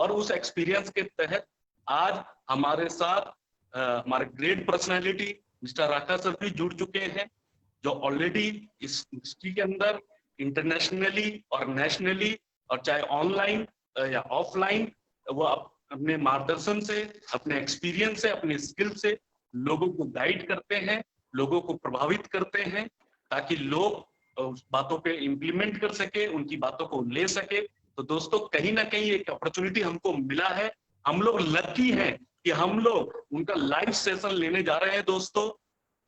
और उस एक्सपीरियंस के तहत आज हमारे साथ हमारे ग्रेट पर्सनालिटी मिस्टर राका सर भी जुड़ चुके हैं, जो ऑलरेडी इस इंडस्ट्री के अंदर इंटरनेशनली और नेशनली और चाहे ऑनलाइन या ऑफलाइन वो अपने मार्गदर्शन से, अपने एक्सपीरियंस से, अपने स्किल से लोगों को गाइड करते हैं, लोगों को प्रभावित करते हैं, ताकि लोग उस बातों पे इम्प्लीमेंट कर सके, उनकी बातों को ले सके। तो दोस्तों कहीं ना कहीं एक अपॉर्चुनिटी हमको मिला है, हम लोग लकी हैं कि हम लोग उनका लाइव सेशन लेने जा रहे हैं। दोस्तों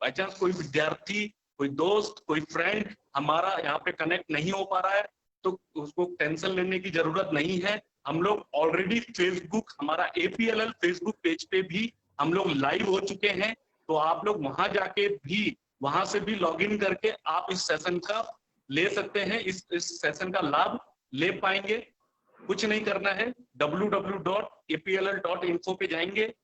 बाई चांस कोई विद्यार्थी, कोई दोस्त, कोई फ्रेंड हमारा यहाँ पे कनेक्ट नहीं हो पा रहा है तो उसको टेंशन लेने की जरूरत नहीं है। हम लोग ऑलरेडी फेसबुक, हमारा APLL फेसबुक पेज पे भी हम लोग लाइव हो चुके हैं, तो आप लोग वहां जाके भी, वहां से भी लॉगिन करके आप इस सेशन का ले सकते हैं, इस सेशन का लाभ ले पाएंगे। कुछ नहीं करना है, www.apll.info पे जाएंगे,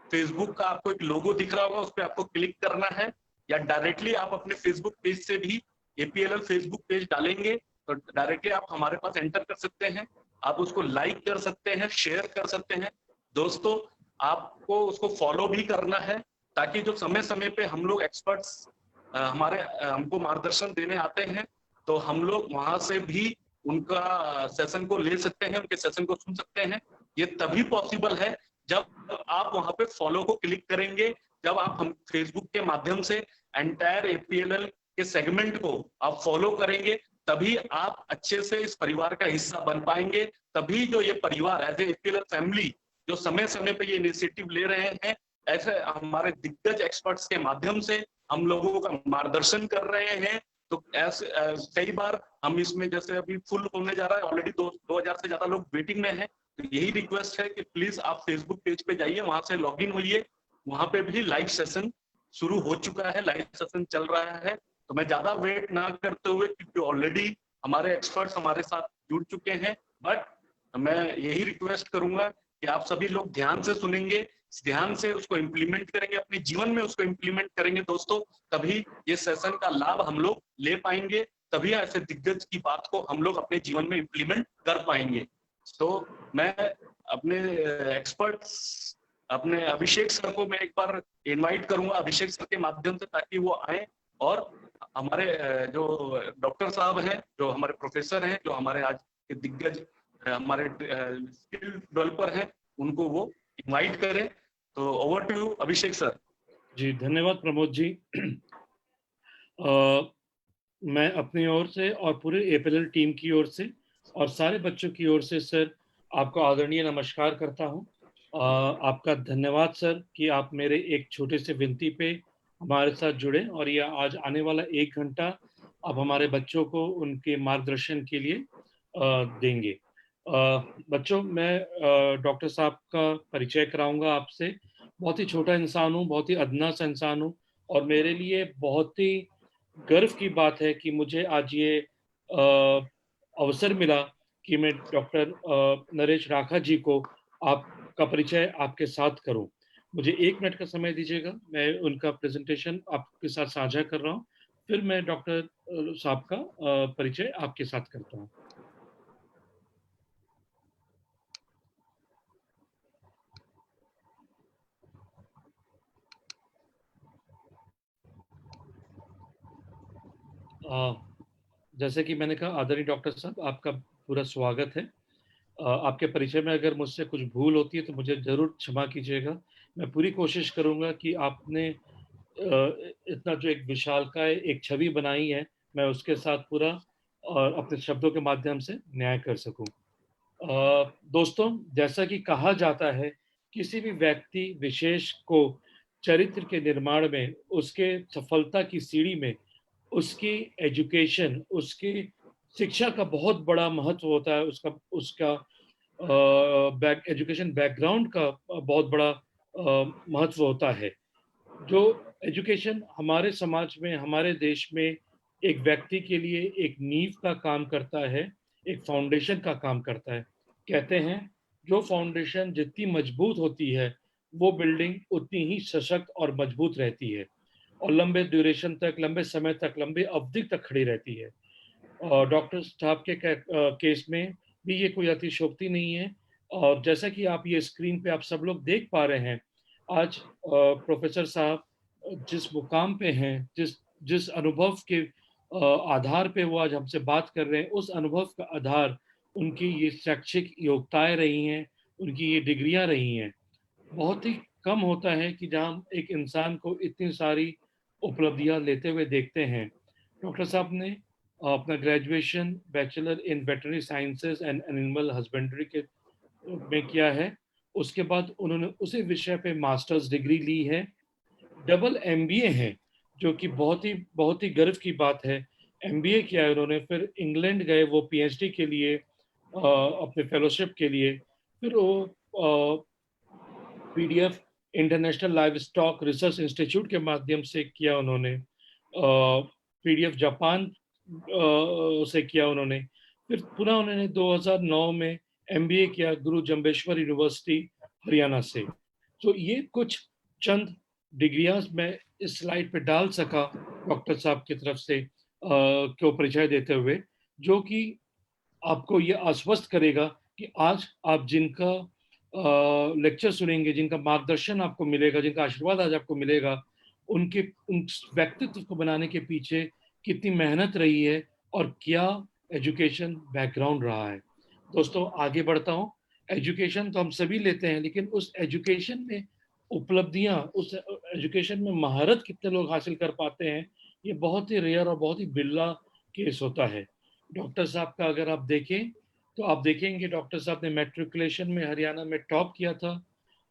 फेसबुक का आपको एक लोगो दिख रहा होगा, उस पर आपको क्लिक करना है, या डायरेक्टली आप अपने फेसबुक पेज से भी APLL फेसबुक पेज डालेंगे तो डायरेक्टली आप हमारे पास एंटर कर सकते हैं, आप उसको लाइक कर सकते हैं, शेयर कर सकते हैं। दोस्तों आपको उसको फॉलो भी करना है, ताकि जो समय समय पे हम लोग एक्सपर्ट्स हमारे हमको मार्गदर्शन देने आते हैं, तो हम लोग वहां से भी उनका सेशन को ले सकते हैं, उनके सेशन को सुन सकते हैं। ये तभी पॉसिबल है जब आप वहां पे फॉलो को क्लिक करेंगे, जब आप हम फेसबुक के माध्यम से एंटायर APLL के सेगमेंट को आप फॉलो करेंगे, तभी आप अच्छे से इस परिवार का हिस्सा बन पाएंगे। तभी जो ये परिवार एज ए APLL फैमिली जो समय समय पे ये इनिशिएटिव ले रहे हैं, ऐसे हमारे दिग्गज एक्सपर्ट्स के माध्यम से हम लोगों का मार्गदर्शन कर रहे हैं। तो ऐसे कई बार हम इसमें, जैसे अभी फुल होने जा रहा है, ऑलरेडी 2000 से ज्यादा लोग वेटिंग में हैं, तो यही रिक्वेस्ट है कि प्लीज आप फेसबुक पेज पे जाइए, वहां से लॉग इन होइए, वहां पे भी लाइव सेशन शुरू हो चुका है, लाइव सेशन चल रहा है। तो मैं ज्यादा वेट ना करते हुए, क्योंकि ऑलरेडी हमारे एक्सपर्ट्स हमारे साथ जुड़ चुके हैं, बट मैं यही रिक्वेस्ट करूंगा कि आप सभी लोग ध्यान से सुनेंगे, ध्यान से उसको इम्प्लीमेंट करेंगे, अपने जीवन में उसको इम्प्लीमेंट करेंगे दोस्तों, तभी ये सेशन का लाभ हम लोग ले पाएंगे, तभी ऐसे दिग्गज की बात को हम लोग अपने जीवन में इम्प्लीमेंट कर पाएंगे। तो मैं अपने एक्सपर्ट्स, अपने अभिषेक सर को मैं एक बार इनवाइट करूंगा, अभिषेक सर के माध्यम से, ताकि वो आए और हमारे जो डॉक्टर साहब हैं, जो हमारे प्रोफेसर हैं, जो हमारे आज के दिग्गज हमारे स्किल डेवलपर हैं, उनको वो इनवाइट करें। तो over to you Abhishek sir. जी धन्यवाद प्रमोद जी। मैं अपनी ओर से और पूरे APLL टीम की ओर से और सारे बच्चों की ओर से सर आपको आदरणीय नमस्कार करता हूं। आपका धन्यवाद सर कि आप मेरे एक छोटे से विनती पे हमारे साथ जुड़े और ये आज आने वाला 1 घंटा आप हमारे बच्चों को उनके मार्गदर्शन के लिए देंगे। बच्चों मैं डॉक्टर साहब का परिचय कराऊंगा आपसे। बहुत ही छोटा इंसान हूँ, बहुत ही अदना सा इंसान हूँ और मेरे लिए बहुत ही गर्व की बात है कि मुझे आज ये अवसर मिला कि मैं डॉक्टर नरेश राखा जी को आपका परिचय आपके साथ करूं। मुझे 1 मिनट का समय दीजिएगा, मैं उनका प्रेजेंटेशन आपके साथ साझा कर रहा हूं, फिर मैं डॉक्टर साहब का परिचय आपके साथ करता हूं। जैसे कि मैंने कहा, आदरणीय डॉक्टर साहब आपका पूरा स्वागत है। आपके परिचय में अगर मुझसे कुछ भूल होती है तो मुझे जरूर क्षमा कीजिएगा। मैं पूरी कोशिश करूंगा कि आपने इतना जो एक विशालकाय एक छवि बनाई है, मैं उसके साथ पूरा और अपने शब्दों के माध्यम से न्याय कर सकूं। दोस्तों, जैसा कि कहा जाता है, किसी भी व्यक्ति विशेष को चरित्र के निर्माण में, उसके सफलता की सीढ़ी में उसकी एजुकेशन, उसकी शिक्षा का बहुत बड़ा महत्व होता है। उसका उसका एजुकेशन बैकग्राउंड का बहुत बड़ा महत्व होता है। जो एजुकेशन हमारे समाज में, हमारे देश में एक व्यक्ति के लिए एक नींव का काम करता है, एक फाउंडेशन का काम करता है। कहते हैं जो फाउंडेशन जितनी मजबूत होती है, वो बिल्डिंग उतनी ही सशक्त और मजबूत रहती है और लंबे ड्यूरेशन तक, लंबे समय तक, लंबे अवधि तक खड़ी रहती है। और डॉक्टर साहब के केस में भी ये कोई अतिशयोक्ति नहीं है। और जैसा कि आप ये स्क्रीन पे आप सब लोग देख पा रहे हैं, आज प्रोफेसर साहब जिस मुकाम पे हैं, जिस जिस अनुभव के आधार पे वो आज हमसे बात कर रहे हैं, उस अनुभव का आधार उनकी ये शैक्षिक योग्यताएं रही हैं, उनकी ये डिग्रियां रही हैं। बहुत ही कम होता है कि जहाँ हम एक इंसान को इतनी सारी उपलब्धियां लेते हुए देखते हैं। डॉक्टर साहब ने अपना graduation bachelor in veterinary sciences and animal husbandry के में किया है। उसके बाद उन्होंने उसी विषय पे मास्टर्स डिग्री ली है। डबल एमबीए है, जो कि बहुत ही गर्व की बात है। एमबीए किया है उन्होंने, फिर इंग्लैंड गए वो पीएचडी के लिए, अपने फेलोशिप के लिए। फिर वो PDF international live stock research institute के माध्यम से किया उन्होंने। पीडीएफ जापान से किया उन्होंने। फिर पुनः उन्होंने 2009 में एमबीए किया गुरु जम्बेश्वर यूनिवर्सिटी हरियाणा से। तो ये कुछ चंद डिग्रियां मैं इस स्लाइड पे डाल सका डॉक्टर साहब की तरफ से को परिचय देते हुए, जो कि आपको ये आश्वस्त करेगा कि आज आप जिनका लेक्चर सुनेंगे, जिनका मार्गदर्शन आपको मिलेगा, जिनका आशीर्वाद आज आपको मिलेगा, उनके उन व्यक्तित्व को बनाने के पीछे कितनी मेहनत रही है और क्या एजुकेशन बैकग्राउंड रहा है। दोस्तों आगे बढ़ता हूँ। एजुकेशन तो हम सभी लेते हैं, लेकिन उस एजुकेशन में उपलब्धियां, उस एजुकेशन में महारत कितने लोग हासिल कर पाते हैं, ये बहुत ही रेयर और बहुत ही बिरला केस होता है। डॉक्टर साहब का अगर आप देखें तो आप देखेंगे डॉक्टर साहब ने मैट्रिकुलेशन में हरियाणा में टॉप किया था।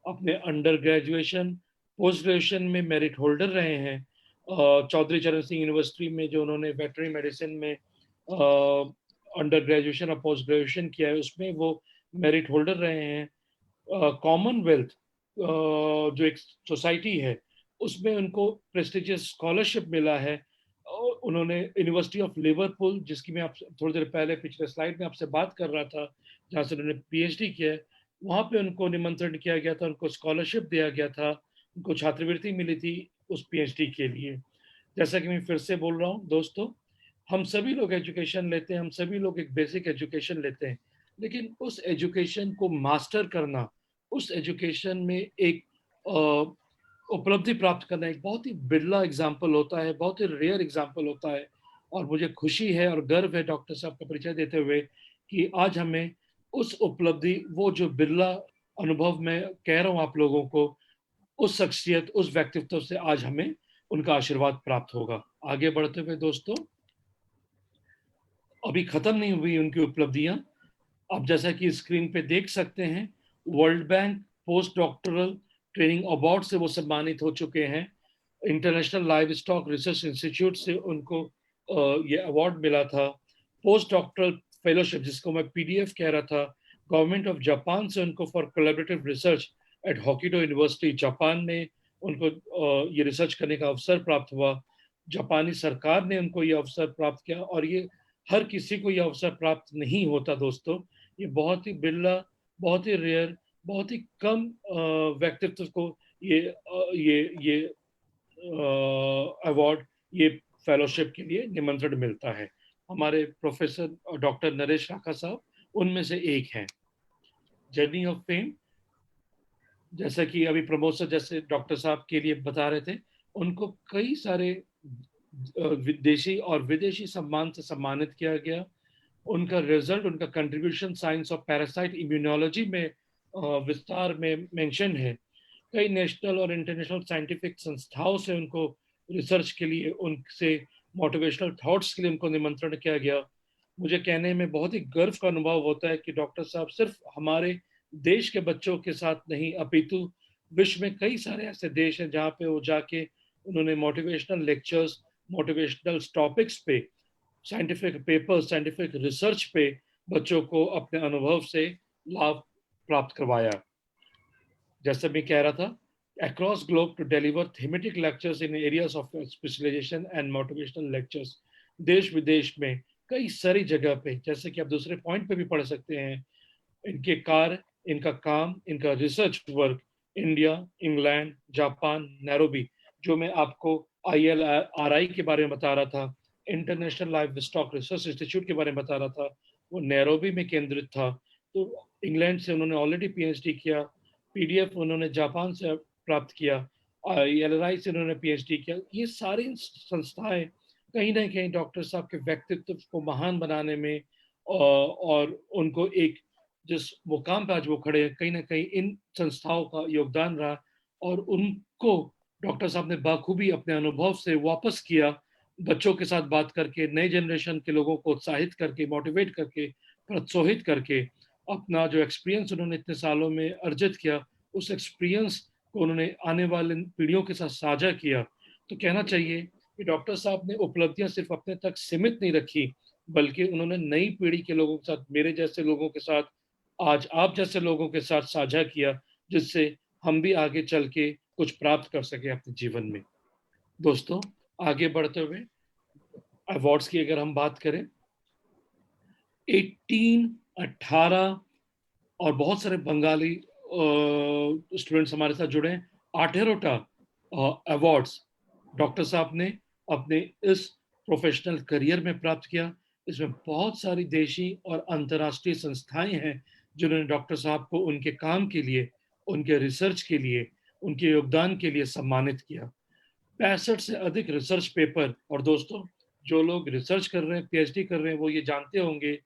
अपने अंडर ग्रेजुएशन पोस्ट ग्रेजुएशन में मेरिट होल्डर रहे हैं। चौधरी चरण सिंह यूनिवर्सिटी में जो उन्होंने वेटरनरी मेडिसिन में अंडर ग्रेजुएशन और पोस्ट ग्रेजुएशन किया है, उसमें वो मेरिट होल्डर रहे हैं। कॉमनवेल्थ जो एक सोसाइटी है, उसमें उनको प्रेस्टिजियस स्कॉलरशिप मिला है। उन्होंने यूनिवर्सिटी ऑफ लिवरपूल, जिसकी मैं आप थोड़ी देर पहले पिछले स्लाइड में आपसे बात कर रहा था, जहाँ से उन्होंने पीएचडी किया है, वहाँ पे उनको निमंत्रण किया गया था, उनको स्कॉलरशिप दिया गया था, उनको छात्रवृत्ति मिली थी उस पीएचडी के लिए। जैसा कि मैं फिर से बोल रहा हूँ दोस्तों, हम सभी लोग एजुकेशन लेते हैं, हम सभी लोग एक बेसिक एजुकेशन लेते हैं, लेकिन उस एजुकेशन को मास्टर करना, उस एजुकेशन में एक उपलब्धि प्राप्त करना एक बहुत ही बिरला एग्जाम्पल होता है, बहुत ही रेयर एग्जाम्पल होता है। और मुझे खुशी है और गर्व है डॉक्टर साहब का परिचय देते हुए कि आज हमें उस उपलब्धि, वो जो बिरला अनुभव मैं कह रहा हूँ आप लोगों को, उस शख्सियत, उस व्यक्तित्व से आज हमें उनका आशीर्वाद प्राप्त होगा। आगे बढ़ते हुए दोस्तों, अभी खत्म नहीं हुई उनकी उपलब्धियां। आप जैसा कि स्क्रीन पे देख सकते हैं, world bank post doctoral training award से वो सम्मानित हो चुके हैं। International live stock research institute से उनको ये अवार्ड मिला था। पोस्ट डॉक्टरल फेलोशिप, जिसको मैं पीडीएफ कह रहा था, गवर्नमेंट ऑफ जापान से उनको for collaborative research at Hokkaido university Japan में उनको ये रिसर्च करने का अवसर प्राप्त हुआ। जापानी सरकार ने उनको ये अवसर प्राप्त किया, और ये हर किसी को ये अवसर प्राप्त नहीं होता दोस्तों। ये बहुत ही बिरला, बहुत ही रेयर, बहुत ही कम व्यक्तित्व को ये अवार्ड, ये फेलोशिप के लिए निमंत्रण मिलता है। हमारे प्रोफेसर डॉक्टर नरेश राखा साहब उनमें से एक हैं। जर्नी ऑफ फेम, जैसा कि अभी प्रमोद सर जैसे डॉक्टर साहब के लिए बता रहे थे, उनको कई सारे विदेशी और विदेशी सम्मान से सम्मानित किया गया। उनका रिजल्ट, उनका contribution science of parasite immunology में विस्तार में मेंशन है। कई नेशनल और इंटरनेशनल साइंटिफिक संस्थाओं से उनको रिसर्च के लिए, उनसे मोटिवेशनल थॉट्स के लिए उनको निमंत्रण किया गया। मुझे कहने में बहुत ही गर्व का अनुभव होता है कि डॉक्टर साहब सिर्फ हमारे देश के बच्चों के साथ नहीं, अपितु विश्व में कई सारे ऐसे देश हैं जहाँ पे वो जाके उन्होंने मोटिवेशनल लेक्चर्स, मोटिवेशनल टॉपिक्स पे, साइंटिफिक पेपर्स, साइंटिफिक रिसर्च पे बच्चों को अपने अनुभव से लाभ प्राप्त करवाया। जैसे मैं कह रहा था, across globe to deliver thematic lectures in areas of specialization and motivational lectures, देश विदेश में कई सारी जगह पे, जैसे कि आप दूसरे पॉइंट पे भी पढ़ सकते हैं, इनके कार्य, इनका काम, इनका research work India, England, Japan, Nairobi, जो मैं आपको ILRI के बारे में बता रहा था, international live stock research institute के बारे में बता रहा था, वो नैरोबी में केंद्रित था। तो इंग्लैंड से उन्होंने ऑलरेडी पीएचडी किया, पीडीएफ उन्होंने जापान से प्राप्त किया, एलआरआई से उन्होंने पीएचडी किया। ये सारी संस्थाएं कहीं ना कहीं डॉक्टर साहब के व्यक्तित्व को महान बनाने में और उनको एक जिस मुकाम पर आज वो खड़े हैं, कहीं ना कहीं इन संस्थाओं का योगदान रहा और उनको डॉक्टर साहब ने बाखूबी अपने अनुभव से वापस किया, बच्चों के साथ बात करके, नए जनरेशन के लोगों को उत्साहित करके, मोटिवेट करके, प्रोत्साहित करके, अपना जो एक्सपीरियंस उन्होंने इतने सालों में अर्जित किया, उस एक्सपीरियंस को उन्होंने आने वाले पीढ़ियों के साथ साझा किया। तो कहना चाहिए कि डॉक्टर साहब ने उपलब्धियां सिर्फ अपने तक सीमित नहीं रखी, बल्कि उन्होंने नई पीढ़ी के लोगों के साथ, मेरे जैसे लोगों के साथ, आज आप जैसे लोगों के साथ साझा किया, जिससे हम भी आगे चल के कुछ प्राप्त कर सके अपने जीवन में। दोस्तों, आगे बढ़ते हुए अवार्ड्स की अगर हम बात करें, 18 और बहुत सारे बंगाली स्टूडेंट्स हमारे साथ जुड़े हैं। 18टा अवार्ड्स डॉक्टर साहब ने अपने इस प्रोफेशनल करियर में प्राप्त किया। इसमें बहुत सारी देशी और अंतर्राष्ट्रीय संस्थाएं हैं जिन्होंने डॉक्टर साहब को उनके काम के लिए, उनके रिसर्च के लिए, उनके योगदान के लिए सम्मानित किया। 65 से अधिक रिसर्च पेपर, और दोस्तों जो लोग रिसर्च कर रहे हैं, पीएचडी कर रहे हैं, वो ये जानते होंगे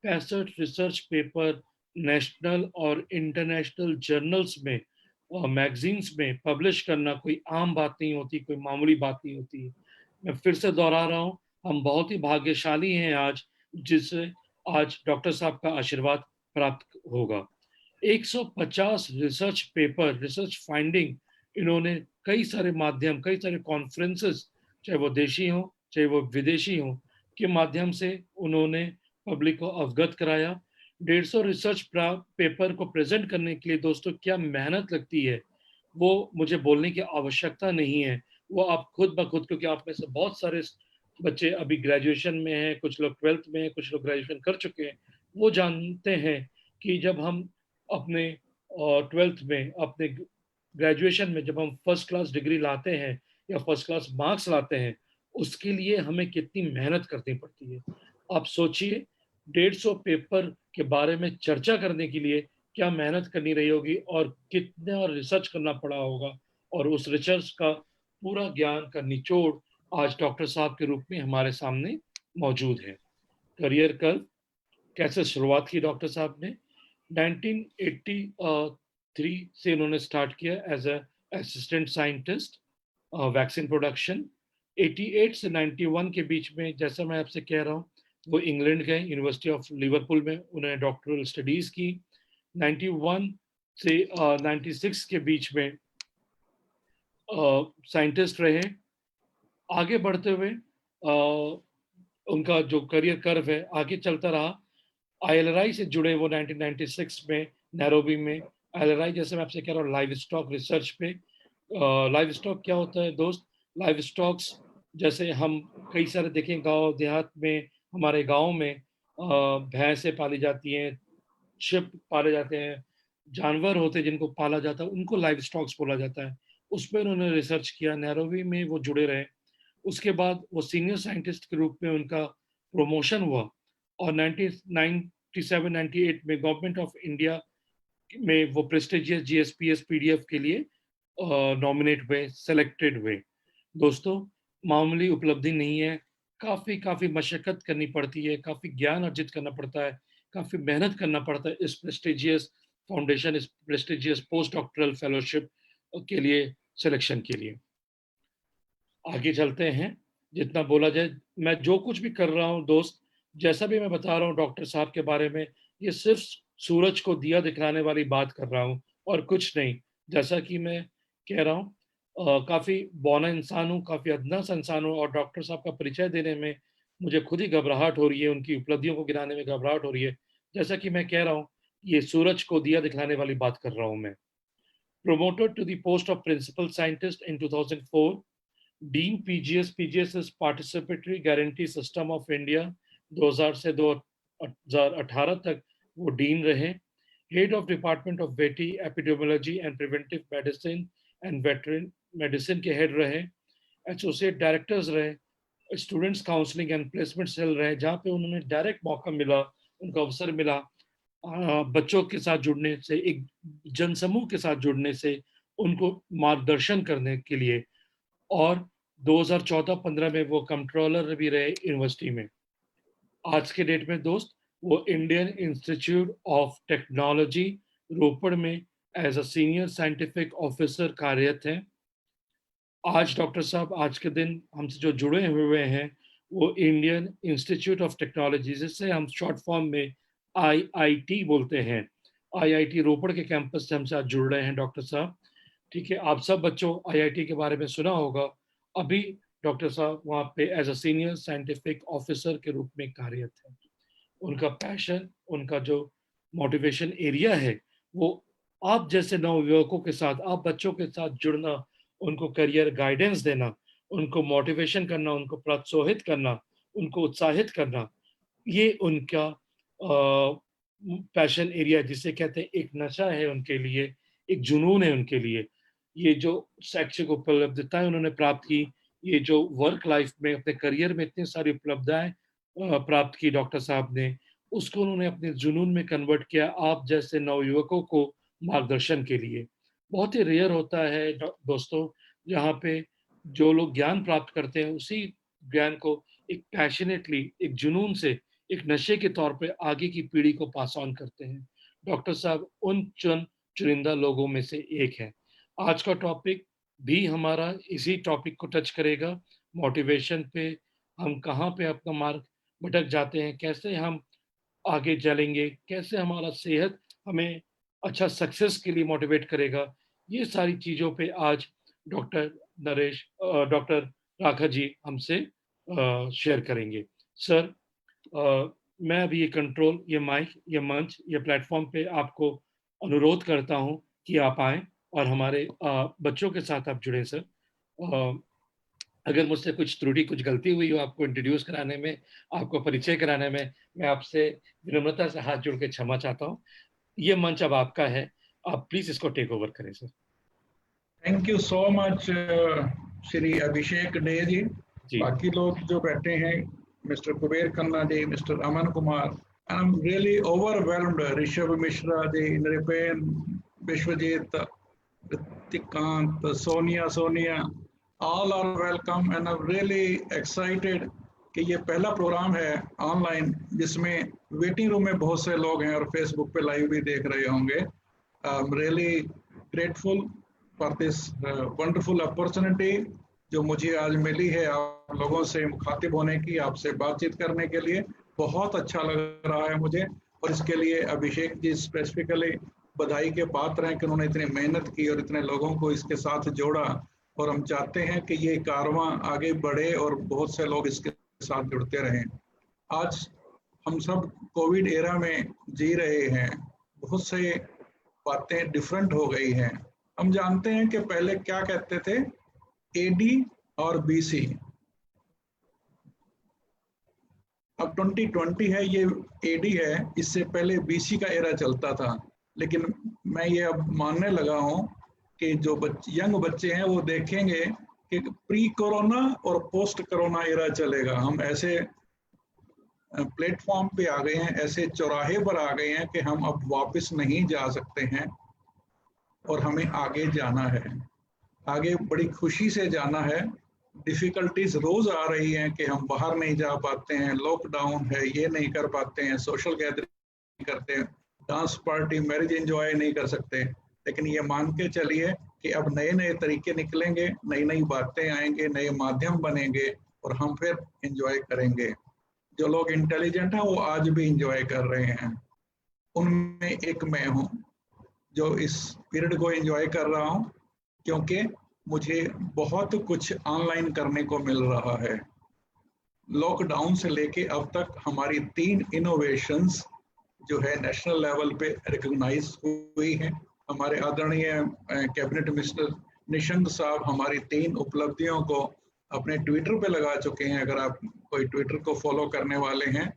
65 रिसर्च पेपर नेशनल और इंटरनेशनल जर्नल्स में और मैगजीन्स में पब्लिश करना कोई आम बात नहीं होती, कोई मामूली बात नहीं होती। मैं फिर से दोहरा रहा हूँ, हम बहुत ही भाग्यशाली हैं आज, जिससे आज डॉक्टर साहब का आशीर्वाद प्राप्त होगा। 150 रिसर्च पेपर, रिसर्च फाइंडिंग इन्होंने कई सारे माध्यम, कई सारे कॉन्फ्रेंसेस, चाहे वो देशी हो चाहे वो विदेशी हो, के माध्यम से उन्होंने पब्लिक को अवगत कराया। 150 रिसर्च पेपर को प्रेजेंट करने के लिए दोस्तों क्या मेहनत लगती है, वो मुझे बोलने की आवश्यकता नहीं है। वो आप खुद ब खुद, क्योंकि आप में से बहुत सारे बच्चे अभी ग्रेजुएशन में हैं, कुछ लोग 12th में हैं, कुछ लोग ग्रेजुएशन कर चुके हैं, वो जानते हैं कि जब हम अपने 12th में, अपने ग्रेजुएशन में जब हम फर्स्ट क्लास डिग्री लाते हैं या फर्स्ट क्लास मार्क्स लाते हैं, उसके लिए हमें कितनी मेहनत करनी पड़ती है। आप सोचिए, 150 पेपर के बारे में चर्चा करने के लिए क्या मेहनत करनी रही होगी और कितना रिसर्च करना पड़ा होगा, और उस रिसर्च का पूरा ज्ञान का निचोड़ आज डॉक्टर साहब के रूप में हमारे सामने मौजूद है। करियर कर्व कैसे शुरुआत की डॉक्टर साहब ने, 1983 से उन्होंने स्टार्ट किया as a assistant scientist vaccine production. 88 से 91 के बीच में, जैसा मैं आपसे कह रहा हूँ, वो इंग्लैंड गए, यूनिवर्सिटी ऑफ लिवरपूल में उन्होंने डॉक्टरल स्टडीज की। 91 से 96 के बीच में साइंटिस्ट रहे। आगे बढ़ते हुए उनका जो करियर कर्व है आगे चलता रहा। आईएलआरआई से जुड़े वो 1996 में नैरोबी में। आईएलआरआई, जैसे मैं आपसे कह रहा हूँ, लाइव स्टॉक रिसर्च पे। लाइव स्टॉक क्या होता है दोस्त? लाइव स्टॉक्स जैसे हम कई सारे देखें गांव देहात में, हमारे गांव में भैंसें पाली जाती हैं, शिप पाले जाते हैं, जानवर होते हैं जिनको पाला जाता है, उनको लाइव स्टॉक्स बोला जाता है। उस पर उन्होंने रिसर्च किया, नैरोबी में वो जुड़े रहे। उसके बाद वो सीनियर साइंटिस्ट के रूप में उनका प्रमोशन हुआ और 1997-98 में गवर्नमेंट ऑफ इंडिया में वो प्रेस्टिजियस जीएसपीएस पीडीएफ के लिए नॉमिनेट हुए, सेलेक्टेड हुए। दोस्तों, मामूली उपलब्धि नहीं है, काफ़ी मशक्क़त करनी पड़ती है, काफ़ी ज्ञान अर्जित करना पड़ता है, काफ़ी मेहनत करना पड़ता है इस प्रेस्टिजियस फाउंडेशन, इस प्रेस्टिजियस पोस्ट डॉक्टरल फेलोशिप के लिए, सिलेक्शन के लिए। आगे चलते हैं। जितना बोला जाए, मैं जो कुछ भी कर रहा हूँ दोस्त, जैसा भी मैं बता रहा हूँ डॉक्टर साहब के बारे में, ये सिर्फ सूरज को दिया दिखलाने वाली बात कर रहा हूँ और कुछ नहीं। जैसा कि मैं कह रहा हूँ, काफ़ी बौना इंसान हूँ, काफ़ी अदना सा इंसान हूँ, और डॉक्टर साहब का परिचय देने में मुझे खुद ही घबराहट हो रही है, उनकी उपलब्धियों को गिनाने में घबराहट हो रही है। जैसा कि मैं कह रहा हूँ, ये सूरज को दिया दिखलाने वाली बात कर रहा हूँ मैं। Promoted to the post of principal scientist in 2004, Dean PGS, PGS is Participatory Guarantee System of India, 2000 से 2018 तक वो डीन रहे। Head of department of vety epidemiology and preventive medicine and veteran medicine के हेड रहे। Associate directors रहे। Students counselling and placement cell रहे, जहाँ पे उन्होंने डायरेक्ट मौका मिला, उनको अवसर मिला बच्चों के साथ जुड़ने से, एक जनसमूह के साथ जुड़ने से, उनको मार्गदर्शन करने के लिए। और 2014-15 में वो कंट्रोलर भी रहे यूनिवर्सिटी में। आज के डेट में दोस्त वो Indian Institute of Technology Ropar में as a senior scientific officer कार्यरत हैं। आज डॉक्टर साहब आज के दिन हमसे जो जुड़े हुए हैं वो इंडियन इंस्टीट्यूट ऑफ टेक्नोलॉजी, जिससे हम शॉर्ट फॉर्म में आईआईटी बोलते हैं, आईआईटी रोपड़ के कैंपस से हमसे आज जुड़ रहे हैं डॉक्टर साहब। ठीक है, आप सब बच्चों आईआईटी के बारे में सुना होगा। अभी डॉक्टर साहब वहाँ पे as a senior scientific officer के रूप में कार्यरत है। उनका पैशन, उनका जो मोटिवेशन एरिया है वो आप जैसे नवयुवकों के साथ, आप बच्चों के साथ जुड़ना, उनको करियर गाइडेंस देना, उनको मोटिवेशन करना, उनको प्रोत्साहित करना, उनको उत्साहित करना, ये उनका पैशन एरिया, जिसे कहते हैं एक नशा है उनके लिए, एक जुनून है उनके लिए। ये जो शैक्षिक उपलब्धताएं उन्होंने प्राप्त की, ये जो वर्क लाइफ में अपने करियर में इतनी सारी उपलब्धताएं प्राप्त की डॉक्टर साहब ने, उसको उन्होंने अपने जुनून में कन्वर्ट किया आप जैसे नवयुवकों को मार्गदर्शन के लिए। बहुत ही रेयर होता है दोस्तों, जहाँ पे जो लोग ज्ञान प्राप्त करते हैं उसी ज्ञान को एक पैशनेटली, एक जुनून से, एक नशे के तौर पे आगे की पीढ़ी को पास ऑन करते हैं। डॉक्टर साहब उन चुनिंदा लोगों में से एक है। आज का टॉपिक भी हमारा इसी टॉपिक को टच करेगा, मोटिवेशन पे। हम कहाँ पे अपना मार्ग भटक जाते हैं, कैसे हम आगे चलेंगे, कैसे हमारा सेहत हमें अच्छा सक्सेस के लिए मोटिवेट करेगा, ये सारी चीज़ों पे आज डॉक्टर डॉक्टर राघव जी हमसे शेयर करेंगे। सर, मैं अभी ये कंट्रोल, ये माइक, ये मंच, ये प्लेटफॉर्म पे आपको अनुरोध करता हूँ कि आप आएँ और हमारे बच्चों के साथ आप जुड़ें सर। अगर मुझसे कुछ त्रुटि, कुछ गलती हुई हो आपको इंट्रोड्यूस कराने में, आपको परिचय कराने में, मैं आपसे विनम्रता से हाथ जोड़ के क्षमा चाहता हूँ। ये मंच अब आपका है, आप प्लीज इसको टेक ओवर करें sir. Thank you so much Shri Abhishek Dey ji. बाकी लोग जो बैठे हैं, mister Kuber Khanna ji, mister Aman Kumar, I am really overwhelmed, Rishabh Mishra ji, Nripen, Vishwajit, Ritikant, Sonia, all are welcome and I'm really excited कि ये पहला प्रोग्राम है ऑनलाइन जिसमें वेटिंग रूम में बहुत से लोग हैं और फेसबुक पे लाइव भी देख रहे होंगे। आई am really grateful for this wonderful opportunity जो मुझे आज मिली है आप लोगों से मुखातिब होने की, आपसे बातचीत करने के लिए। बहुत अच्छा लग रहा है मुझे और इसके लिए अभिषेक जी स्पेसिफिकली बधाई के पात्र हैं कि उन्होंने इतनी मेहनत की और इतने लोगों को इसके साथ जोड़ा और हम चाहते हैं कि ये कारवां आगे बढ़े और बहुत से लोग इसके साथ जुड़ते रहें। आज हम सब कोविड एरा में जी रहे हैं, बहुत से बातें डिफरेंट हो गई हैं। हम जानते हैं कि पहले क्या कहते थे, एडी और बीसी। अब 2020 है, ये एडी है, इससे पहले बीसी का एरा चलता था। लेकिन मैं ये अब मानने लगा हूँ कि जो यंग बच्चे हैं वो देखेंगे कि प्री कोरोना और पोस्ट कोरोना एरा चलेगा। हम ऐसे प्लेटफॉर्म पे आ गए हैं, ऐसे चौराहे पर आ गए हैं कि हम अब वापस नहीं जा सकते हैं और हमें आगे जाना है, आगे बड़ी खुशी से जाना है। डिफिकल्टीज रोज आ रही हैं कि हम बाहर नहीं जा पाते हैं, लॉकडाउन है, ये नहीं कर पाते हैं, सोशल गैदरिंग करते हैं, डांस पार्टी, मैरिज एंजॉय नहीं कर सकते। लेकिन ये मान के चलिए कि अब नए नए तरीके निकलेंगे, नई नई बातें आएंगे, नए माध्यम बनेंगे और हम फिर एंजॉय करेंगे। जो लोग इंटेलिजेंट हैं वो आज भी एंजॉय कर रहे हैं, उनमें एक मैं हूँ जो इस पीरियड को एंजॉय कर रहा हूँ, क्योंकि मुझे बहुत कुछ ऑनलाइन करने को मिल रहा है। लॉकडाउन से लेके अब तक हमारी 3 इनोवेशंस जो है नेशनल लेवल पे रिकॉग्नाइज हुई हैं। हमारे आदरणीय कैबिनेट मिनिस्टर निशंक साहब हमारी 3 उपलब्धियों को अपने ट्विटर पे लगा चुके हैं। अगर आप कोई ट्विटर को फॉलो करने वाले हैं,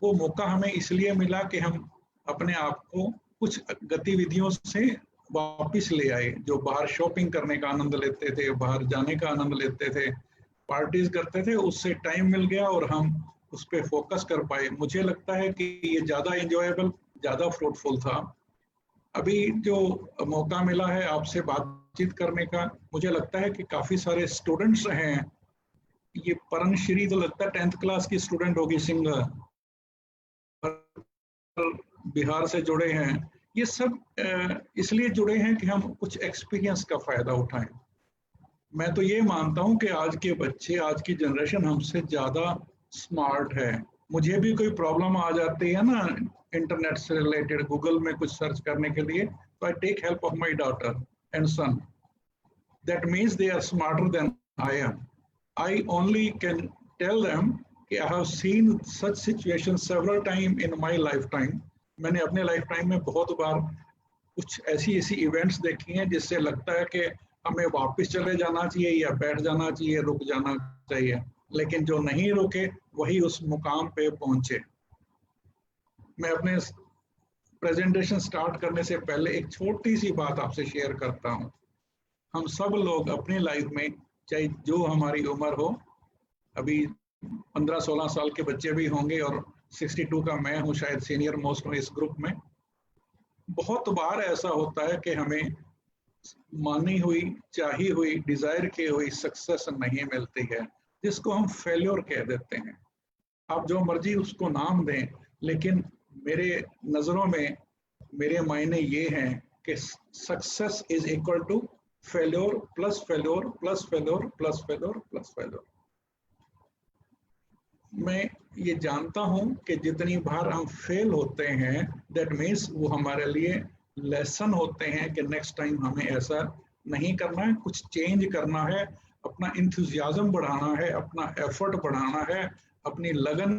वो मौका हमें इसलिए मिला कि हम अपने आप को कुछ गतिविधियों से वापस ले आए। जो बाहर शॉपिंग करने का आनंद लेते थे, बाहर जाने का आनंद लेते थे, पार्टीज करते थे, उससे टाइम मिल गया और हम उस पर फोकस कर पाए। मुझे लगता है कि ये ज़्यादा इंजॉयबल ज़्यादा फ्रूटफुल था। अभी जो मौका मिला है आपसे बातचीत करने का, मुझे लगता है कि काफ़ी सारे स्टूडेंट्स हैं। ये परमश्री तो लगता है 10th क्लास की स्टूडेंट होगी, सिंगर, बिहार से जुड़े हैं। ये सब इसलिए जुड़े हैं कि हम कुछ एक्सपीरियंस का फ़ायदा उठाएं। मैं तो ये मानता हूं कि आज के बच्चे, आज की जनरेशन हमसे ज़्यादा स्मार्ट है। मुझे भी कोई प्रॉब्लम आ जाती है ना इंटरनेट से रिलेटेड, गूगल में कुछ सर्च करने के लिए, तो I take help of my daughter and son. That means they are smarter than I am. I only can tell them कि I have seen such situations several times in my lifetime. मैंने अपने life time में बहुत बार कुछ ऐसी events देखी हैं जिससे लगता है कि हमें वापस चले जाना चाहिए या बैठ जाना चाहिए, रुक जाना चाहिए, लेकिन जो नहीं रुके वही उस मुकाम पे पहुंचे। मैं अपने प्रेजेंटेशन स्टार्ट करने से पहले एक छोटी सी बात आपसे शेयर करता हूं। हम सब लोग अपनी लाइफ में, चाहे जो हमारी उम्र हो, अभी 15-16 साल के बच्चे भी होंगे और 62 का मैं हूँ, शायद सीनियर मोस्ट हूँ इस ग्रुप में। बहुत बार ऐसा होता है कि हमें मानी हुई, चाही हुई, डिजायर की हुई सक्सेस नहीं मिलती है, जिसको हम फेल्योर कह देते हैं। आप जो मर्जी उसको नाम दें, लेकिन मेरे नजरों में मेरे मायने ये हैं कि success is equal to failure plus failure plus failure plus failure plus failure. मैं ये जानता हूं कि जितनी बार हम फेल होते हैं, दैट मीन्स वो हमारे लिए लेसन होते हैं कि नेक्स्ट टाइम हमें ऐसा नहीं करना है, कुछ चेंज करना है, अपना इंथुजियाज्म बढ़ाना है, अपना एफर्ट बढ़ाना है, अपनी लगन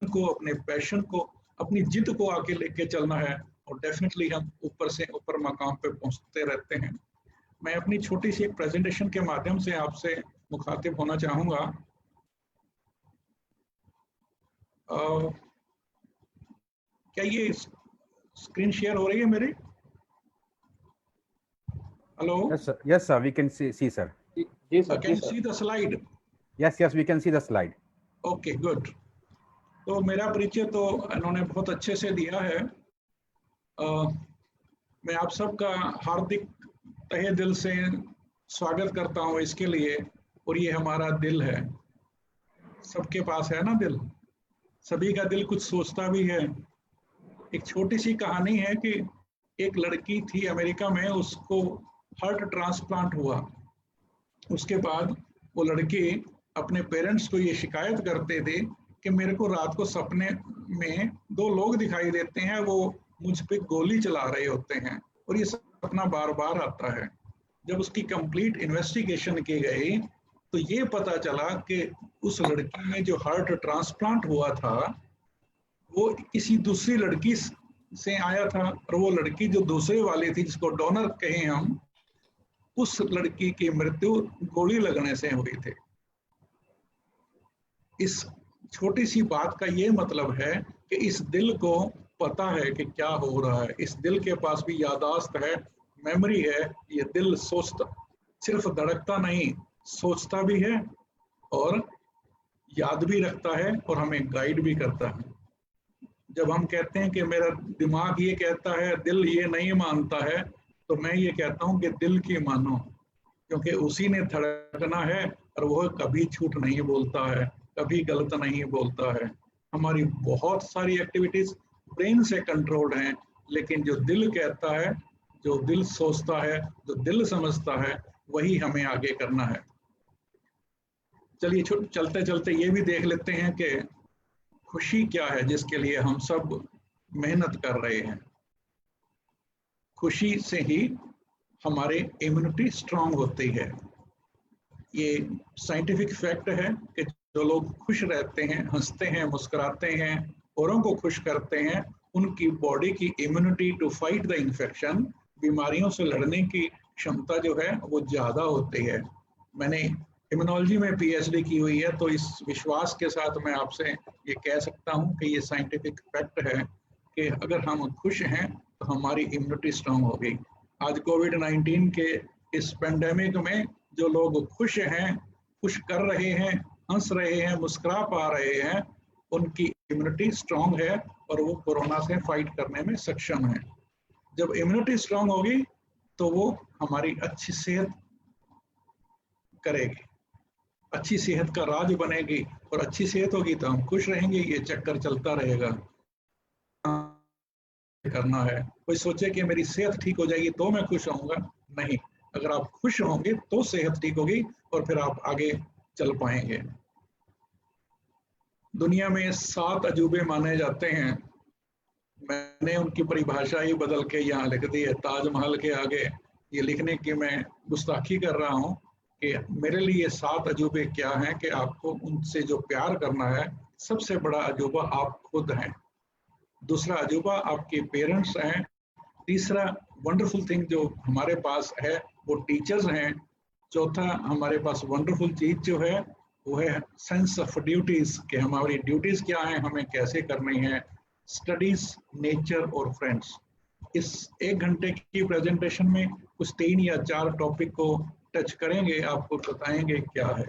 को, अपने पैशन को, अपनी जिद को आगे लेके चलना है, और डेफिनेटली हम ऊपर से ऊपर मकाम पे पहुंचते रहते हैं। मैं अपनी छोटी सी एक प्रेजेंटेशन के माध्यम से आपसे मुखातिब होना चाहूंगा। क्या ये स्क्रीन शेयर हो रही है मेरी? Hello? Yes sir, we can see sir. Yes sir. Can you see the slide? Yes, we can see the slide. Okay, good. तो मेरा परिचय तो इन्होंने बहुत अच्छे से दिया है। मैं आप सबका हार्दिक तहे दिल से स्वागत करता हूँ इसके लिए। और ये हमारा दिल है, सबके पास है ना दिल, सभी का दिल कुछ सोचता भी है। एक छोटी सी कहानी है कि एक लड़की थी अमेरिका में, उसको हार्ट ट्रांसप्लांट हुआ। उसके बाद वो लड़की अपने पेरेंट्स को ये शिकायत करते थे कि मेरे को रात को सपने में 2 लोग दिखाई देते हैं, वो मुझ पे गोली चला रहे होते हैं, और ये सपना बार बार आता है। जब उसकी कंप्लीट इन्वेस्टिगेशन की गई तो ये पता चला कि उस लड़की में जो हार्ट ट्रांसप्लांट हुआ था वो किसी दूसरी लड़की से आया था, और वो लड़की जो दूसरे वाली थी, जिसको डोनर कहें हम, उस लड़की की मृत्यु गोली लगने से हुई थी। इस छोटी सी बात का ये मतलब है कि इस दिल को पता है कि क्या हो रहा है। इस दिल के पास भी यादाश्त है, मेमोरी है। ये दिल सोचता, सिर्फ धड़कता नहीं, सोचता भी है और याद भी रखता है, और हमें गाइड भी करता है। जब हम कहते हैं कि मेरा दिमाग ये कहता है, दिल ये नहीं मानता है, तो मैं ये कहता हूँ कि दिल की मानो, क्योंकि उसी ने धड़कना है, और वह कभी झूठ नहीं बोलता है, कभी गलत नहीं बोलता है। हमारी बहुत सारी एक्टिविटीज ब्रेन से कंट्रोल्ड हैं, लेकिन जो दिल कहता है, जो दिल सोचता है, जो दिल समझता है, वही हमें आगे करना है। चलिए चलते चलते ये भी देख लेते हैं कि खुशी क्या है जिसके लिए हम सब मेहनत कर रहे हैं। खुशी से ही हमारे इम्यूनिटी स्ट्रांग होती है। ये साइंटिफिक फैक्ट है कि जो लोग खुश रहते हैं, हंसते हैं, मुस्कुराते हैं, औरों को खुश करते हैं, उनकी बॉडी की immunity to fight the infection, बीमारियों से लड़ने की क्षमता जो है वो ज़्यादा होती है। मैंने इम्यूनोलॉजी में पीएचडी की हुई है, तो इस विश्वास के साथ मैं आपसे ये कह सकता हूँ कि ये साइंटिफिक फैक्ट है कि अगर हम खुश हैं तो हमारी इम्यूनिटी स्ट्रांग होगी। आज कोविड-19 के इस पेंडेमिक में जो लोग खुश हैं, खुश कर रहे हैं, हंस रहे हैं, मुस्कुरा पा रहे हैं, उनकी इम्यूनिटी स्ट्रांग है और वो कोरोना से फाइट करने में सक्षम है। जब इम्यूनिटी स्ट्रांग होगी तो वो हमारी अच्छी सेहत करेगी, अच्छी सेहत का राज बनेगी, और अच्छी सेहत होगी तो हम खुश रहेंगे। ये चक्कर चलता रहेगा। करना है, कोई सोचे कि मेरी सेहत ठीक हो जाएगी तो मैं खुश होऊंगा, नहीं, अगर आप खुश होंगे तो सेहत ठीक होगी और फिर आप आगे चल पाएंगे। दुनिया में 7 अजूबे माने जाते हैं। मैंने उनकी परिभाषा ही बदल के यहाँ लिख दी है ताजमहल के आगे। ये लिखने की मैं गुस्ताखी कर रहा हूँ कि मेरे लिए 7 अजूबे क्या हैं कि आपको उनसे जो प्यार करना है। सबसे बड़ा अजूबा आप खुद हैं, दूसरा अजूबा आपके पेरेंट्स हैं, तीसरा वंडरफुल थिंग जो हमारे पास है वो टीचर्स हैं, चौथा हमारे पास वंडरफुल चीज जो है वो है सेंस ऑफ ड्यूटीज कि हमारी ड्यूटीज क्या हैं, हमें कैसे करनी है, स्टडीज, नेचर और फ्रेंड्स। इस 1 घंटे की प्रेजेंटेशन में कुछ 3 या 4 टॉपिक को टच करेंगे, आपको बताएंगे क्या है।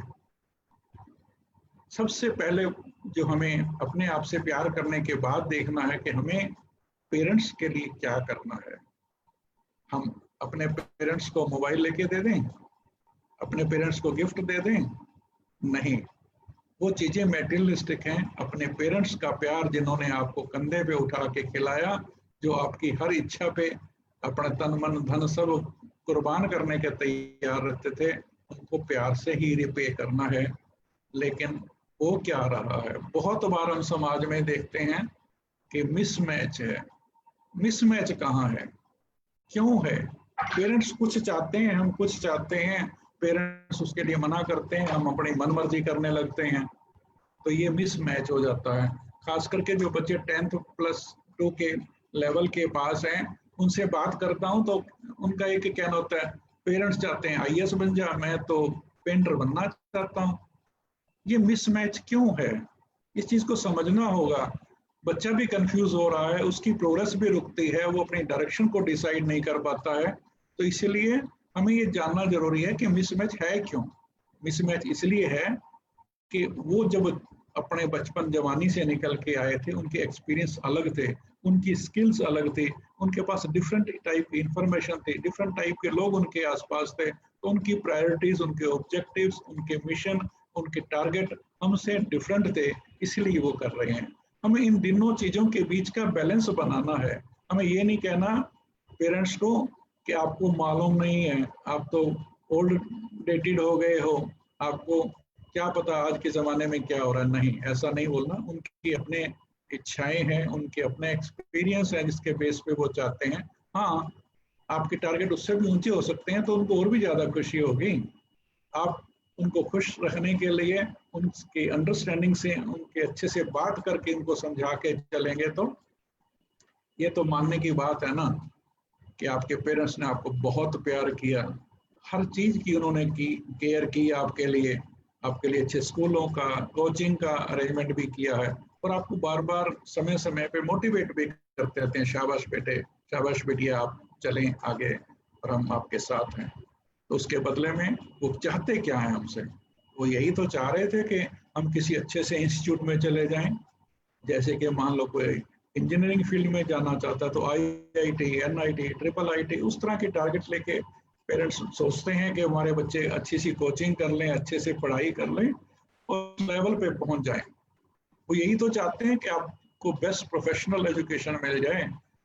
सबसे पहले जो हमें अपने आप से प्यार करने के बाद देखना है कि हमें पेरेंट्स के लिए क्या करना है। हम अपने पेरेंट्स को मोबाइल लेके दे दें, अपने पेरेंट्स को गिफ्ट दे दें? नहीं, वो चीजें मेटेरियलिस्टिक हैं। अपने पेरेंट्स का प्यार जिन्होंने आपको कंधे पे उठा के खिलाया, जो आपकी हर इच्छा पे अपना तन मन धन सब कुर्बान करने के तैयार रहते थे, उनको प्यार से ही रिपे करना है। लेकिन वो क्या रहा है, बहुत बार हम समाज में देखते हैं कि मिसमैच है। मिसमैच कहाँ है, क्यों है? पेरेंट्स कुछ चाहते हैं, हम कुछ चाहते हैं, पेरेंट्स उसके लिए मना करते हैं, हम अपनी मनमर्जी करने लगते हैं, तो ये मिसमैच हो जाता है। खास करके जो बच्चे 10th +2 के लेवल के पास हैं, उनसे बात करता हूं तो उनका एक कहना होता है, पेरेंट्स चाहते हैं IAS बन जा, मैं तो पेंटर बनना चाहता हूं। ये मिसमैच क्यों है, इस चीज को समझना होगा। बच्चा भी कंफ्यूज हो रहा है, उसकी प्रोग्रेस भी रुकती है, वो अपनी डायरेक्शन को डिसाइड नहीं कर पाता है। तो इसलिए हमें ये जानना जरूरी है कि मिसमैच है क्यों। मिसमैच इसलिए है कि वो जब अपने बचपन जवानी से निकल के आए थे, उनके एक्सपीरियंस अलग थे, उनकी स्किल्स अलग थी, उनके पास डिफरेंट टाइप की इंफॉर्मेशन थी, डिफरेंट टाइप के लोग उनके आसपास थे, तो उनकी प्रायोरिटीज, उनके ऑब्जेक्टिव्स, उनके मिशन, उनके टारगेट हमसे डिफरेंट थे, इसलिए वो कर रहे हैं। हमें इन दोनों चीजों के बीच का बैलेंस बनाना है। हमें ये नहीं कहना पेरेंट्स को कि आपको मालूम नहीं है, आप तो ओल्ड डेटेड हो गए हो, आपको क्या पता आज के ज़माने में क्या हो रहा है। नहीं, ऐसा नहीं बोलना। उनकी अपने इच्छाएं हैं, उनके अपने एक्सपीरियंस है जिसके बेस पे वो चाहते हैं। हाँ, आपके टारगेट उससे भी ऊंचे हो सकते हैं तो उनको और भी ज़्यादा खुशी होगी। आप उनको खुश रखने के लिए उनकी अंडरस्टैंडिंग से, उनके अच्छे से बात करके उनको समझा के चलेंगे तो ये तो मानने की बात है ना कि आपके पेरेंट्स ने आपको बहुत प्यार किया, हर चीज़ की उन्होंने की केयर की आपके लिए अच्छे स्कूलों का, कोचिंग का अरेंजमेंट भी किया है, और आपको बार बार समय समय पे मोटिवेट भी करते रहते हैं, शाबाश बेटे, शाबाश बेटिया, आप चलें आगे और हम आपके साथ हैं। तो उसके बदले में वो चाहते क्या है हमसे? वो यही तो चाह रहे थे कि हम किसी अच्छे से इंस्टीट्यूट में चले जाएं। जैसे कि मान लो कोई इंजीनियरिंग फील्ड में जाना चाहता है तो IIT, NIT, IIIT उस तरह के टारगेट लेके पेरेंट्स सोचते हैं कि हमारे बच्चे अच्छी सी कोचिंग कर लें, अच्छे से पढ़ाई कर लें और लेवल पे पहुंच जाएं। वो यही तो चाहते हैं कि आपको बेस्ट प्रोफेशनल एजुकेशन मिल जाए,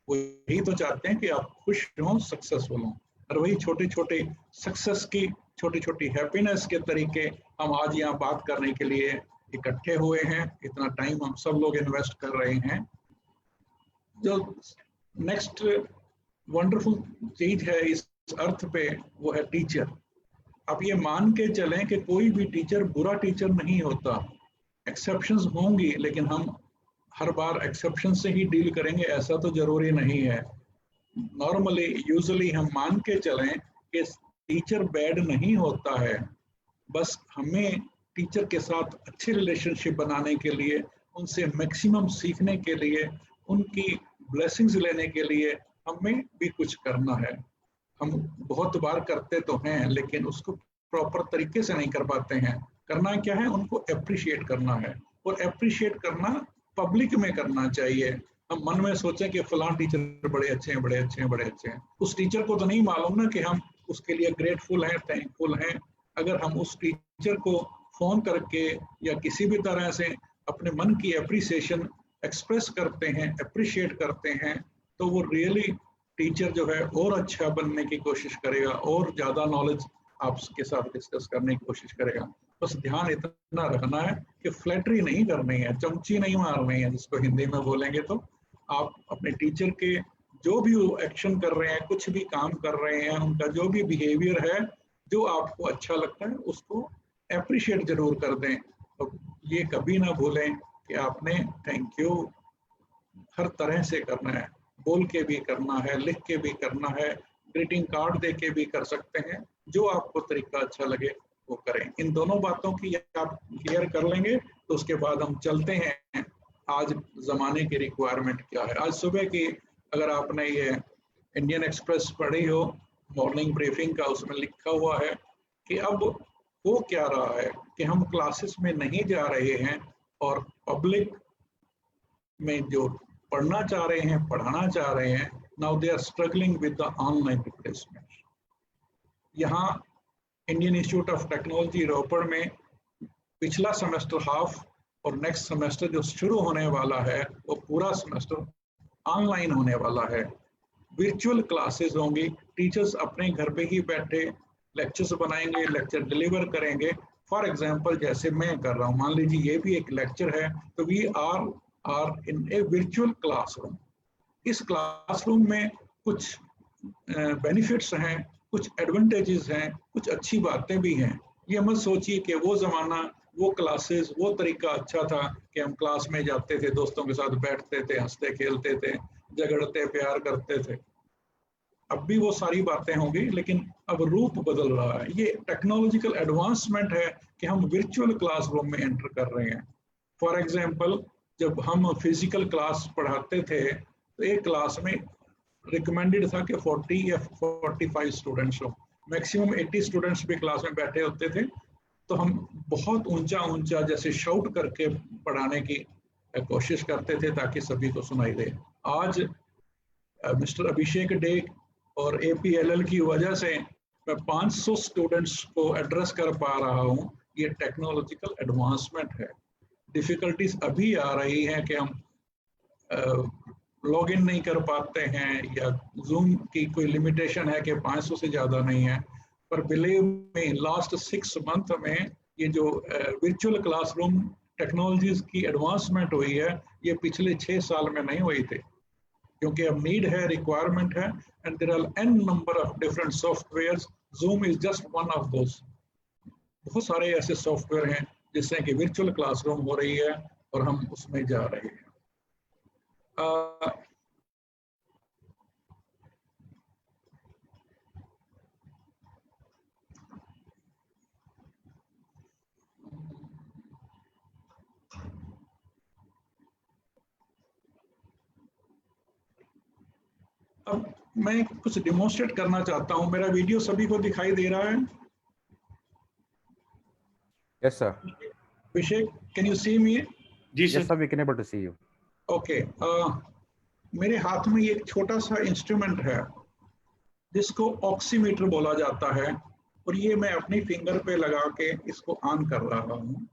वो यही तो चाहते हैं कि आप खुश हों, सक्सेसफुल हों। और वही छोटे छोटे सक्सेस की, छोटी छोटी हैप्पीनेस के तरीके हम आज यहाँ बात करने के लिए इकट्ठे हुए हैं। इतना टाइम हम सब लोग इन्वेस्ट कर रहे हैं। जो नेक्स्ट वंडरफुल चीज है इस अर्थ पे, वो है टीचर। आप ये मान के चलें कि कोई भी टीचर बुरा टीचर नहीं होता, एक्सेप्शंस होंगी, लेकिन हम हर बार एक्सेप्शन से ही डील करेंगे ऐसा तो जरूरी नहीं है। नॉर्मली, यूजुअली हम मान के चलें कि टीचर बैड नहीं होता है, बस हमें टीचर के साथ अच्छे रिलेशनशिप बनाने के लिए, उनसे मैक्सिमम सीखने के लिए, उनकी ब्लेसिंग्स लेने के लिए हमें भी कुछ करना है। हम बहुत बार करते तो हैं लेकिन उसको प्रॉपर तरीके से नहीं कर पाते हैं। करना क्या है, उनको अप्रिशिएट करना है। और अप्रिशिएट करना पब्लिक में करना चाहिए। हम मन में सोचें कि फलां टीचर बड़े अच्छे हैं, बड़े अच्छे हैं, बड़े अच्छे हैं, उस टीचर को तो नहीं मालूम ना कि हम उसके लिए ग्रेटफुल हैं, थैंकफुल हैं। अगर हम उस टीचर को फोन करके या किसी भी तरह से अपने मन की एप्रिसिएशन एक्सप्रेस करते हैं, अप्रिशिएट करते हैं, तो वो रियली टीचर जो है और अच्छा बनने की कोशिश करेगा और ज़्यादा नॉलेज आपके साथ डिस्कस करने की कोशिश करेगा। बस ध्यान इतना रखना है कि फ्लैटरी नहीं करनी है, चमची नहीं मारनी है, जिसको हिंदी में बोलेंगे। तो आप अपने टीचर के जो भी एक्शन कर रहे हैं, कुछ भी काम कर रहे हैं, उनका जो भी बिहेवियर है, जो आपको अच्छा लगता है, उसको अप्रिशिएट जरूर कर दें। और ये कभी ना भूलें कि आपने थैंक यू हर तरह से करना है, बोल के भी करना है, लिख के भी करना है, ग्रीटिंग कार्ड दे के भी कर सकते हैं, जो आपको तरीका अच्छा लगे वो करें। इन दोनों बातों की आप क्लियर कर लेंगे तो उसके बाद हम चलते हैं आज जमाने की रिक्वायरमेंट क्या है। आज सुबह की अगर आपने ये इंडियन एक्सप्रेस पढ़ी हो मॉर्निंग ब्रीफिंग का, उसमें लिखा हुआ है कि अब वो क्या रहा है कि हम क्लासेस में नहीं जा रहे हैं और पब्लिक में जो पढ़ना चाह रहे हैं, पढ़ाना चाह रहे हैं, now they are struggling with the online replacement. यहाँ Indian Institute of Technology Ropar में पिछला सेमेस्टर हाफ और नेक्स्ट सेमेस्टर जो शुरू होने वाला है वो पूरा सेमेस्टर ऑनलाइन होने वाला है। वर्चुअल क्लासेस होंगी, टीचर्स अपने घर पे ही बैठे लेक्चर्स बनाएंगे, लेक्चर डिलीवर करेंगे। फॉर एग्जांपल जैसे मैं कर रहा हूँ, मान लीजिए ये भी एक लेक्चर है, तो we are in a virtual classroom. इस क्लासरूम में कुछ बेनिफिट्स हैं, कुछ एडवांटेजेस हैं, कुछ अच्छी बातें भी हैं। ये मत सोचिए कि वो ज़माना, वो क्लासेस, वो तरीका अच्छा था कि हम क्लास में जाते थे, दोस्तों के साथ बैठते थे, हंसते खेलते थे, झगड़ते प्यार करते थे। अब भी वो सारी बातें होंगी, लेकिन अब रूप बदल रहा है। ये टेक्नोलॉजिकल एडवांसमेंट है कि हम वर्चुअल क्लासरूम में एंटर कर रहे हैं। फॉर एग्जांपल जब हम फिजिकल क्लास पढ़ाते थे तो एक क्लास में रिकमेंडेड था कि 40 या 45 स्टूडेंट्स हो, मैक्सिमम 80 स्टूडेंट्स भी क्लास में बैठे होते थे। तो हम बहुत ऊंचा ऊंचा जैसे शाउट करके पढ़ाने की कोशिश करते थे ताकि सभी को सुनाई दे। आज मिस्टर अभिषेक डे और APLL की वजह से मैं 500 स्टूडेंट्स को एड्रेस कर पा रहा हूँ। ये टेक्नोलॉजिकल एडवांसमेंट है। डिफिकल्टीज अभी आ रही हैं कि हम लॉग इन नहीं कर पाते हैं या जूम की कोई लिमिटेशन है कि 500 से ज़्यादा नहीं है। पर बिलीव में लास्ट 6 मंथ में ये जो वर्चुअल क्लासरूम टेक्नोलॉजीज की एडवांसमेंट हुई है, ये पिछले 6 साल में नहीं हुई थी, क्योंकि अब नीड है, रिक्वायरमेंट है, and there are n number of different softwares. Zoom is just one of those. बहुत सारे ऐसे सॉफ्टवेयर हैं जिससे कि वर्चुअल क्लासरूम हो रही है और हम उसमें जा रहे हैं। अब मैं कुछ डिमोन्स्ट्रेट करना चाहता हूं। मेरा वीडियो सभी को दिखाई दे रहा है? Yes, sir. Abhishek, can you see me? जी Yes, sir. We can able to see you. Okay. मेरे हाथ में एक छोटा सा इंस्ट्रूमेंट है जिसको ऑक्सीमीटर बोला जाता है, और ये मैं अपनी फिंगर पे लगा के इसको ऑन कर रहा हूँ।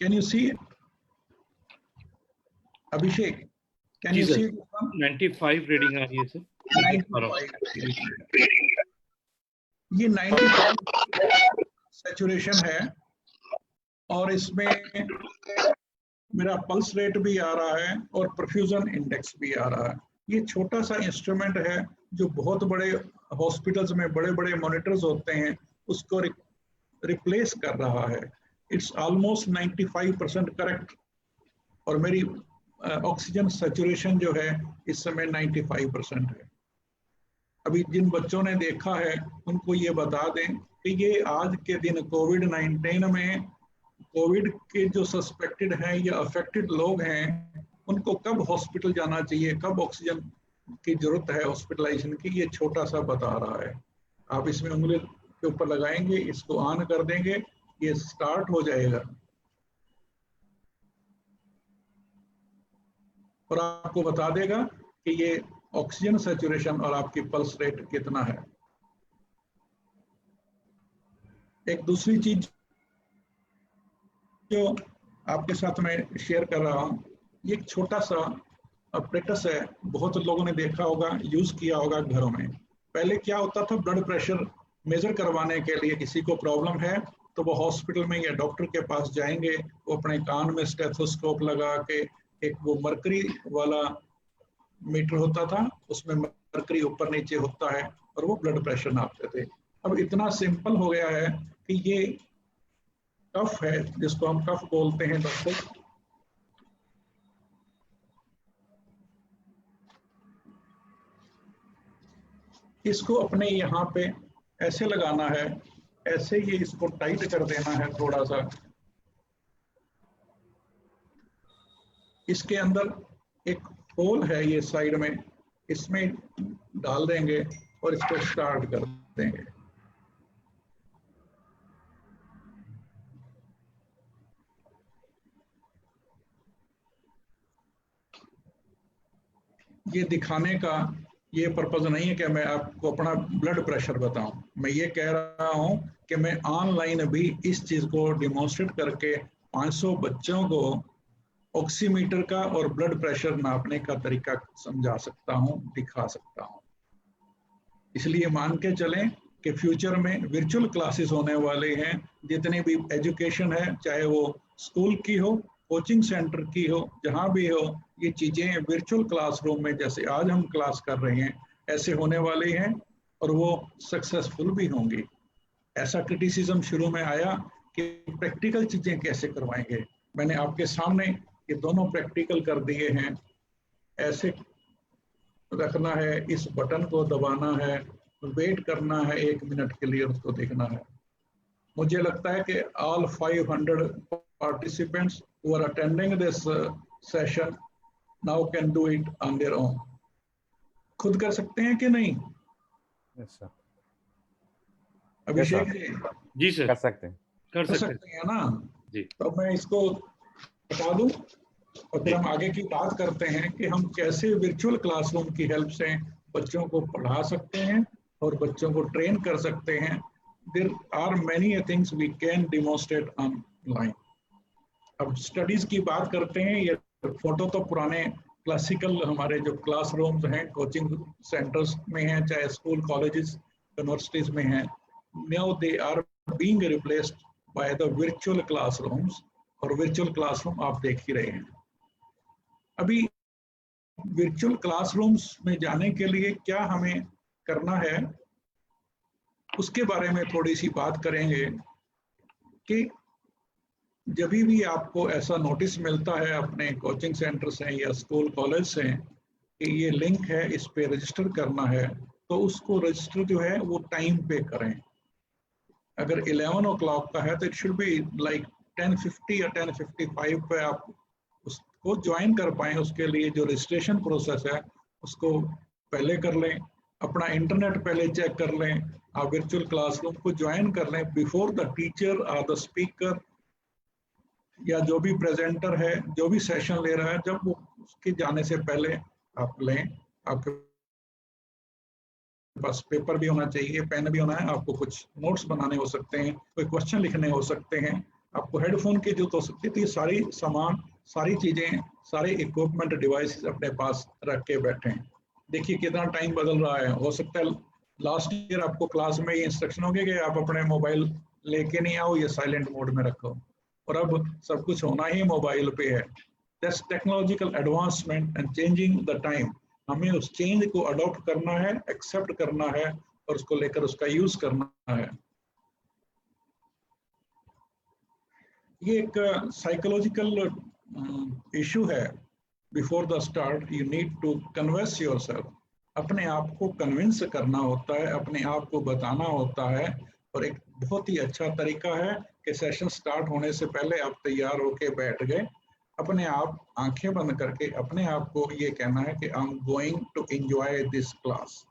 Can you see Abhishek? Can you see? 95 reading आ रही है सर। 95 ये 95 सैचुरेशन है, और इसमें मेरा पल्स रेट भी आ रहा है और परफ्यूजन इंडेक्स भी आ रहा है। ये छोटा सा इंस्ट्रूमेंट है जो बहुत बड़े हॉस्पिटल्स में बड़े बड़े मॉनिटर्स होते हैं उसको रिप्लेस कर रहा है। इट्स ऑलमोस्ट 95% करेक्ट, और मेरी ऑक्सीजन सैचुरेशन जो है इस समय 95% है। अभी जिन बच्चों ने देखा है उनको ये बता दें कि ये आज के दिन कोविड-19 में कोविड के जो सस्पेक्टेड हैं या अफेक्टेड लोग हैं उनको कब हॉस्पिटल जाना चाहिए, कब ऑक्सीजन की जरूरत है हॉस्पिटलाइजेशन की, ये छोटा सा बता रहा है। आप इसमें उंगली के ऊपर लगाएंगे, इसको ऑन कर देंगे, ये स्टार्ट हो जाएगा। और आपको बता देगा कि ये ऑक्सीजन सैचुरेशन और आपकी पल्स रेट कितना है। एक दूसरी चीज जो आपके साथ मैं शेयर कर रहा हूँ, ये एक छोटा सा अपरेटस है, बहुत लोगों ने देखा होगा, यूज किया होगा घरों में। पहले क्या होता था, ब्लड प्रेशर मेजर करवाने के लिए किसी को प्रॉब्लम है तो वो हॉस्पिटल में या डॉक्टर के पास जाएंगे, वो अपने कान में स्टेथोस्कोप लगा के, एक वो मरकरी वाला मीटर होता था, उसमें मरकरी ऊपर नीचे होता है और वो ब्लड प्रेशर नापते थे। अब इतना सिंपल हो गया है कि ये कफ है, जिसको हम कफ बोलते हैं दोस्तों, इसको अपने यहाँ पे ऐसे लगाना है, ऐसे ही इसको टाइट कर देना है थोड़ा सा। इसके अंदर एक होल है ये साइड में, इसमें डाल देंगे और इसको स्टार्ट कर देंगे। ये दिखाने का ये पर्पज नहीं है कि मैं आपको अपना ब्लड प्रेशर बताऊं, मैं ये कह रहा हूं कि मैं ऑनलाइन भी इस चीज को डिमॉन्स्ट्रेट करके 500 बच्चों को ऑक्सीमीटर का और ब्लड प्रेशर नापने का तरीका समझा सकता हूं, दिखा सकता हूं। इसलिए मान के चलें कि फ्यूचर में वर्चुअल क्लासेस होने वाले हैं। जितनी भी एजुकेशन है, चाहे वो स्कूल की हो, कोचिंग सेंटर की हो, जहां भी हो, ये चीजें वर्चुअल क्लासरूम में जैसे आज हम क्लास कर रहे हैं ऐसे होने वाली हैं और वो सक्सेसफुल भी होंगी। ऐसा क्रिटिसिज्म शुरू में आया कि प्रैक्टिकल चीजें कैसे करवाएंगे, मैंने आपके सामने ये दोनों प्रैक्टिकल कर दिए हैं। ऐसे रखना है, इस बटन को दबाना है, वेट करना है 1 मिनट के लिए, उसको देखना है। मुझे लगता है कि all 500 participants who are attending this session now can do it on their own. खुद कर सकते हैं कि नहीं? Yes, sir. Abhishek ji sir, कर सकते हैं, कर सकते हैं ना जी। तो मैं इसको बता दूं और फिर हम आगे की बात करते हैं कि हम कैसे वर्चुअल क्लासरूम की हेल्प से बच्चों को पढ़ा सकते हैं और बच्चों को ट्रेन कर सकते हैं। There are many things we can demonstrate online. अब स्टडीज की बात करते हैं। ये फोटो तो पुराने क्लासिकल हमारे जो क्लासरूम्स हैं कोचिंग सेंटर्स में हैं, चाहे स्कूल कॉलेजेस यूनिवर्सिटीज में हैं, now they are being replaced by the virtual classrooms. और वर्चुअल क्लासरूम आप देख ही रहे हैं। अभी वर्चुअल क्लासरूम्स में जाने के लिए क्या हमें करना है, उसके बारे में थोड़ी सी बात करेंगे कि जब भी आपको ऐसा नोटिस मिलता है अपने कोचिंग सेंटर से या स्कूल कॉलेज से कि ये लिंक है, इस पे रजिस्टर करना है, तो उसको रजिस्टर जो है वो टाइम पे करें। अगर 11 o'clock का है तो इट शुड बी लाइक 10:50 या 10:55 पे आप उसको ज्वाइन कर पाएं। उसके लिए जो रजिस्ट्रेशन प्रोसेस है उसको पहले कर लें, अपना इंटरनेट पहले चेक कर लें, आप वर्चुअल क्लासरूम को ज्वाइन कर लें बिफोर द टीचर और द स्पीकर या जो भी प्रेजेंटर है, जो भी सेशन ले रहा है, जब वो उसके जाने से पहले आप लें। आपके पास पेपर भी होना चाहिए, पेन भी होना है, आपको कुछ नोट्स बनाने हो सकते हैं, कोई क्वेश्चन लिखने हो सकते हैं, आपको हेडफोन की जरूरत हो सकती है। तो ये सारी सामान, सारी चीजें, सारे इक्विपमेंट डिवाइस अपने पास रख के बैठे। देखिए कितना टाइम बदल रहा है। हो सकता है लास्ट ईयर आपको क्लास में ये इंस्ट्रक्शन हो गया कि आप अपने मोबाइल लेके नहीं आओ, ये साइलेंट मोड में रखो, और अब सब कुछ होना ही मोबाइल पे है। That's technological advancement and changing the time. हमें उस चेंज को अडॉप्ट करना है, एक्सेप्ट करना है और उसको लेकर उसका यूज करना है। ये एक साइकोलॉजिकल इशू है। Before the start you need to convince yourself. अपने आप को कन्विंस करना होता है, अपने आप को बताना होता है। और एक बहुत ही अच्छा तरीका है कि सेशन स्टार्ट होने से पहले आप तैयार होके बैठ गए, अपने आप आंखें बंद करके अपने आप को ये कहना है कि I am going to enjoy this class.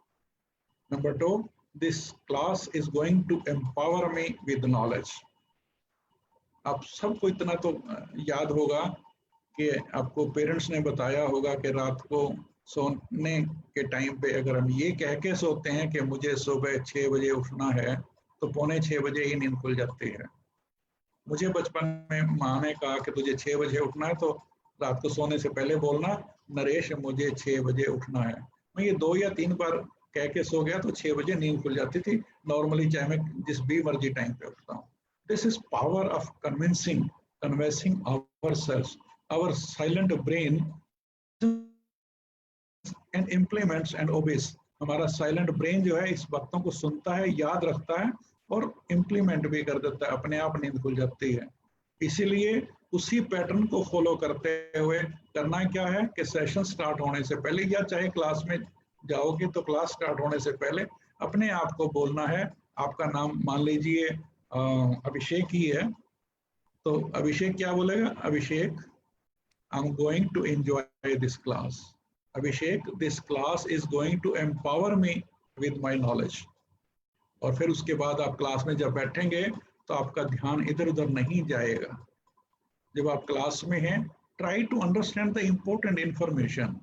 Number 2, this class is going to empower me with knowledge. आप सबको इतना तो याद होगा कि आपको पेरेंट्स ने बताया होगा कि रात को सोने के टाइम पे अगर हम ये कह के सोते हैं कि मुझे सुबह 6 बजे उठना है तो 5:45 बजे ही नींद खुल जाती है। मुझे बचपन में माँ ने कहा कि तुझे 6 बजे उठना है तो रात को सोने से पहले बोलना, नरेश मुझे 6 बजे उठना है। मैं ये 2 या 3 बार कह के सो गया तो 6 बजे नींद खुल जाती थी, नॉर्मली चाहे मैं जिस भी मर्जी टाइम पे उठता हूँ। This is power of convincing ourselves, our silent brain and implements and obeys. हमारा साइलेंट ब्रेन जो है इस बातों को सुनता है, याद रखता है और इम्प्लीमेंट भी कर देता है, अपने आप नींद खुल जाती है। इसीलिए उसी पैटर्न को फॉलो करते हुए करना क्या है कि सेशन स्टार्ट होने से पहले या चाहे क्लास में जाओगे तो क्लास स्टार्ट होने से पहले अपने आप को बोलना है। आपका नाम मान लीजिए अभिषेक ही है, तो अभिषेक क्या बोलेगा? Abhishek, I am going to enjoy this class. Abhishek, this class is going to empower me with my knowledge. और फिर उसके बाद आप क्लास में जब बैठेंगे तो आपका ध्यान इधर उधर नहीं जाएगा। जब आप क्लास में हैं, try to understand the important information,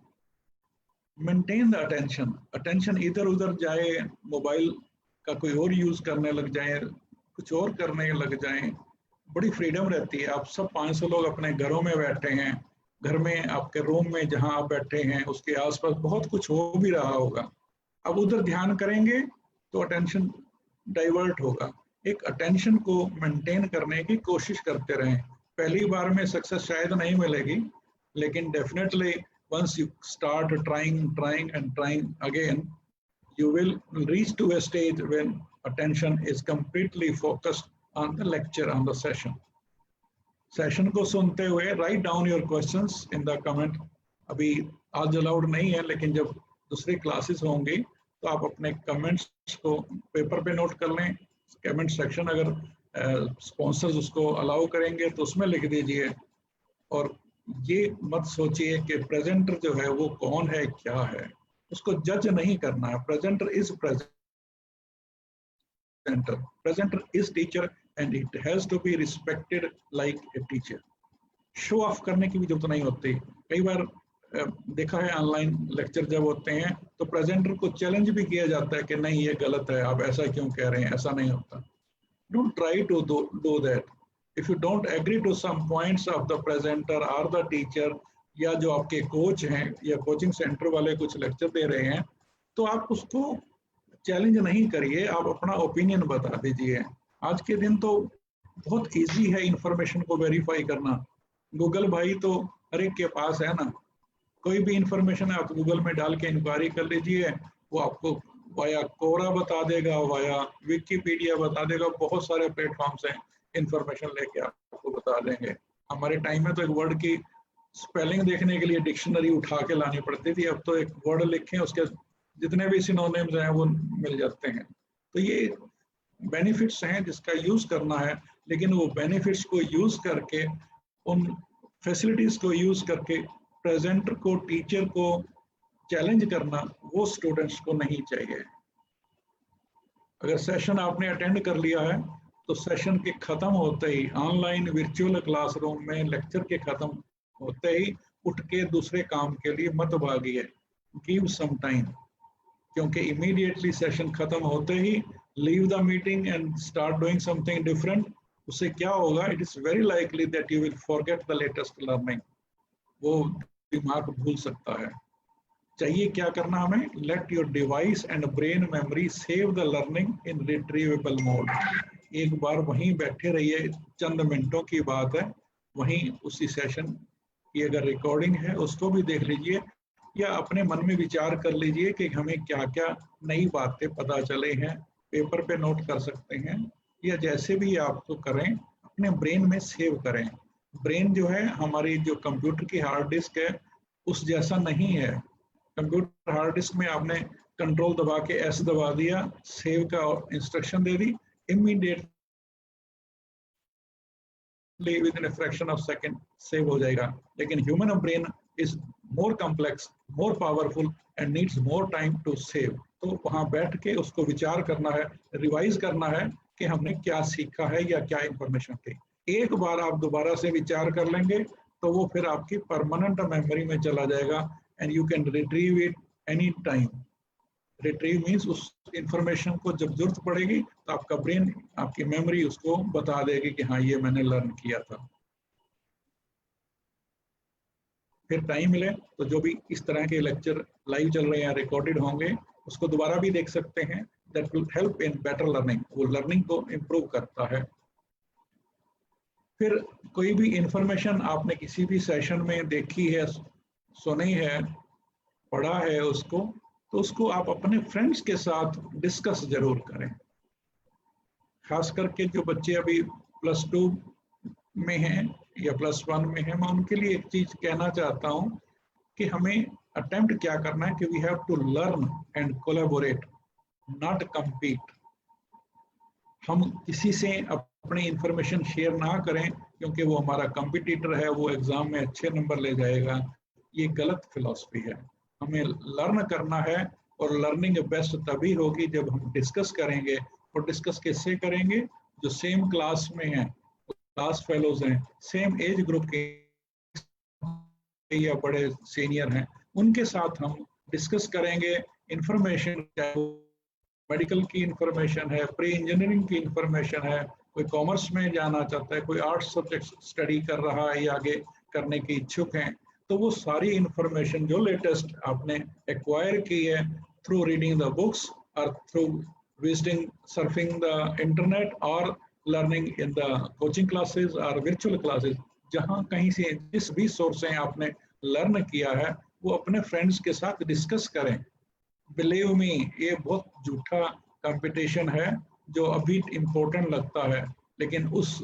maintain the attention. Attention इधर उधर जाए, मोबाइल का कोई और यूज करने लग जाए, कुछ और करने लग जाए, बड़ी फ्रीडम रहती है। आप सब 500 लोग अपने घरों में बैठे हैं, घर में आपके रूम में जहां आप बैठे हैं उसके आसपास बहुत कुछ हो भी रहा होगा। अब उधर ध्यान करेंगे तो अटेंशन डाइवर्ट होगा। एक अटेंशन को मेंटेन करने की कोशिश करते रहें। पहली बार में सक्सेस शायद नहीं मिलेगी, लेकिन definitely once you start trying again, you will reach to a stage when attention is completely focused on the lecture, on the session को सुनते हुए write down your questions in the comment। अभी आज allowed नहीं है, लेकिन जब दूसरी क्लासेस होंगी तो आप अपने कमेंट्स को पेपर पे नोट कर लें। कमेंट सेक्शन अगर स्पॉन्सर्स उसको अलाउ करेंगे तो उसमें लिख दीजिए। और ये मत सोचिए कि प्रेजेंटर जो है वो कौन है, क्या है, उसको जज नहीं करना है। Presenter is presenter is teacher and it has to be respected like a teacher. Show off करने की भी जरूरत नहीं होती। कई बार देखा है ऑनलाइन लेक्चर जब होते हैं तो प्रेजेंटर को चैलेंज भी किया जाता है कि नहीं ये गलत है, आप ऐसा क्यों कह रहे हैं, ऐसा नहीं होता। Don't try to do that. If you don't agree to some points of the presenter or the teacher, या जो आपके कोच हैं या कोचिंग सेंटर वाले कुछ लेक्चर दे रहे हैं, तो आप उसको चैलेंज नहीं करिए, आप अपना ओपिनियन बता दीजिए। आज के दिन तो बहुत इजी है इंफॉर्मेशन को वेरीफाई करना। गूगल भाई तो हर एक के पास है ना, कोई भी इंफॉर्मेशन आप गूगल में डाल के इंक्वायरी कर लीजिए, वो आपको वाया कोरा बता देगा, वाया विकिपीडिया बता देगा, बहुत सारे प्लेटफॉर्म्स हैं, इंफॉर्मेशन लेके आपको बता देंगे। हमारे टाइम में तो एक वर्ड की स्पेलिंग देखने के लिए डिक्शनरी उठा के लानी पड़ती थी, अब तो एक वर्ड लिखें उसके जितने भी सिनोनिम्स हैं वो मिल जाते हैं। तो ये बेनिफिट्स हैं जिसका यूज करना है, लेकिन वो बेनिफिट्स को यूज करके, उन फैसिलिटीज को यूज करके प्रेजेंटर को, टीचर को चैलेंज करना वो स्टूडेंट्स को नहीं चाहिए। अगर सेशन आपने अटेंड कर लिया है तो सेशन के खत्म होते ही, ऑनलाइन वर्चुअल क्लासरूम में लेक्चर के खत्म होते ही उठ के दूसरे काम के लिए मत भागिए। गिव सम टाइम, क्योंकि इमीडिएटली सेशन खत्म होते ही leave the meeting and start doing something different. उससे क्या होगा? It is very likely that you will forget the latest learning. वो दिमाग भूल सकता है। चाहिए क्या करना हमें? Let your device and brain memory save the learning in retrievable mode. एक बार वहीं बैठे रहिए, चंद मिनटों की बात है, वहीं उसी सेशन की अगर रिकॉर्डिंग है उसको भी देख लीजिए, या अपने मन में विचार कर लीजिए कि हमें क्या क्या नई बातें पता चले हैं, पेपर पे नोट कर सकते हैं, या जैसे भी आपको करें अपने ब्रेन में सेव करें। ब्रेन जो है हमारी जो कंप्यूटर की हार्ड डिस्क है उस जैसा नहीं है। कंप्यूटर हार्ड डिस्क में आपने कंट्रोल दबा के एस दबा दिया, सेव का इंस्ट्रक्शन दे दी, immediately within a fraction of second save हो जाएगा। लेकिन human brain is more complex, more powerful and needs more time to save. तो वहां बैठ के उसको विचार करना है, रिवाइज करना है कि हमने क्या सीखा है या क्या इंफॉर्मेशन थी। एक बार आप दोबारा से विचार कर लेंगे तो वो फिर आपकी परमानेंट मेमोरी में चला जाएगा and you can retrieve it any time. Retrieve means उस इंफॉर्मेशन को जब जरूरत पड़ेगी तो आपका ब्रेन, आपकी मेमोरी उसको बता देगी कि हाँ ये मैंने लर्न किया था। फिर टाइम मिले तो जो भी इस तरह के लेक्चर लाइव चल रहे हैं, रिकॉर्डेड होंगे, उसको दोबारा भी देख सकते हैं। That will help in better learning, वो लर्निंग को इम्प्रूव करता है। फिर कोई भी इंफॉर्मेशन आपने किसी भी सेशन में देखी है, सुनी है, पढ़ा है उसको, तो उसको आप अपने फ्रेंड्स के साथ डिस्कस जरूर करें। खास करके जो बच्चे अभी +2 में हैं या +1 में हैं, मैं उनके लिए एक चीज कहना चाहता हूं कि हमें अटेम्प्ट क्या करना है कि we have to learn and collaborate, not compete. हम किसी से अपनी इंफॉर्मेशन शेयर ना करें क्योंकि वो हमारा कंपटीटर है, वो एग्जाम में अच्छे नंबर ले जाएगा, ये गलत फिलॉसफी है। हमें लर्न करना है और लर्निंग बेस्ट तभी होगी जब हम डिस्कस करेंगे। और डिस्कस किससे करेंगे? जो सेम क्लास में हैं, क्लास फेलोज हैं, सेम एज ग्रुप के या बड़े सीनियर हैं, उनके साथ हम डिस्कस करेंगे। इंफॉर्मेशन, मेडिकल की इंफॉर्मेशन है, प्री इंजीनियरिंग की इंफॉर्मेशन है, कोई कॉमर्स में जाना चाहता है, कोई आर्ट्स सब्जेक्ट स्टडी कर रहा है या आगे करने की इच्छुक हैं, तो वो सारी इंफॉर्मेशन जो लेटेस्ट आपने एक्वायर की है थ्रू रीडिंग द बुक्स और through visiting, surfing the internet और learning in the coaching classes और वर्चुअल क्लासेस, जहाँ कहीं से जिस भी सोर्स से आपने लर्न किया है वो अपने फ्रेंड्स के साथ डिस्कस करें। बिलीव मी, ये बहुत झूठा कंपटीशन है जो अभी इम्पोर्टेंट लगता है, लेकिन उस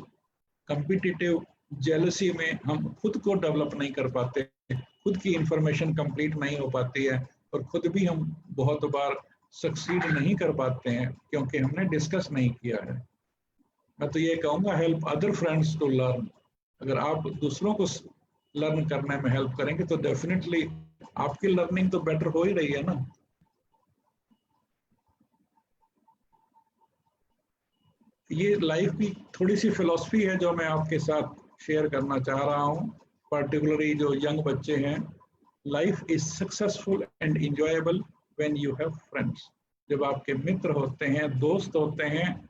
कंपिटिटिव जेलसी में हम खुद को डेवलप नहीं कर पाते, खुद की इंफॉर्मेशन कंप्लीट नहीं हो पाती है और खुद भी हम बहुत बार सक्सीड नहीं कर पाते हैं क्योंकि हमने डिस्कस नहीं किया है। मैं तो ये कहूँगा, help other friends to learn. अगर आप दूसरों को लर्न करने में हेल्प करेंगे तो डेफिनेटली आपकी लर्निंग तो बेटर हो ही रही है ना। ये लाइफ की थोड़ी सी फिलॉसफी है जो मैं आपके साथ शेयर करना चाह रहा हूँ, पर्टिकुलरली जो यंग बच्चे हैं। Life is successful and enjoyable when you have friends. जब आपके मित्र होते हैं, दोस्त होते हैं,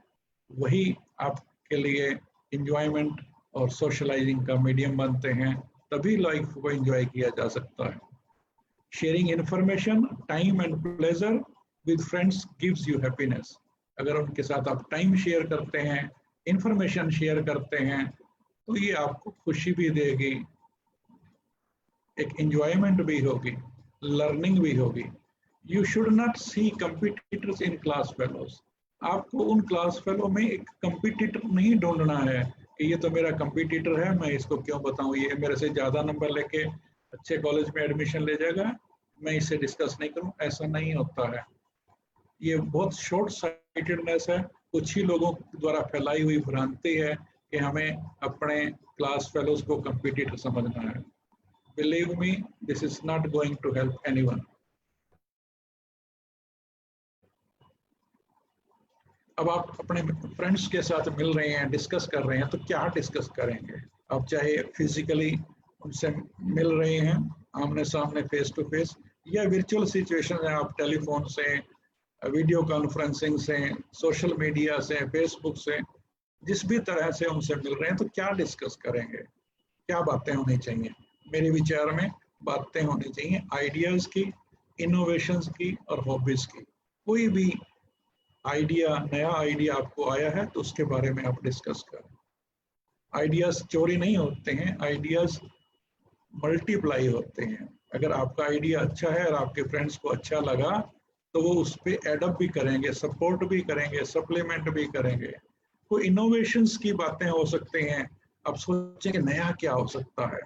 वही आपके लिए इंजॉयमेंट और सोशलाइजिंग का मीडियम बनते हैं, तभी लाइफ को एंजॉय किया जा सकता है। Sharing information, time and pleasure with friends gives you happiness. अगर उनके साथ आप टाइम शेयर करते हैं, इंफॉर्मेशन शेयर करते हैं, तो ये आपको खुशी भी देगी, एक एंजॉयमेंट भी होगी, लर्निंग भी होगी। You should not see competitors in class fellows. आपको उन क्लास फेलो में एक कंपटीटर नहीं ढूंढना है कि ये तो मेरा कंपटीटर है, मैं इसको क्यों बताऊं, ये मेरे से ज्यादा नंबर लेके अच्छे कॉलेज में एडमिशन ले जाएगा, मैं इससे डिस्कस नहीं करूं। ऐसा नहीं होता है, ये बहुत शॉर्ट साइटेडनेस है, कुछ ही लोगों द्वारा फैलाई हुई भ्रांति है कि हमें अपने क्लास फेलोज को कंपटीटर समझना है। Believe me, this is not going to help anyone. अब आप अपने फ्रेंड्स के साथ मिल रहे हैं, डिस्कस कर रहे हैं, तो क्या डिस्कस करेंगे? आप चाहे फिजिकली उनसे मिल रहे हैं आमने सामने, फेस टू फेस, या वर्चुअल सिचुएशन है, आप टेलीफोन से, वीडियो कॉन्फ्रेंसिंग से, सोशल मीडिया से, फेसबुक से, जिस भी तरह से उनसे मिल रहे हैं, तो क्या डिस्कस करेंगे? क्या बातें होनी चाहिए? मेरे विचार में बातें होनी चाहिए आइडियाज की, इनोवेशंस की और हॉबीज की। कोई भी आइडिया, नया आइडिया आपको आया है तो उसके बारे में आप डिस्कस करें। आइडियाज चोरी नहीं होते हैं, आइडियाज मल्टीप्लाई होते हैं। अगर आपका आइडिया अच्छा है और आपके फ्रेंड्स को अच्छा लगा तो वो उस पर एडअप भी करेंगे, सपोर्ट भी करेंगे, सप्लीमेंट भी करेंगे। तो इनोवेशंस की बातें हो सकती हैं। अब सोचें कि नया क्या हो सकता है।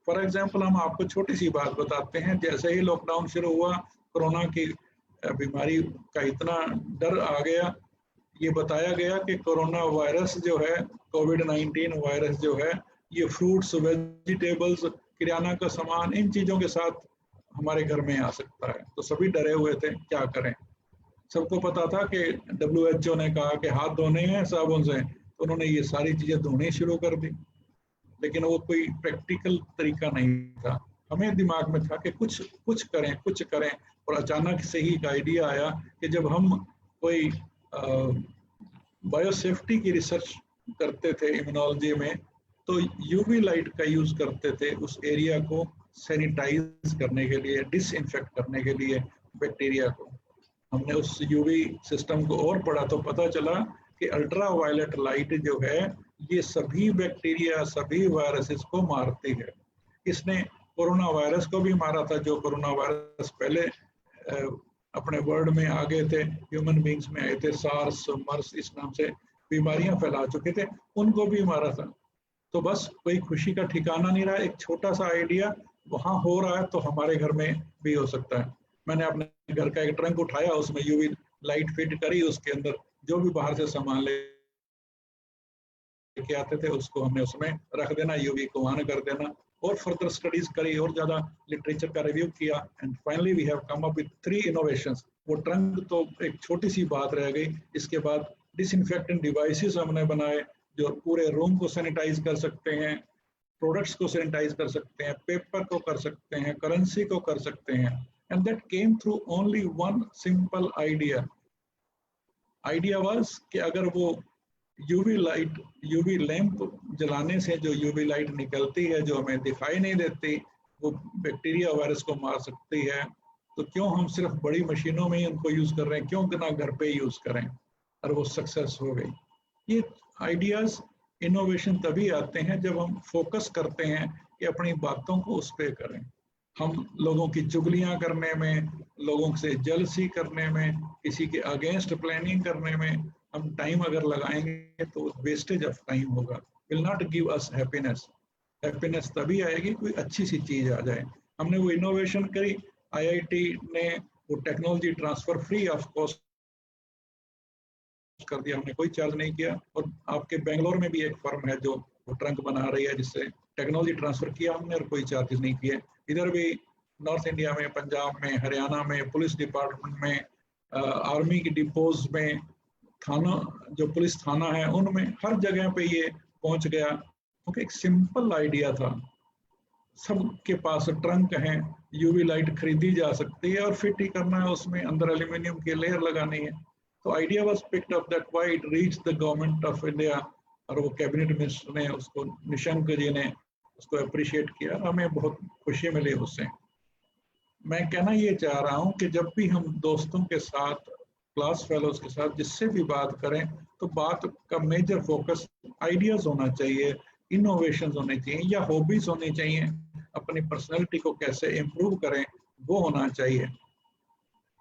फॉर एग्जाम्पल, हम आपको छोटी सी बात बताते हैं। जैसे ही लॉकडाउन शुरू हुआ, कोरोना की बीमारी का इतना डर आ गया, ये बताया गया कि कोरोना वायरस जो है, कोविड-19 वायरस जो है, ये फ्रूट्स, वेजिटेबल्स, किराना का सामान, इन चीज़ों के साथ हमारे घर में आ सकता है। तो सभी डरे हुए थे, क्या करें। सबको पता था कि WHO ने कहा कि हाथ धोने हैं साबुन से, तो उन्होंने ये सारी चीज़ें धोनी शुरू कर दी। लेकिन वो कोई प्रैक्टिकल तरीका नहीं था। हमें दिमाग में था कि कुछ करें, और अचानक से ही एक आइडिया आया कि जब हम कोई बायोसेफ्टी की रिसर्च करते थे इम्यूनोलॉजी में, तो यूवी लाइट का यूज करते थे उस एरिया को सैनिटाइज करने के लिए, डिसइंफेक्ट करने के लिए बैक्टीरिया को। हमने उस यूवी सिस्टम को और पढ़ा तो पता चला कि अल्ट्रा वायलेट लाइट जो है ये सभी बैक्टीरिया, सभी वायरसेस को मारती है। इसने कोरोना वायरस को भी मारा था, जो कोरोना वायरस पहले अपने वर्ल्ड में आ गए थे, ह्यूमन बींग्स में आए थे, सार्स, मर्स इस नाम से बीमारियां फैला चुके थे, उनको भी मारा था। तो बस कोई खुशी का ठिकाना नहीं रहा। एक छोटा सा आइडिया वहां हो रहा है तो हमारे घर में भी हो सकता है। मैंने अपने घर का एक ट्रंक उठाया, उसमें यूवी लाइट फिट करी, उसके अंदर जो भी बाहर से सामान लेके आते थे उसको हमने उसमें रख देना, यूवी को ऑन कर देना, और फर्दर स्टडीज करी और ज्यादा लिटरेचर का रिव्यू किया, and finally we have come up with 3 innovations. वो ट्रंक तो एक छोटी सी बात रह गई। इसके बाद डिसइंफेक्टेंट डिवाइसेस हमने बनाए जो पूरे रूम को सैनिटाइज कर सकते हैं, प्रोडक्ट्स को सैनिटाइज कर सकते हैं, पेपर को कर सकते हैं, करेंसी को कर सकते हैं, and that came through only one simple idea. Idea was कि अगर वो यूवी लाइट, यूवी लैंप जलाने से जो यूवी लाइट निकलती है जो हमें दिखाई नहीं देती, वो बैक्टीरिया वायरस को मार सकती है, तो क्यों हम सिर्फ बड़ी मशीनों में ही उनको यूज कर रहे हैं, क्यों ना घर पे यूज करें। और वो सक्सेस हो गई। ये आइडियाज, इनोवेशन तभी आते हैं जब हम फोकस करते हैं कि अपनी बातों को उस पर करें। हम लोगों की चुगलियां करने में, लोगों से जलसी करने में, किसी के अगेंस्ट प्लानिंग करने में हम टाइम अगर लगाएंगे तो वेस्टेज ऑफ टाइम होगा, will not give us happiness. Happiness तभी आएगी कोई अच्छी सी चीज आ जाए। हमने वो इनोवेशन करी, आईआईटी ने वो technology transfer free of cost कर दिया, हमने कोई चार्ज नहीं किया। और आपके बेंगलोर में भी एक फर्म है जो वो ट्रंक बना रही है, जिससे टेक्नोलॉजी ट्रांसफर किया हमने और कोई चार्जेस नहीं किए। इधर भी नॉर्थ इंडिया में, पंजाब में, हरियाणा में, पुलिस डिपार्टमेंट में, आर्मी की डिपोज में, थाना जो पुलिस थाना है उनमें, हर जगह पे ये पहुंच गया, क्योंकि एक सिंपल आइडिया था। सबके पास ट्रंक है, यूवी लाइट खरीदी जा सकती है और फिट ही करना है, उसमें अंदर एल्यूमिनियम की लेयर लगानी है। तो idea was picked up, that why it reached the government of India, और वो कैबिनेट मिनिस्टर ने उसको, निशंक जी ने उसको अप्रिशिएट किया, हमें बहुत खुशी मिली उससे। मैं कहना ये चाह रहा हूँ कि जब भी हम दोस्तों के साथ, क्लास फेलोज के साथ, जिससे भी बात करें, तो बात का मेजर फोकस आइडियाज होना चाहिए, इनोवेशन होने चाहिए, या हॉबीज होनी चाहिए, अपनी पर्सनैलिटी को कैसे इम्प्रूव करें वो होना चाहिए।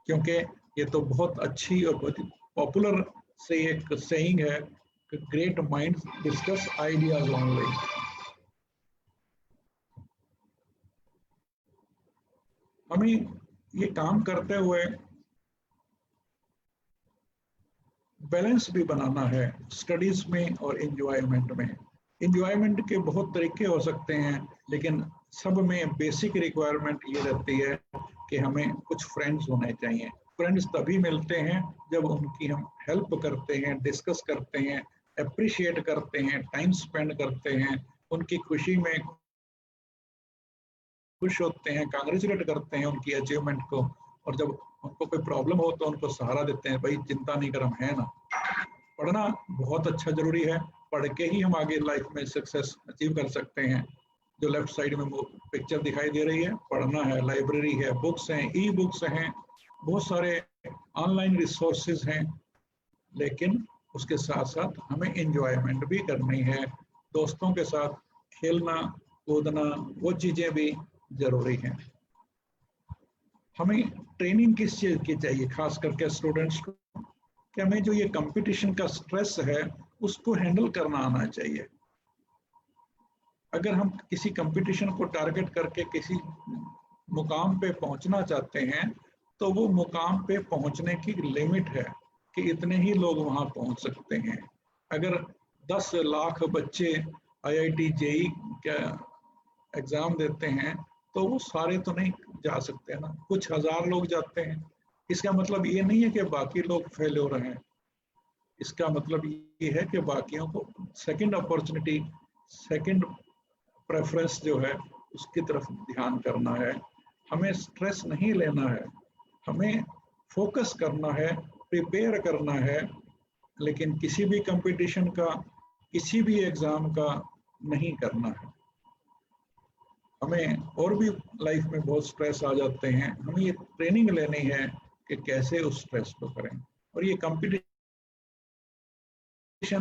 क्योंकि ये तो बहुत अच्छी और बहुत पॉपुलर से एक सेइंग है कि great minds discuss ideas only. हमें ये काम करते हुए बैलेंस भी बनाना है स्टडीज में और एंजॉयमेंट में। एंजॉयमेंट के बहुत तरीके हो सकते हैं, लेकिन सब में बेसिक रिक्वायरमेंट ये रहती है कि हमें कुछ फ्रेंड्स होने चाहिए। फ्रेंड्स तभी मिलते हैं जब उनकी हम हेल्प करते हैं, डिस्कस करते हैं, अप्रिशिएट करते हैं, टाइम स्पेंड करते हैं, उनकी खुशी में खुश होते हैं, कांग्रेचुलेट करते हैं उनकी अचीवमेंट को, और जब उनको कोई प्रॉब्लम हो तो उनको सहारा देते हैं, भाई चिंता नहीं कर, हम है ना। पढ़ना बहुत अच्छा जरूरी है, पढ़ के ही हम आगे लाइफ में सक्सेस अचीव कर सकते हैं। जो लेफ्ट साइड में पिक्चर दिखाई दे रही है, पढ़ना है, लाइब्रेरी है, बुक्स हैं, ई बुक्स हैं, बहुत सारे ऑनलाइन रिसोर्सेज हैं, लेकिन उसके साथ साथ हमें एंजॉयमेंट भी करनी है। दोस्तों के साथ खेलना कूदना, वो चीजें भी जरूरी हैं। हमें ट्रेनिंग किस चीज की चाहिए, खास करके स्टूडेंट्स को, कि हमें जो ये कंपटीशन का स्ट्रेस है उसको हैंडल करना आना चाहिए। अगर हम किसी कंपटीशन को टारगेट करके किसी मुकाम पे पहुंचना चाहते हैं, तो वो मुकाम पे पहुंचने की लिमिट है कि इतने ही लोग वहां पहुंच सकते हैं। अगर 10 लाख बच्चे आईआईटी जेई का एग्जाम देते हैं तो वो सारे तो नहीं जा सकते ना, कुछ हजार लोग जाते हैं। इसका मतलब ये नहीं है कि बाकी लोग फेल हो रहे हैं, इसका मतलब ये है कि बाकियों को सेकंड अपॉर्चुनिटी, सेकंड प्रेफरेंस जो है उसकी तरफ ध्यान करना है। हमें स्ट्रेस नहीं लेना है, हमें फोकस करना है, प्रिपेयर करना है, लेकिन किसी भी कंपटीशन का, किसी भी एग्जाम का नहीं करना है। हमें और भी लाइफ में बहुत स्ट्रेस आ जाते हैं, हमें ये ट्रेनिंग लेनी है कि कैसे उस स्ट्रेस को करें। और ये कंपटीशन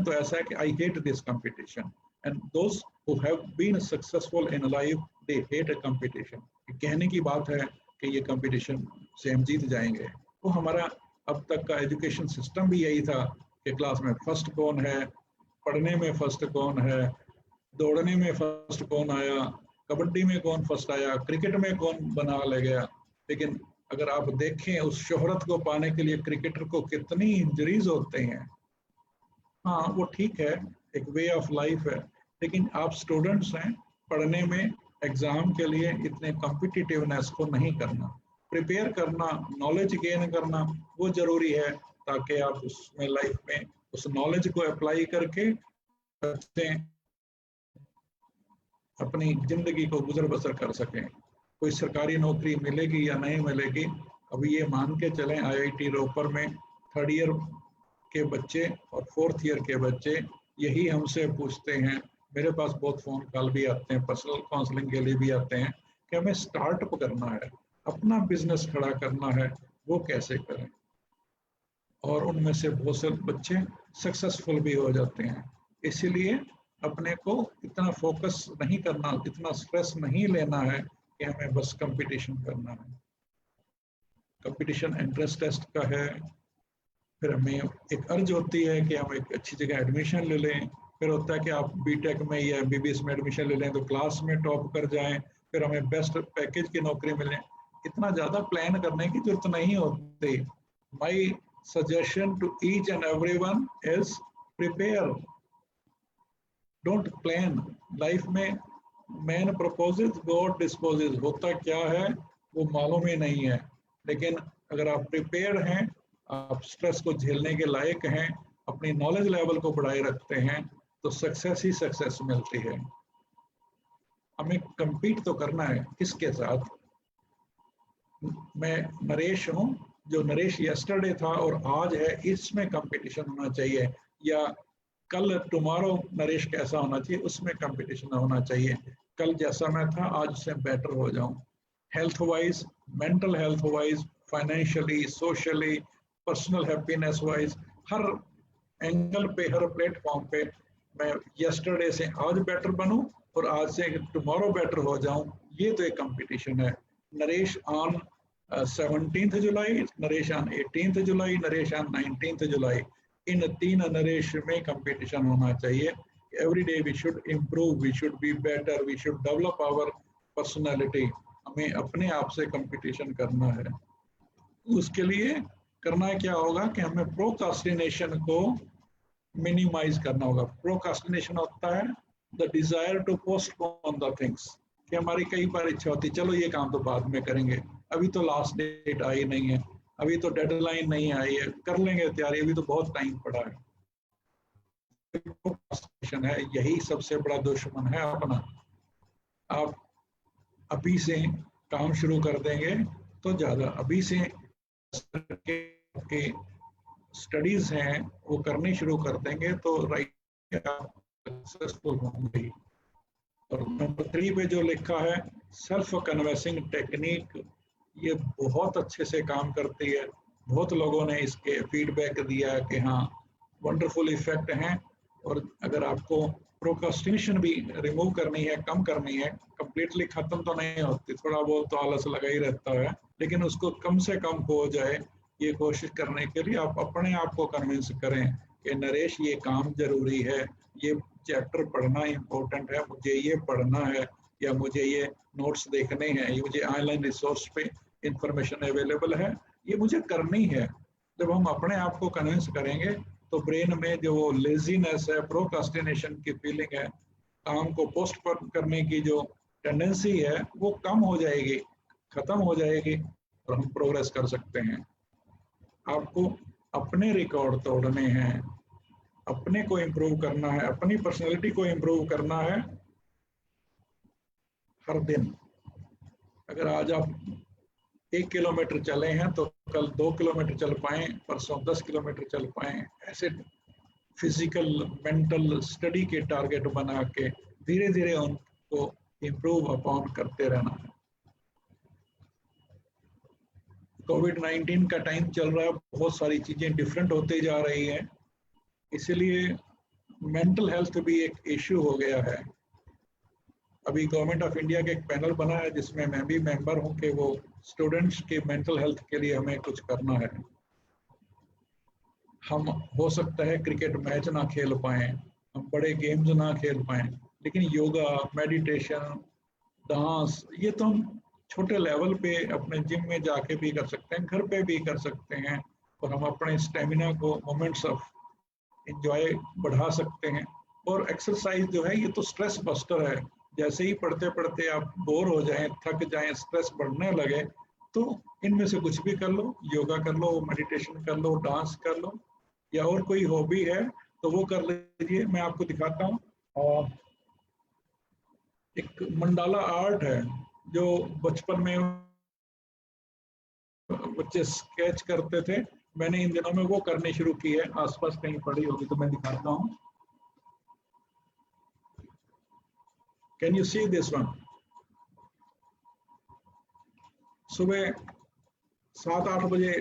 तो ऐसा है कि I hate this competition, and those who have been successful in life they hate a competition. कहने की बात है कि ये कंपटीशन से हम जीत जाएंगे। वो हमारा अब तक का एजुकेशन सिस्टम भी यही था कि क्लास में फर्स्ट कौन है, पढ़ने में फर्स्ट कौन है, दौड़ने में फर्स्ट कौन आया, कबड्डी में कौन फर्स्ट आया, क्रिकेट में कौन बना ले गया। लेकिन अगर आप देखें उस शोहरत को पाने के लिए क्रिकेटर को कितनी इंजरीज होते हैं। हाँ वो ठीक है, एक वे ऑफ लाइफ है, लेकिन आप स्टूडेंट्स हैं, पढ़ने में एग्जाम के लिए इतने कॉम्पिटिटिवनेस को नहीं करना, प्रिपेयर करना, नॉलेज गेन करना वो जरूरी है, ताकि आप उसमें लाइफ में उस नॉलेज को अप्लाई करके अपनी जिंदगी को गुजर बसर कर सकें। कोई सरकारी नौकरी मिलेगी या नहीं मिलेगी, अभी ये मान के चलें IIT रोपर में 3rd ईयर के बच्चे और 4th ईयर के बच्चे यही हमसे पूछते हैं, मेरे पास बहुत फ़ोन कॉल भी आते हैं, पर्सनल काउंसलिंग के लिए भी आते हैं कि हमें स्टार्टअप करना है, अपना बिजनेस खड़ा करना है, वो कैसे करें। और उनमें से बहुत से बच्चे सक्सेसफुल भी हो जाते हैं। इसीलिए अपने को इतना फोकस नहीं करना, इतना स्ट्रेस नहीं लेना है कि हमें बस कंपटीशन करना है। कंपटीशन एंट्रेंस टेस्ट का है, फिर हमें एक अर्ज होती है कि हम एक अच्छी जगह एडमिशन ले लें, फिर होता है कि आप BTech में या MBBS में एडमिशन ले लें तो क्लास में टॉप कर जाएं, फिर हमें बेस्ट पैकेज की नौकरी मिले। इतना ज़्यादा प्लान करने की जरूरत नहीं होती। माई suggestion to each and everyone is prepare, don't plan. Life में man proposes, God disposes, होता क्या है वो मालूम ही नहीं है। लेकिन अगर आप प्रिपेयर हैं, आप स्ट्रेस को झेलने के लायक हैं, अपनी नॉलेज लेवल को बढ़ाए रखते हैं, तो सक्सेस ही सक्सेस मिलती है। हमें compete तो करना है, किसके साथ? मैं नरेश हूँ, जो नरेश यस्टरडे था और आज है, इसमें कंपटीशन होना चाहिए, या कल टुमारो नरेश कैसा होना चाहिए उसमें कंपटीशन होना चाहिए। कल जैसा मैं था आज उससे बेटर हो जाऊं, health wise, mental health wise, financially, socially, personal happiness wise, हर एंगल पे, हर प्लेटफॉर्म पे मैं यस्टरडे से आज बेटर बनूं और आज से टुमारो बेटर हो जाऊं। ये तो एक कंपटीशन है। Naresh on 17th July, Naresh on 18th July, Naresh on 19th July, इन 3 नरेश में कंपटीशन होना चाहिए। Every day we should improve, we should be better, we should develop our personality. हमें अपने आप से कंपटीशन करना है। उसके लिए करना क्या होगा कि हमें प्रोक्रास्टिनेशन को मिनिमाइज करना होगा। प्रोक्रास्टिनेशन होता है the desire to postpone the things, कि हमारी कई बार इच्छा होती है चलो ये काम तो बाद में करेंगे, अभी तो लास्ट डेट आई नहीं है, अभी तो डेडलाइन नहीं आई है, कर लेंगे तैयारी, अभी तो बहुत टाइम पड़ा है। प्रोक्रास्टिनेशन है, यही सबसे बड़ा दुश्मन है अपना। आप अभी से काम शुरू कर देंगे तो ज्यादा, अभी से के स्टडीज हैं वो करनी शुरू कर देंगे तो राइट सक्सेसफुल होंगे। और नंबर 3 पे जो लिखा है सेल्फ कन्वेंसिंग टेक्निक, ये बहुत अच्छे से काम करती है। बहुत लोगों ने इसके फीडबैक दिया कि हाँ वंडरफुल इफेक्ट हैं। और अगर आपको प्रोक्रास्टिनेशन भी रिमूव करनी है, कम करनी है, कंप्लीटली खत्म तो नहीं होती, थोड़ा बहुत तो आलस लगा ही रहता है, लेकिन उसको कम से कम हो जाए, ये कोशिश करने के लिए आप अपने आप को कन्विंस करें कि नरेश ये काम जरूरी है, ये चैप्टर पढ़ना इम्पोर्टेंट है, मुझे ये पढ़ना है, या मुझे ये नोट्स देखने हैं, ये मुझे ऑनलाइन रिसोर्स पे इंफॉर्मेशन अवेलेबल है, ये मुझे करनी है। जब हम अपने आप को कन्विंस करेंगे तो ब्रेन में जो वो लेजीनेस है, प्रोक्रास्टिनेशन की फीलिंग है, काम को पोस्टपोन करने की जो टेंडेंसी है वो कम हो जाएगी, खत्म हो जाएगी और हम प्रोग्रेस कर सकते हैं। आपको अपने रिकॉर्ड तोड़ने हैं, अपने को इम्प्रूव करना है, अपनी पर्सनैलिटी को इम्प्रूव करना है, हर दिन। अगर आज आप 1 किलोमीटर चले हैं तो कल 2 किलोमीटर चल पाएं, परसों 10 किलोमीटर चल पाएं। ऐसे फिजिकल मेंटल स्टडी के टारगेट बना के धीरे धीरे उनको इम्प्रूव अपॉन करते रहना है। कोविड-19 का टाइम चल रहा है, बहुत सारी चीजें डिफरेंट होते जा रही है, इसलिए मेंटल हेल्थ भी एक इश्यू हो गया है। अभी गवर्नमेंट ऑफ इंडिया का एक पैनल बना है जिसमें मैं भी मेंबर हूं कि वो स्टूडेंट्स के मेंटल हेल्थ के लिए हमें कुछ करना है। हम हो सकता है क्रिकेट मैच ना खेल पाएं, हम बड़े गेम्स ना खेल पाएं, लेकिन योगा, मेडिटेशन, डांस, ये तो हम छोटे लेवल पे अपने जिम में जाके भी कर सकते हैं, घर पे भी कर सकते हैं, और हम अपने स्टेमिना को, मोमेंट्स ऑफ एंजॉय बढ़ा सकते हैं। और एक्सरसाइज जो है ये तो स्ट्रेस बस्टर है। जैसे ही पढ़ते पढ़ते आप बोर हो जाएं, थक जाएं, स्ट्रेस बढ़ने लगे, तो इनमें से कुछ भी कर लो, योगा कर लो, मेडिटेशन कर लो, डांस कर लो, या और कोई हॉबी है तो वो कर लीजिए। मैं आपको दिखाता हूँ, एक मंडाला आर्ट है जो बचपन में बच्चे स्केच करते थे, मैंने इन दिनों में वो करनी शुरू की है। आसपास कहीं पड़ी होगी तो मैं दिखाता हूँ। Can you see this one? सुबह 7-8 बजे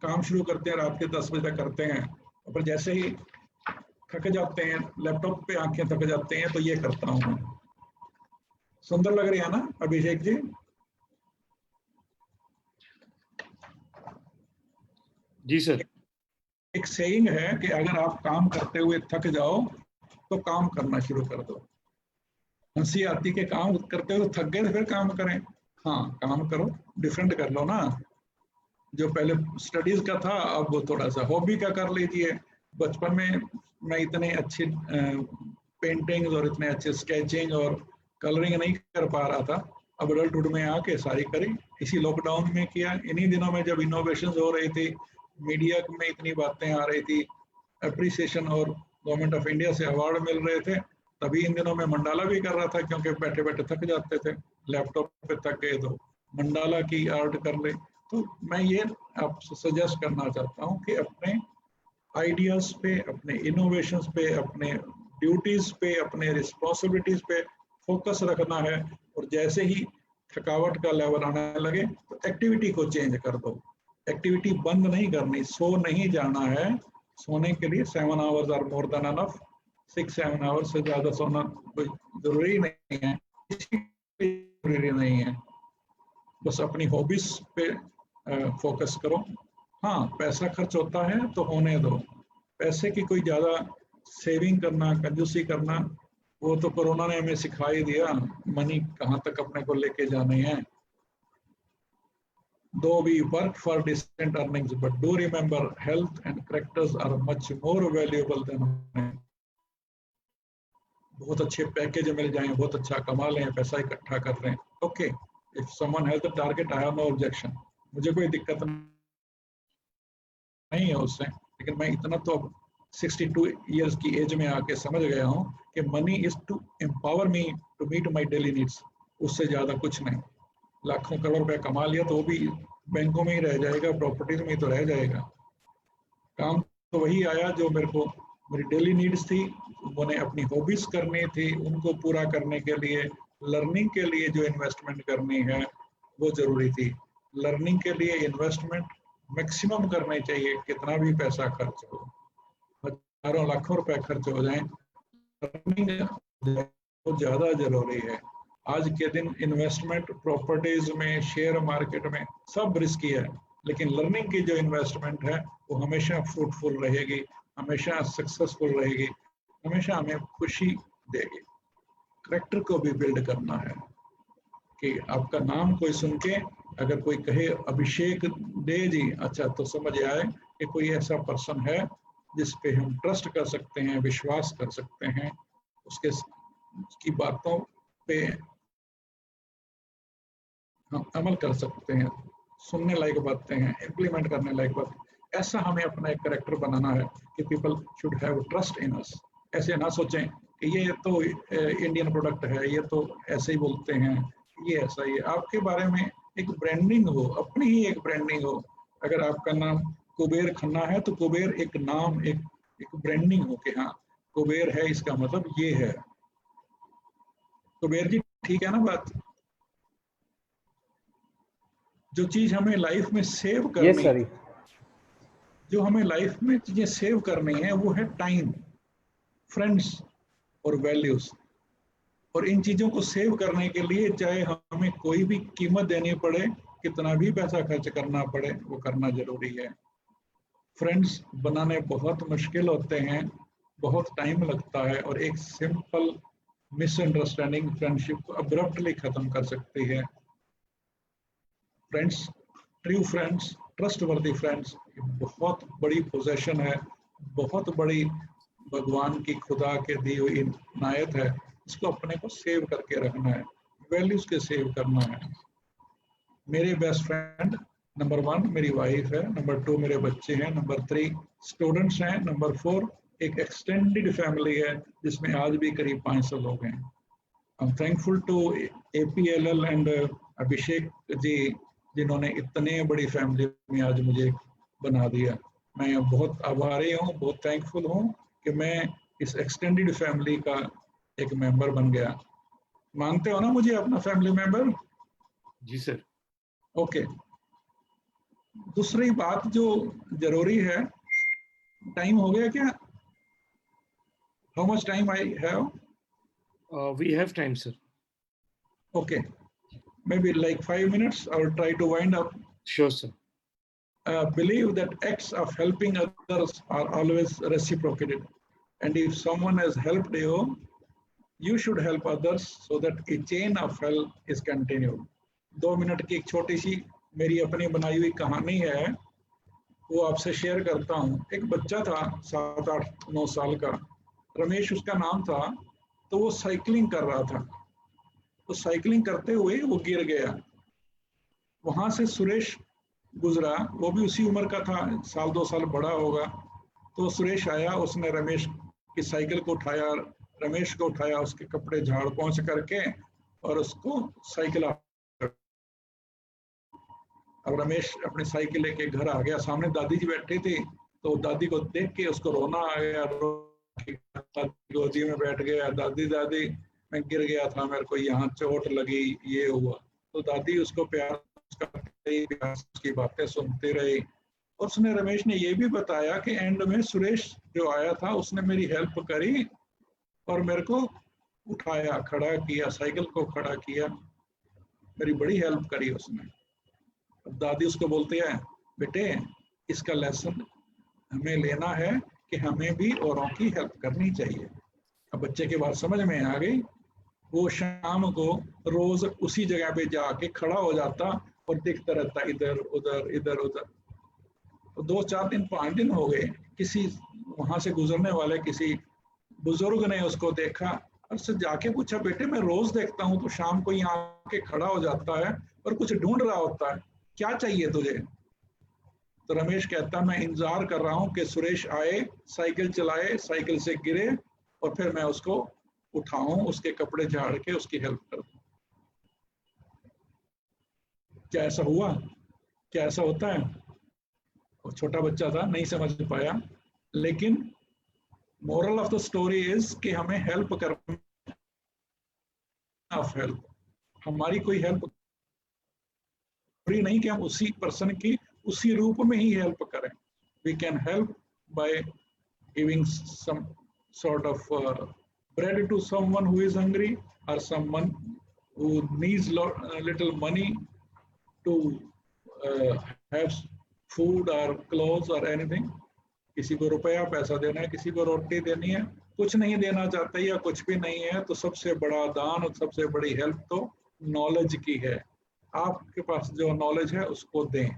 काम शुरू करते हैं, रात के 10 बजे तक करते हैं, और जैसे ही थक जाते हैं, लैपटॉप पे आंखें थक जाते हैं, तो ये करता हूँ। सुंदर लग रही है ना अभिषेक जी? जी सर। एक सेइंग है कि अगर आप काम करते हुए थक जाओ तो काम करना शुरू कर दो। हंसी आती के काम करते हुए थक गए तो फिर काम करें। हाँ, काम करो, डिफरेंट कर लो ना। जो पहले स्टडीज का था अब वो थोड़ा सा हॉबी का कर लीजिए। बचपन में मैं इतने अच्छे पेंटिंग्स और इतने अच्छे स्केचिंग और कलरिंग नहीं कर पा रहा था, अब अडल्टहुड में आके सारी करी। इसी लॉकडाउन में किया। इन्हीं दिनों में जब इनोवेशंस हो रही थी, मीडिया में इतनी बातें आ रही थी, अप्रिसिएशन और गवर्नमेंट ऑफ इंडिया से अवार्ड मिल रहे थे, तभी इन दिनों में मंडाला भी कर रहा था, क्योंकि बैठे बैठे थक जाते थे, लैपटॉप पे थक गए तो मंडाला की आर्ट कर ले। तो मैं ये आपसे सजेस्ट करना चाहता हूँ कि अपने आइडियाज पे, अपने इनोवेशंस पे, अपने ड्यूटीज पे, अपने रिस्पॉन्सिबिलिटीज पे फोकस रखना है। और जैसे ही थकावट का लेवल आने लगे तो एक्टिविटी को चेंज कर दो। एक्टिविटी बंद नहीं करनी, सो नहीं जाना है। सोने के लिए 7 hours are more than enough. 6-7 hours से ज्यादा सोना कोई जरूरी नहीं है, जरूरी नहीं है। बस अपनी हॉबीज पे फोकस करो। हाँ, पैसा खर्च होता है तो होने दो। पैसे की कोई ज्यादा सेविंग करना, कंजूसी करना, वो तो कोरोना ने हमें सिखा ही दिया। मनी कहाँ तक अपने को लेके जाने हैं। Though we work for decent earnings, but do remember health and characters are much more valuable than money. बहुत अच्छे पैकेज मिल जाएं, बहुत अच्छा कमा लें, पैसा इकट्ठा कर लें, okay. If someone has the target, I have no objection, मुझे कोई दिक्कत नहीं है उससे। लेकिन मैं इतना तो अब 62 इयर्स की एज में आके समझ गया हूँ कि money is to empower me to meet my daily needs, उससे ज्यादा कुछ नहीं। लाखों करोड़ रुपया कमा लिया तो वो भी बैंकों में ही रह जाएगा, प्रॉपर्टीज में ही तो रह जाएगा। काम तो वही आया जो मेरे को मेरी डेली नीड्स थी, मैंने अपनी हॉबीज करनी थी, उनको पूरा करने के लिए लर्निंग के लिए जो इन्वेस्टमेंट करनी है वो जरूरी थी। लर्निंग के लिए इन्वेस्टमेंट मैक्सिमम करने चाहिए, कितना भी पैसा खर्च हो, हजारों लाखों रुपए खर्च हो जाए, लर्निंग बहुत ज्यादा जरूरी है। आज के दिन इन्वेस्टमेंट प्रॉपर्टीज में, शेयर मार्केट में सब रिस्की है, लेकिन लर्निंग की जो इन्वेस्टमेंट है वो हमेशा फ्रूटफुल रहेगी, हमेशा सक्सेसफुल रहेगी, हमेशा हमें खुशी देगी। करैक्टर को भी बिल्ड करना है कि आपका नाम कोई सुन के अगर कोई कहे अभिषेक दे जी, अच्छा तो समझ आए कि कोई ऐसा पर्सन है जिस पे हम ट्रस्ट कर सकते हैं, विश्वास कर सकते हैं, उसकी बातों पे हम अमल कर सकते हैं, सुनने लायक बातें हैं, इम्प्लीमेंट करने लायक बात। ऐसा हमें अपना एक कैरेक्टर बनाना है कि people should have trust in us. ऐसे ना सोचें कि ये तो इंडियन प्रोडक्ट है, ये तो ऐसे ही बोलते हैं, ये ऐसा ही है। आपके बारे में एक ब्रांडिंग हो, अपनी ही एक ब्रांडिंग हो। अगर आपका नाम कुबेर खन्ना है तो कुबेर एक नाम, एक ब्रांडिंग हो कि हाँ कुबेर है, इसका मतलब ये है। कुबेर जी ठीक है ना बात? जो चीज हमें लाइफ में सेव करनी Yes, sir. जो हमें लाइफ में चीजें सेव करनी है वो है टाइम, फ्रेंड्स और वैल्यूज। और इन चीजों को सेव करने के लिए चाहे हमें कोई भी कीमत देनी पड़े, कितना भी पैसा खर्च करना पड़े, वो करना जरूरी है। फ्रेंड्स बनाने बहुत मुश्किल होते हैं, बहुत टाइम लगता है, और एक सिंपल मिसअंडरस्टैंडिंग फ्रेंडशिप को अब्रप्टली खत्म कर सकती है। Friends, true friends, trustworthy friends बहुत बड़ी पोजीशन है, बहुत बड़ी भगवान की खुदा के दी हुई इनायत है। इसको अपने को सेव करके रखना है, वैल्यूज के सेव करना है। मेरे बेस्ट फ्रेंड नंबर 1 मेरी वाइफ है, नंबर 2 मेरे बच्चे हैं, नंबर 3 स्टूडेंट्स हैं, नंबर 4 एक एक्सटेंडेड फैमिली है जिसमें आज भी करीब 500 लोग हैं। I am thankful to APLL and Abhishek ji जिन्होंने इतने बड़ी फैमिली में आज मुझे बना दिया। मैं बहुत आभारी हूँ, बहुत थैंकफुल हूँ कि मैं इस एक्सटेंडेड फैमिली का एक मेंबर बन गया। मानते हो ना मुझे अपना फैमिली मेंबर? जी सर। ओके। दूसरी बात जो जरूरी है, टाइम हो गया क्या? How much time I have? We have time, sir. Okay, maybe like 5 minutes. I will try to wind up. Sure, sir. Believe that acts of helping others are always reciprocated, and if someone has helped you, you should help others so that a chain of help is continued. 2 minute की एक छोटी सी मेरी अपनी बनाई हुई कहानी है, वो आपसे शेयर करता हूँ। एक बच्चा था 7, 8, 9 साल का, रमेश उसका नाम था। तो वो साइकिलिंग कर रहा था, तो साइकिलिंग करते हुए वो गिर गया। वहां से सुरेश गुजरा, वो भी उसी उम्र का था, 1, 2 साल बड़ा होगा। तो सुरेश आया, उसने रमेश की साइकिल को उठाया, रमेश को उठाया, उसके कपड़े झाड़ पोंछ करके और उसको साइकिल। अब रमेश अपनी साइकिल लेके घर आ गया, सामने दादी जी बैठी थी, तो दादी को देख के उसको रोना आ गया, गोदी में बैठ गया, दादी दादी मैं गिर गया था, मेरे को यहाँ चोट लगी, ये हुआ। तो दादी उसको प्यार उसकी बातें सुनती रही। और उसने रमेश ने ये भी बताया कि एंड में सुरेश जो आया था उसने मेरी हेल्प करी और मेरे को उठाया, खड़ा किया, साइकिल को खड़ा किया, मेरी बड़ी हेल्प करी उसने। अब दादी उसको बोलती है, बेटे इसका लेसन हमें लेना है कि हमें भी औरों की हेल्प करनी चाहिए। अब बच्चे की बात समझ में आ गई। वो शाम को रोज उसी जगह पे जाके खड़ा हो जाता और देखता रहता इधर उधर इधर उधर। तो 2, 4 दिन 5 दिन हो गए, किसी वहां से गुजरने वाले किसी बुजुर्ग ने उसको देखा और उससे जाके पूछा, बेटे मैं रोज देखता हूँ तो शाम को यहाँ आके खड़ा हो जाता है और कुछ ढूंढ रहा होता है, क्या चाहिए तुझे? तो रमेश कहता, मैं इंतजार कर रहा हूँ कि सुरेश आए, साइकिल चलाए, साइकिल से गिरे और फिर मैं उसको उठाऊं, उसके कपड़े झाड़ के उसकी हेल्प करूं। क्या ऐसा हुआ? क्या ऐसा होता है? वो छोटा बच्चा था, नहीं समझ पाया। लेकिन moral of the story is कि हमें हेल्प करना, ऑफ हेल्प, हमारी कोई हेल्प नहीं कि हम उसी पर्सन की उसी रूप में ही हेल्प करें। We can help by giving some sort of bread to someone who is hungry or someone who needs little money to have food or clothes or anything. किसी को रुपया पैसा देना है, किसी को रोटी देनी है, कुछ नहीं देना चाहते या कुछ भी नहीं है, तो सबसे बड़ा दान और सबसे बड़ी हेल्प तो नॉलेज की है। आपके पास जो नॉलेज है उसको दें।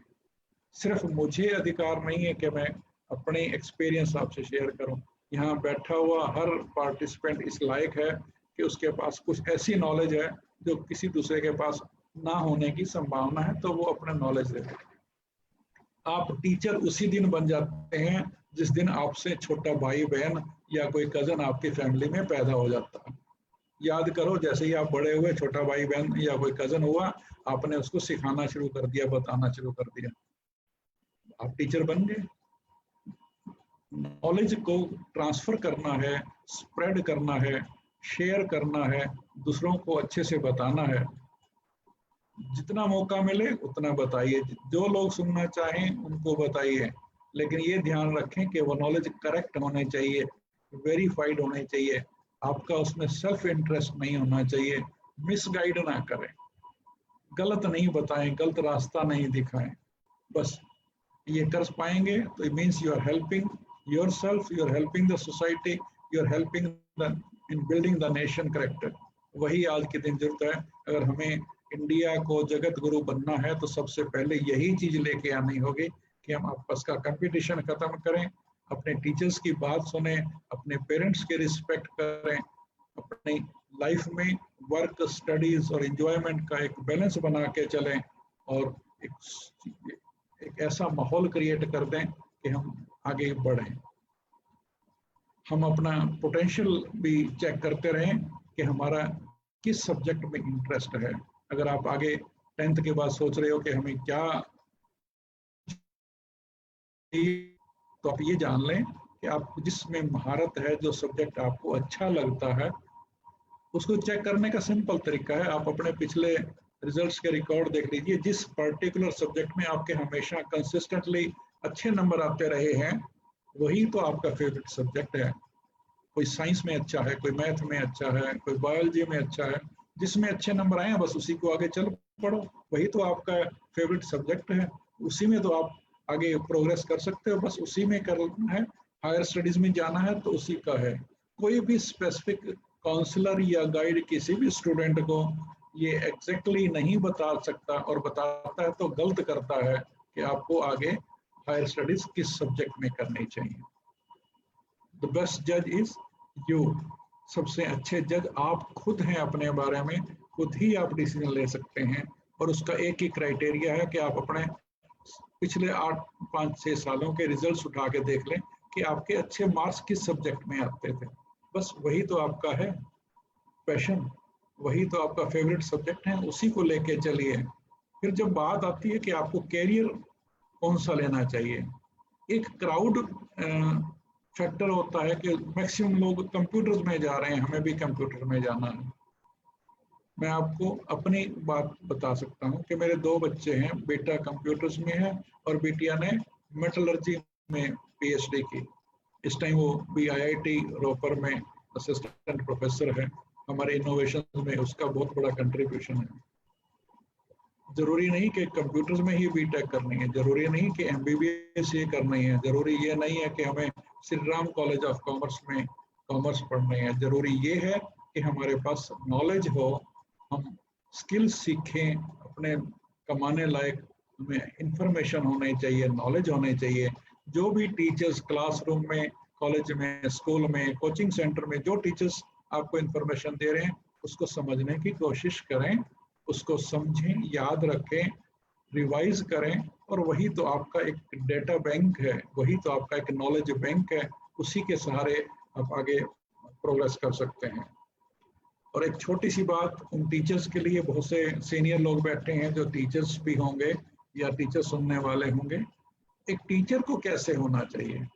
सिर्फ मुझे अधिकार नहीं है कि मैं अपनी एक्सपीरियंस आपसे शेयर करूं। यहाँ बैठा हुआ हर पार्टिसिपेंट इस लायक है कि उसके पास कुछ ऐसी नॉलेज है जो किसी दूसरे के पास ना होने की संभावना है, तो वो अपना नॉलेज दे। आप टीचर उसी दिन बन जाते हैं जिस दिन आपसे छोटा भाई बहन या कोई कजन आपकी फैमिली में पैदा हो जाता है। याद करो, जैसे ही आप बड़े हुए, छोटा भाई बहन या कोई कजन हुआ, आपने उसको सिखाना शुरू कर दिया, बताना शुरू कर दिया, आप टीचर बन गए। नॉलेज को ट्रांसफर करना है, स्प्रेड करना है, शेयर करना है, दूसरों को अच्छे से बताना है। जितना मौका मिले उतना बताइए, जो लोग सुनना चाहें उनको बताइए, लेकिन ये ध्यान रखें कि वो नॉलेज करेक्ट होने चाहिए, वेरीफाइड होने चाहिए, आपका उसमें सेल्फ इंटरेस्ट नहीं होना चाहिए, मिसगाइड ना करें, गलत नहीं बताएं, गलत रास्ता नहीं दिखाएं। बस ये कर पाएंगे तो it means you are helping yourself, you are helping the society, you are helping in building the nation character. वही आज के दिन जरूरत है। अगर हमें इंडिया को जगत गुरु बनना है तो सबसे पहले यही चीज लेके आनी होगी कि हम आपस का कंपटीशन खत्म करें, अपने टीचर्स की बात सुने, अपने पेरेंट्स के रिस्पेक्ट करें, अपनी लाइफ में वर्क, स्टडीज और एंजॉयमेंट का एक बैलेंस बना के चलें, और एक ऐसा माहौल क्रिएट कर दें कि हम आगे बढ़ें। हम अपना पोटेंशियल भी चेक करते रहें कि हमारा किस सब्जेक्ट में इंटरेस्ट है। अगर आप आगे 10th के बाद सोच रहे हो कि हमें क्या, तो आप ये जान लें कि आप जिसमें महारत है, जो सब्जेक्ट आपको अच्छा लगता है, उसको चेक करने का सिंपल तरीका है, आप अपने पिछले रिजल्ट्स के रिकॉर्ड देख लीजिए। जिस पर्टिकुलर सब्जेक्ट में आपके हमेशा कंसिस्टेंटली अच्छे नंबर आते रहे हैं, वही तो आपका फेवरेट सब्जेक्ट है। कोई साइंस में अच्छा है, कोई मैथ में अच्छा है, कोई बायोलॉजी में अच्छा है, जिसमें अच्छे नंबर आए हैं बस उसी को आगे चल पड़ो, वही तो आपका फेवरेट सब्जेक्ट है, उसी में तो आप आगे प्रोग्रेस कर सकते हो, बस उसी में करना है। हायर स्टडीज में जाना है तो उसी का है। कोई भी स्पेसिफिक काउंसलर या गाइड किसी भी स्टूडेंट को ये एग्जैक्टली नहीं बता सकता, और बताता है तो गलत करता है कि आपको आगे हायर स्टडीज किस सब्जेक्ट में करनी चाहिए। द बेस्ट जज इज यू। सबसे अच्छे जज आप खुद हैं अपने बारे में, खुद ही आप डिसीजन ले सकते हैं। और उसका एक ही क्राइटेरिया है कि आप अपने पिछले 8-5-6 सालों के रिजल्ट्स उठा के देख लें कि आपके अच्छे मार्क्स किस सब्जेक्ट में आते थे। बस वही तो आपका है पैशन, वही तो आपका फेवरेट सब्जेक्ट है, उसी को लेके चलिए। फिर जब बात आती है कि आपको कैरियर कौन सा लेना चाहिए, एक क्राउड फैक्टर होता है कि मैक्सिमम लोग कंप्यूटर्स में जा रहे हैं, हमें भी कंप्यूटर में जाना है। मैं आपको अपनी बात बता सकता हूँ कि मेरे 2 बच्चे हैं, बेटा कंप्यूटर्स में है और बेटिया ने मेटलर्जी में PhD की। इस टाइम वो भी IIT रोपर में असिस्टेंट प्रोफेसर है। हमारे इनोवेशन में उसका बहुत बड़ा कंट्रीब्यूशन है। जरूरी नहीं कि कंप्यूटर्स में ही बीटेक करनी है, जरूरी नहीं कि MBBS ये करनी है, जरूरी ये नहीं है कि हमें Shri Ram college of commerce में कॉमर्स पढ़नी है। जरूरी ये है कि हमारे पास नॉलेज हो, हम स्किल सीखें, अपने कमाने लायक हमें इंफॉर्मेशन होनी चाहिए, नॉलेज होनी चाहिए। जो भी टीचर्स क्लासरूम में, कॉलेज में, स्कूल में, कोचिंग सेंटर में जो टीचर्स आपको इंफॉर्मेशन दे रहे हैं, उसको समझने की कोशिश करें, उसको समझें, याद रखें, रिवाइज करें, और वही तो आपका एक डेटा बैंक है, वही तो आपका एक नॉलेज बैंक है। उसी के सहारे आप आगे प्रोग्रेस कर सकते हैं। और एक छोटी सी बात उन टीचर्स के लिए, बहुत से सीनियर लोग बैठे हैं जो टीचर्स भी होंगे या टीचर सुनने वाले होंगे। एक टीचर को कैसे होना चाहिए,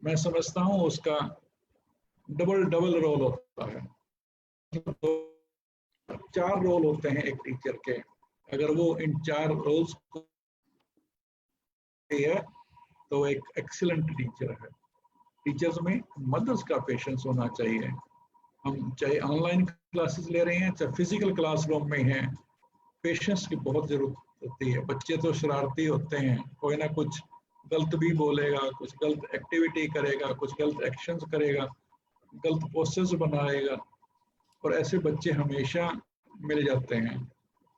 मैं समझता हूँ उसका डबल रोल होता है। 4 रोल होते हैं एक टीचर के। अगर वो इन 4 रोल्स को है तो एक एक्सीलेंट टीचर है। टीचर्स में मदर्स का पेशेंस होना चाहिए। हम चाहे ऑनलाइन क्लासेस ले रहे हैं, चाहे फिजिकल क्लासरूम में हैं, पेशेंस की बहुत जरूरत होती है। बच्चे तो शरारती होते हैं, कोई ना कुछ गलत भी बोलेगा, कुछ गलत एक्टिविटी करेगा, कुछ गलत एक्शंस करेगा, गलत पोस्टर्स बनाएगा, और ऐसे बच्चे हमेशा मिल जाते हैं।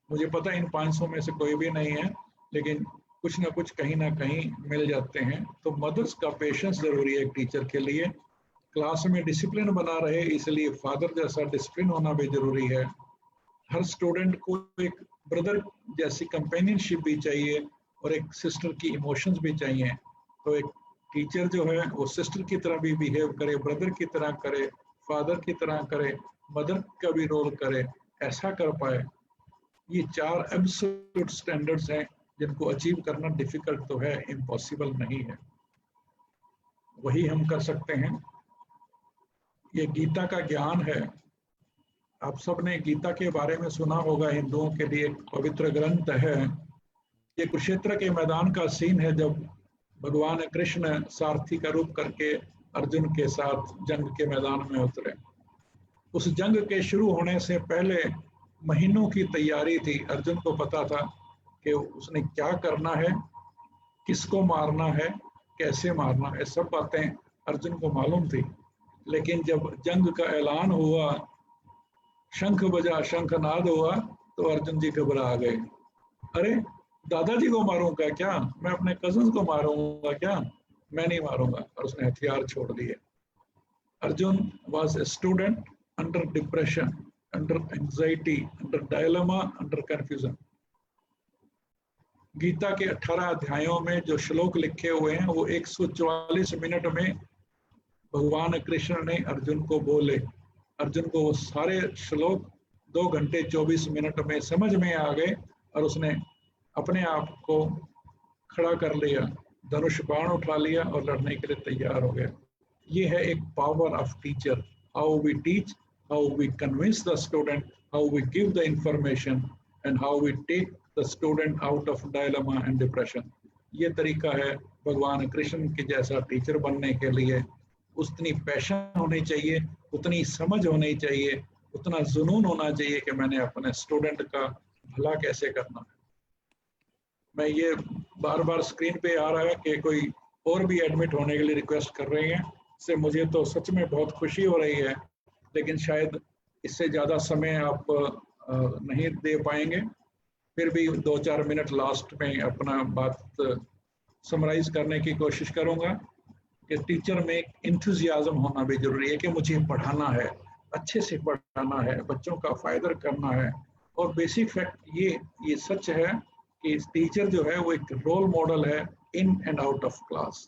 मुझे पता है इन 500 में से कोई भी नहीं है, लेकिन कुछ ना कुछ कहीं ना कहीं मिल जाते हैं। तो मदर्स का पेशेंस जरूरी है एक टीचर के लिए। क्लास में डिसिप्लिन बना रहे, इसलिए फादर जैसा डिसिप्लिन होना भी जरूरी है। हर स्टूडेंट को एक ब्रदर जैसी कंपेनियनशिप भी चाहिए और एक सिस्टर की इमोशंस भी चाहिए। तो एक टीचर जो है वो सिस्टर की तरह भी बिहेव करे, ब्रदर की तरह करे, फादर की तरह करे, मदर का भी रोल करे, ऐसा कर पाए। ये 4 एब्सोल्यूट स्टैंडर्ड्स हैं जिनको अचीव करना डिफिकल्ट तो है, इम्पॉसिबल नहीं है। वही हम कर सकते हैं। ये गीता का ज्ञान है। आप सबने गीता के बारे में सुना होगा, हिंदुओं के लिए एक पवित्र ग्रंथ है। ये कुरुक्षेत्र के मैदान का सीन है जब भगवान कृष्ण सारथी का रूप करके अर्जुन के साथ जंग के मैदान में उतरे। उस जंग के शुरू होने से पहले महीनों की तैयारी थी। अर्जुन को पता था कि उसने क्या करना है, किसको मारना है, कैसे मारना है, सब बातें अर्जुन को मालूम थी। लेकिन जब जंग का ऐलान हुआ, शंख बजा, शंखनाद हुआ, तो अर्जुन जी घबरा गए। अरे दादाजी को मारूंगा क्या, मैं अपने कजन को मारूंगा क्या, मैं नहीं मारूंगा। और उसने हथियार छोड़ दिए। Arjun was a student under depression, under anxiety, under dilemma, under confusion. Gita के 18 अध्यायों में जो श्लोक लिखे हुए हैं वो 144 मिनट में भगवान कृष्ण ने अर्जुन को बोले। अर्जुन को वो सारे श्लोक 2 घंटे 24 मिनट में समझ में आ गए और उसने अपने आप को खड़ा कर लिया, धनुष बाण उठा लिया और लड़ने के लिए तैयार हो गया। ये है एक power of teacher. How we teach, how we convince the student, how we give the information and how we take the student out of dilemma and depression. ये तरीका है भगवान कृष्ण के जैसा टीचर बनने के लिए। उतनी पैशन होनी चाहिए, उतनी समझ होनी चाहिए, उतना जुनून होना चाहिए कि मैंने अपने स्टूडेंट का भला कैसे करना है। मैं ये बार बार स्क्रीन पे आ रहा है कि कोई और भी एडमिट होने के लिए रिक्वेस्ट कर रहे हैं, इससे मुझे तो सच में बहुत खुशी हो रही है। लेकिन शायद इससे ज़्यादा समय आप नहीं दे पाएंगे। फिर भी 2-4 मिनट लास्ट में अपना बात समराइज करने की कोशिश करूँगा कि टीचर में इंथुजियाज्म होना भी जरूरी है कि मुझे पढ़ाना है, अच्छे से पढ़ाना है, बच्चों का फायदा करना है। और बेसिक फैक्ट ये सच है कि टीचर जो है वो एक रोल मॉडल है in and out of class.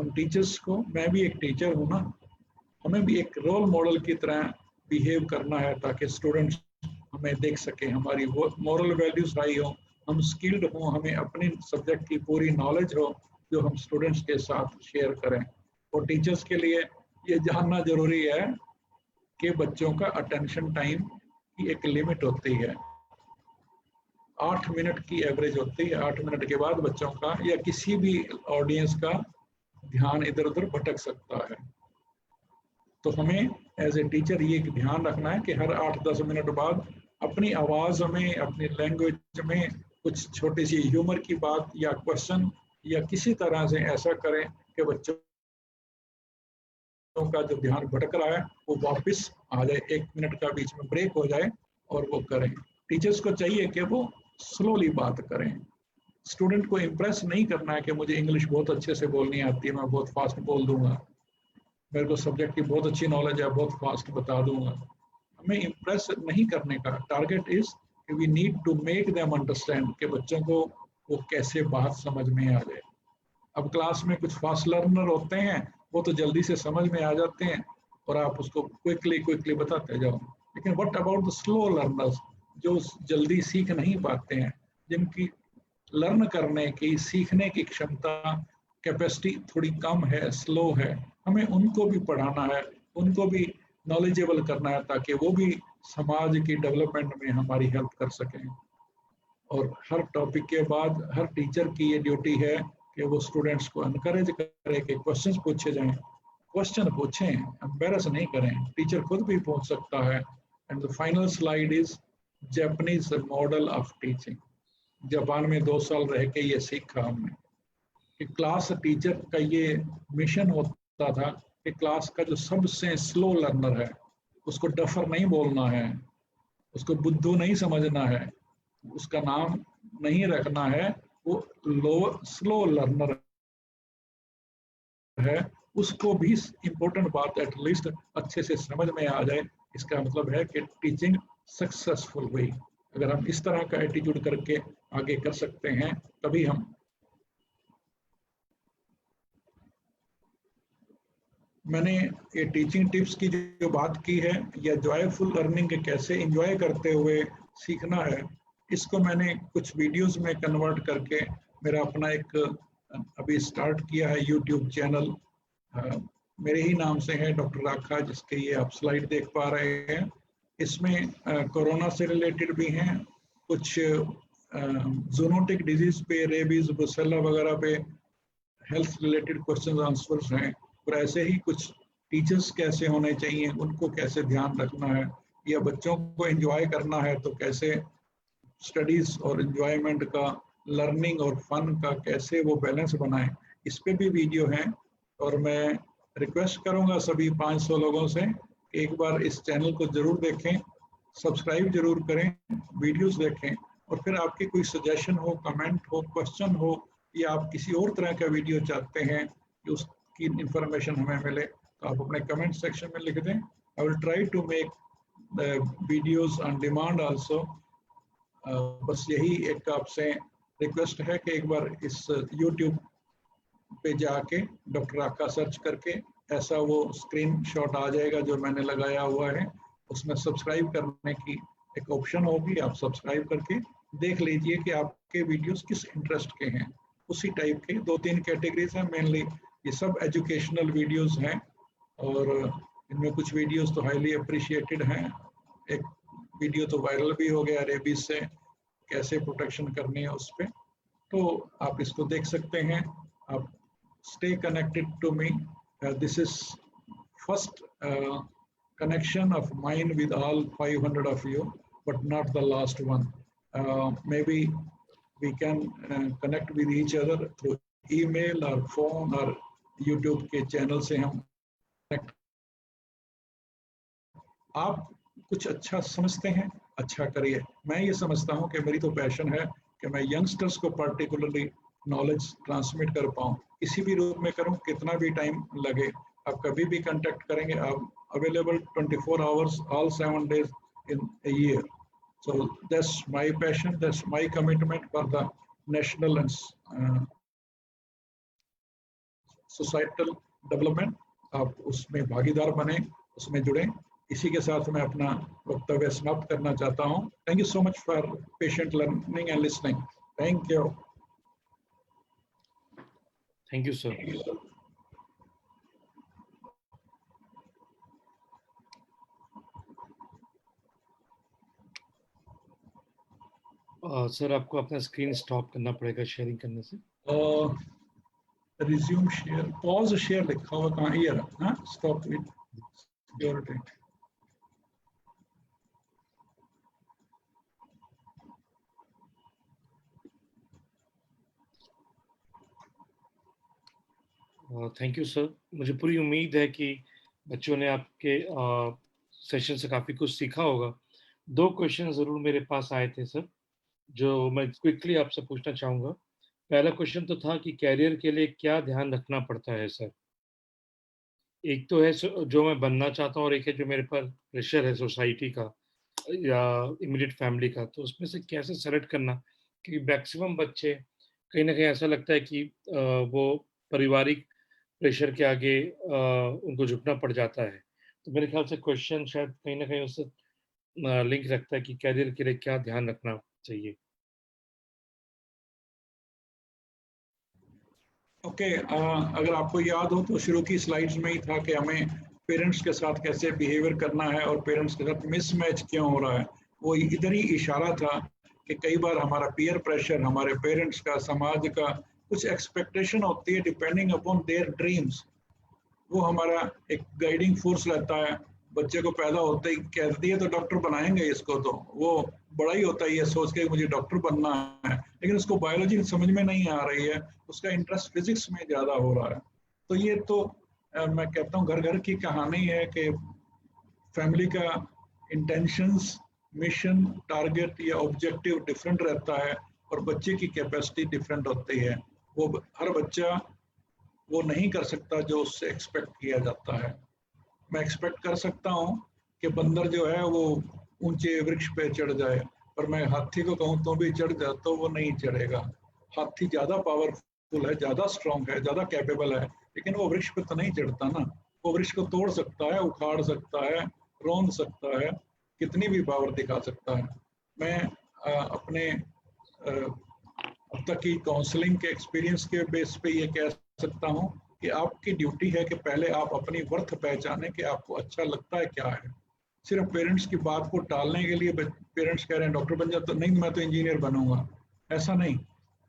हम टीचर्स को, मैं भी एक टीचर हूँ ना, हमें भी एक रोल मॉडल की तरह बिहेव करना है ताकि स्टूडेंट्स हमें देख सके, हमारी मॉरल वैल्यूज हाई हो, हम स्किल्ड हों, हमें अपने सब्जेक्ट की पूरी नॉलेज हो जो हम स्टूडेंट्स के साथ शेयर करें। और टीचर्स के लिए ये जानना जरूरी है कि बच्चों का अटेंशन टाइम की एक लिमिट होती है, 8 मिनट की एवरेज होती है। 8 मिनट के बाद बच्चों का या किसी भी ऑडियंस का ध्यान इधर उधर भटक सकता है। तो हमें एज ए टीचर ये ध्यान रखना है कि हर 8-10 मिनट बाद अपनी आवाज में, अपनी लैंग्वेज में कुछ छोटी सी ह्यूमर की बात या क्वेश्चन या किसी तरह से ऐसा करें कि बच्चों का जो ध्यान भटक रहा है वो वापस आ जाए। 1 मिनट का बीच में ब्रेक हो जाए और वो करें। टीचर्स को चाहिए कि वो स्लोली बात करें। स्टूडेंट को इम्प्रेस नहीं करना है कि मुझे इंग्लिश बहुत अच्छे से बोलनी आती है, मैं बहुत फास्ट बोल दूंगा, मेरे को सब्जेक्ट की बहुत अच्छी नॉलेज है, बहुत फास्ट बता दूंगा। हमें इम्प्रेस नहीं करने का target is we need to make them understand कि बच्चों को वो कैसे बात समझ में आ जाए। अब क्लास में कुछ फास्ट लर्नर होते हैं, वो तो जल्दी से समझ में आ जाते हैं और आप उसको क्विकली बताते जाओ। लेकिन what about the slow learners जो जल्दी सीख नहीं पाते हैं, जिनकी लर्न करने की, सीखने की क्षमता, कैपेसिटी थोड़ी कम है, स्लो है, हमें उनको भी पढ़ाना है, उनको भी नॉलेजेबल करना है ताकि वो भी समाज की डेवलपमेंट में हमारी हेल्प कर सकें। और हर टॉपिक के बाद हर टीचर की ये ड्यूटी है कि वो स्टूडेंट्स को एनकरेज करे कि क्वेश्चंस पूछे जाएं। क्वेश्चन पूछें, एम्बेरस नहीं करें, टीचर खुद भी पूछ सकता है। And the final slide is Japanese model of teaching. Japan में 2 साल रह के ये सीखा हमने कि क्लास टीचर का ये मिशन होता था कि क्लास का जो सबसे स्लो लर्नर है उसको डफर नहीं बोलना है, उसको बुद्धू नहीं समझना है, उसका नाम नहीं रखना है, वो स्लो लर्नर है, उसको भी इम्पोर्टेंट बात एटलीस्ट अच्छे से समझ में आ जाए। इसका मतलब है कि टीचिंग सक्सेसफुल हुई। अगर हम इस तरह का एटीट्यूड करके आगे कर सकते हैं तभी हम मैंने ये टीचिंग टिप्स की जो बात की है या जॉयफुल लर्निंग के कैसे एंजॉय करते हुए सीखना है, इसको मैंने कुछ वीडियोस में कन्वर्ट करके मेरा अपना एक अभी स्टार्ट किया है यूट्यूब चैनल। मेरे ही नाम से है, डॉक्टर राखा, जिसके ये आप स्लाइड देख पा रहे हैं। इसमें कोरोना से रिलेटेड भी हैं, कुछ जूनोटिक डिजीज पे, रेबीज, ब्रुसेला वगैरह पे हेल्थ रिलेटेड क्वेश्चन आंसर्स हैं, और ऐसे ही कुछ टीचर्स कैसे होने चाहिए, उनको कैसे ध्यान रखना है, या बच्चों को एंजॉय करना है तो कैसे स्टडीज और एंजॉयमेंट का, लर्निंग और फन का कैसे वो बैलेंस बनाएं, इस पे भी वीडियो हैं। और मैं रिक्वेस्ट करूंगा सभी 500 लोगों से एक बार इस चैनल को जरूर देखें, सब्सक्राइब जरूर करें, वीडियोस देखें, और फिर आपकी कोई सजेशन हो, कमेंट हो, क्वेश्चन हो, या आप किसी और तरह का वीडियो चाहते हैं कि उसकी इंफॉर्मेशन हमें मिले, तो आप अपने कमेंट सेक्शन में लिख दें। I will try to make videos on demand also. बस यही एक आपसे रिक्वेस्ट है कि एक बार इस यूट्यूब पे जाके डॉक्टर राखा सर्च करके ऐसा वो स्क्रीन शॉट आ जाएगा जो मैंने लगाया हुआ है, उसमें सब्सक्राइब करने की एक ऑप्शन होगी, आप सब्सक्राइब करके देख लीजिए कि आपके वीडियोस किस इंटरेस्ट के हैं। उसी टाइप के 2-3 कैटेगरीज हैं, मेनली ये सब एजुकेशनल वीडियोस हैं, और इनमें कुछ वीडियोस तो हाईली अप्रिशिएटेड हैं। एक वीडियो तो वायरल भी हो गया, रेबीज से कैसे प्रोटेक्शन करनी है उस पर, तो आप इसको देख सकते हैं। आप stay connected to me. This is first connection of mine with all 500 of you, but not the last one. Maybe we can connect with each other through email or phone or YouTube के channel से हम connect। आप कुछ अच्छा समझते हैं, अच्छा करिए। मैं ये समझता हूँ कि मेरी तो पैशन है कि मैं यंगस्टर्स को पर्टिकुलरली नॉलेज ट्रांसमिट कर पाऊँ, किसी भी रूप में करूँ, कितना भी टाइम लगे। आप कभी भी कांटेक्ट करेंगे, आप available 24 hours all 7 days in a year. So that's my passion, that's my commitment for the national and societal development. आप उसमें भागीदार बने, उसमें जुड़ें। इसी के साथ मैं अपना वक्तव्य समाप्त करना चाहता हूँ। Thank you so much for patient learning and listening. Thank you. Thank you, sir. Sir आपको अपना स्क्रीन स्टॉप करना पड़ेगा शेयरिंग करने से। रिज्यूम शेयर, पॉज शेयर लिखा हुआ कहाँ? ये रहा, हाँ, stop with security. Thank you sir. मुझे पूरी उम्मीद है कि बच्चों ने आपके सेशन से काफ़ी कुछ सीखा होगा। 2 क्वेश्चन ज़रूर मेरे पास आए थे सर, जो मैं क्विकली आपसे पूछना चाहूँगा। पहला क्वेश्चन तो था कि कैरियर के लिए क्या ध्यान रखना पड़ता है सर? एक तो है जो मैं बनना चाहता हूँ, और एक है जो मेरे पर प्रेशर है सोसाइटी का या इमीडिएट फैमिली का, तो उसमें से कैसे सेलेक्ट करना? क्योंकि मैक्सिमम बच्चे कहीं ना कहीं ऐसा लगता है कि वो पारिवारिक प्रेशर के आगे उनको झुकना पड़ जाता है। तो मेरे ख्याल से क्वेश्चन शायद कहीं ना कहीं उससे लिंक रखता है कि कैरियर के लिए क्या ध्यान रखना चाहिए। ओके, अगर आपको याद हो तो शुरू की स्लाइड्स में ही था कि हमें पेरेंट्स के साथ कैसे बिहेवियर करना है और पेरेंट्स के साथ मिसमैच क्यों हो रहा है। वो इधर ही इशारा था कि कई बार हमारा पीयर प्रेशर, हमारे पेरेंट्स का, समाज का कुछ एक्सपेक्टेशन होती है डिपेंडिंग अपॉन देयर ड्रीम्स, वो हमारा एक गाइडिंग फोर्स रहता है। बच्चे को पैदा होते ही कह दिए तो डॉक्टर बनाएंगे इसको, तो वो बड़ा ही होता है ये सोच के मुझे डॉक्टर बनना है, लेकिन उसको बायोलॉजी समझ में नहीं आ रही है, उसका इंटरेस्ट फिजिक्स में ज़्यादा हो रहा है। तो ये तो मैं कहता हूँ घर घर की कहानी है कि फैमिली का इंटेंशंस, मिशन, टारगेट या ऑब्जेक्टिव डिफरेंट रहता है और बच्चे की कैपेसिटी डिफरेंट होती है। वो हर बच्चा वो नहीं कर सकता जो उससे एक्सपेक्ट किया जाता है। मैं एक्सपेक्ट कर सकता हूँ कि बंदर जो है वो ऊंचे वृक्ष पे चढ़ जाए, पर मैं हाथी को कहूँ तो भी चढ़ जाए तो वो नहीं चढ़ेगा। हाथी ज़्यादा पावरफुल है, ज़्यादा स्ट्रॉन्ग है, ज़्यादा कैपेबल है, लेकिन वो वृक्ष पे तो नहीं चढ़ता ना। वो वृक्ष को तोड़ सकता है, उखाड़ सकता है, रौंद सकता है, कितनी भी पावर दिखा सकता है। मैं अपने अब तक की काउंसलिंग के एक्सपीरियंस के बेस पे ये कह सकता हूँ कि आपकी ड्यूटी है कि पहले आप अपनी वर्थ पहचानें कि आपको अच्छा लगता है क्या है। सिर्फ पेरेंट्स की बात को टालने के लिए पेरेंट्स कह रहे हैं डॉक्टर बन जा, तो नहीं मैं तो इंजीनियर बनूंगा, ऐसा नहीं।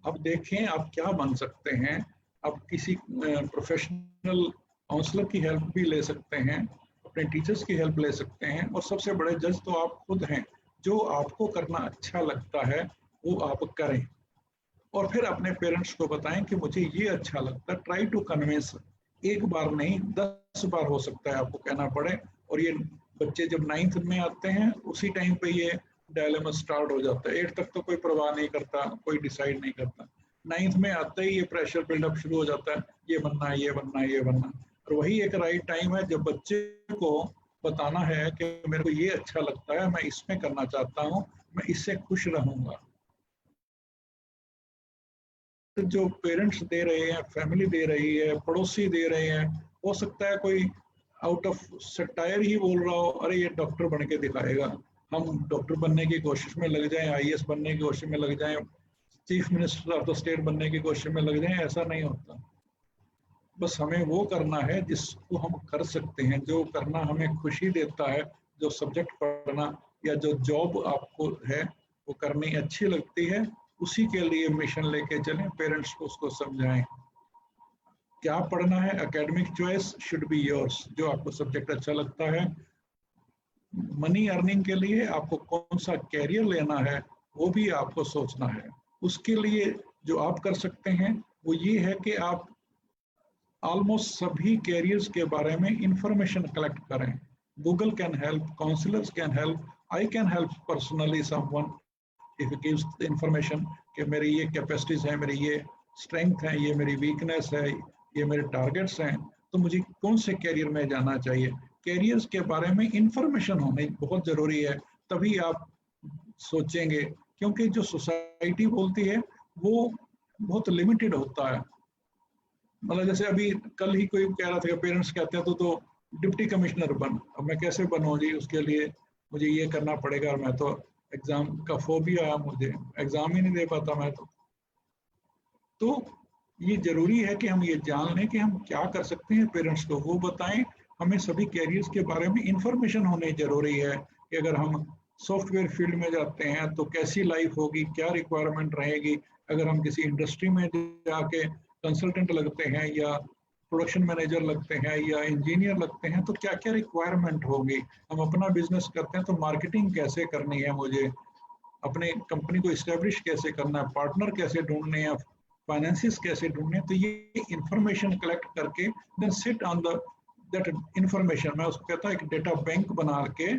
अब देखें आप क्या बन सकते हैं। आप किसी प्रोफेशनल काउंसलर की हेल्प भी ले सकते हैं, अपने टीचर्स की हेल्प ले सकते हैं, और सबसे बड़े जज तो आप खुद हैं। जो आपको करना अच्छा लगता है वो आप करें, और फिर अपने पेरेंट्स को बताएं कि मुझे ये अच्छा लगता है। ट्राई टू कन्विंस, एक बार नहीं 10 बार हो सकता है आपको कहना पड़े। और ये बच्चे जब 9th में आते हैं उसी टाइम पे ये डायलेमा स्टार्ट हो जाता है। 8 तक तो कोई परवाह नहीं करता, कोई डिसाइड नहीं करता। 9th में आते ही ये प्रेशर बिल्डअप शुरू हो जाता है, ये बनना है, ये बनना है, ये बनना है। और वही एक राइट टाइम है जब बच्चे को बताना है कि मेरे को ये अच्छा लगता है, मैं इसमें करना चाहता हूँ, मैं इससे खुश रहूंगा। जो पेरेंट्स दे रहे हैं, फैमिली दे रही है, पड़ोसी दे रहे हैं, हो सकता है कोई आउट ऑफ सटायर ही बोल रहा हो, अरे ये डॉक्टर बन के दिखाएगा, हम डॉक्टर बनने की कोशिश में लग जाएं, आईएएस बनने की कोशिश में लग जाएं, chief minister of the state बनने की कोशिश में लग जाएं। ऐसा नहीं होता। बस हमें वो करना है जिसको हम कर सकते हैं, जो करना हमें खुशी देता है, जो सब्जेक्ट पढ़ना या जो जॉब आपको है वो करनी अच्छी लगती है, उसी के लिए मिशन लेके चलें। पेरेंट्स को उसको समझाएं क्या पढ़ना है। Academic choice should be yours, जो आपको सब्जेक्ट अच्छा लगता है। मनी अर्निंग के लिए आपको कौन सा कैरियर लेना है वो भी आपको सोचना है। उसके लिए जो आप कर सकते हैं वो ये है कि आप ऑलमोस्ट सभी कैरियर्स के बारे में इंफॉर्मेशन कलेक्ट करें। Google can help, counsellors can help, I can help personally someone if it gives the information कि मेरी ये कैपेसिटीज है, मेरी ये स्ट्रेंथ है, ये मेरी वीकनेस है, ये मेरे टारगेट्स हैं, तो मुझे कौन से कैरियर में जाना चाहिए। कैरियर्स के बारे में इंफॉर्मेशन होनी बहुत ज़रूरी है, तभी आप सोचेंगे। क्योंकि जो सोसाइटी बोलती है वो बहुत लिमिटेड होता है। मतलब जैसे अभी कल ही कोई कह रहा था कि पेरेंट्स कहते हैं तो डिप्टी कमिश्नर बन। अब मैं कैसे बनूं जी, उसके लिए मुझे ये करना पड़ेगा, और मैं तो एग्जाम का फोबिया है, मुझे एग्जाम ही नहीं दे पाता मैं तो ये जरूरी है कि हम ये जान लें कि हम क्या कर सकते हैं। पेरेंट्स को वो बताएं। हमें सभी कैरियर्स के बारे में इंफॉर्मेशन होनी जरूरी है कि अगर हम सॉफ्टवेयर फील्ड में जाते हैं तो कैसी लाइफ होगी, क्या रिक्वायरमेंट रहेगी। अगर हम किसी इंडस्ट्री में जाके कंसल्टेंट लगते हैं या प्रोडक्शन मैनेजर लगते हैं या इंजीनियर लगते हैं तो क्या क्या रिक्वायरमेंट होगी। हम अपना बिजनेस करते हैं तो मार्केटिंग कैसे करनी है, मुझे अपने कंपनी को इस्टेब्लिश कैसे करना है, पार्टनर कैसे ढूंढने हैं, फाइनेंसिस कैसे ढूंढने हैं। तो ये इंफॉर्मेशन कलेक्ट करके then sit on the that information, मैं उसको कहता हूँ एक डेटा बैंक बना के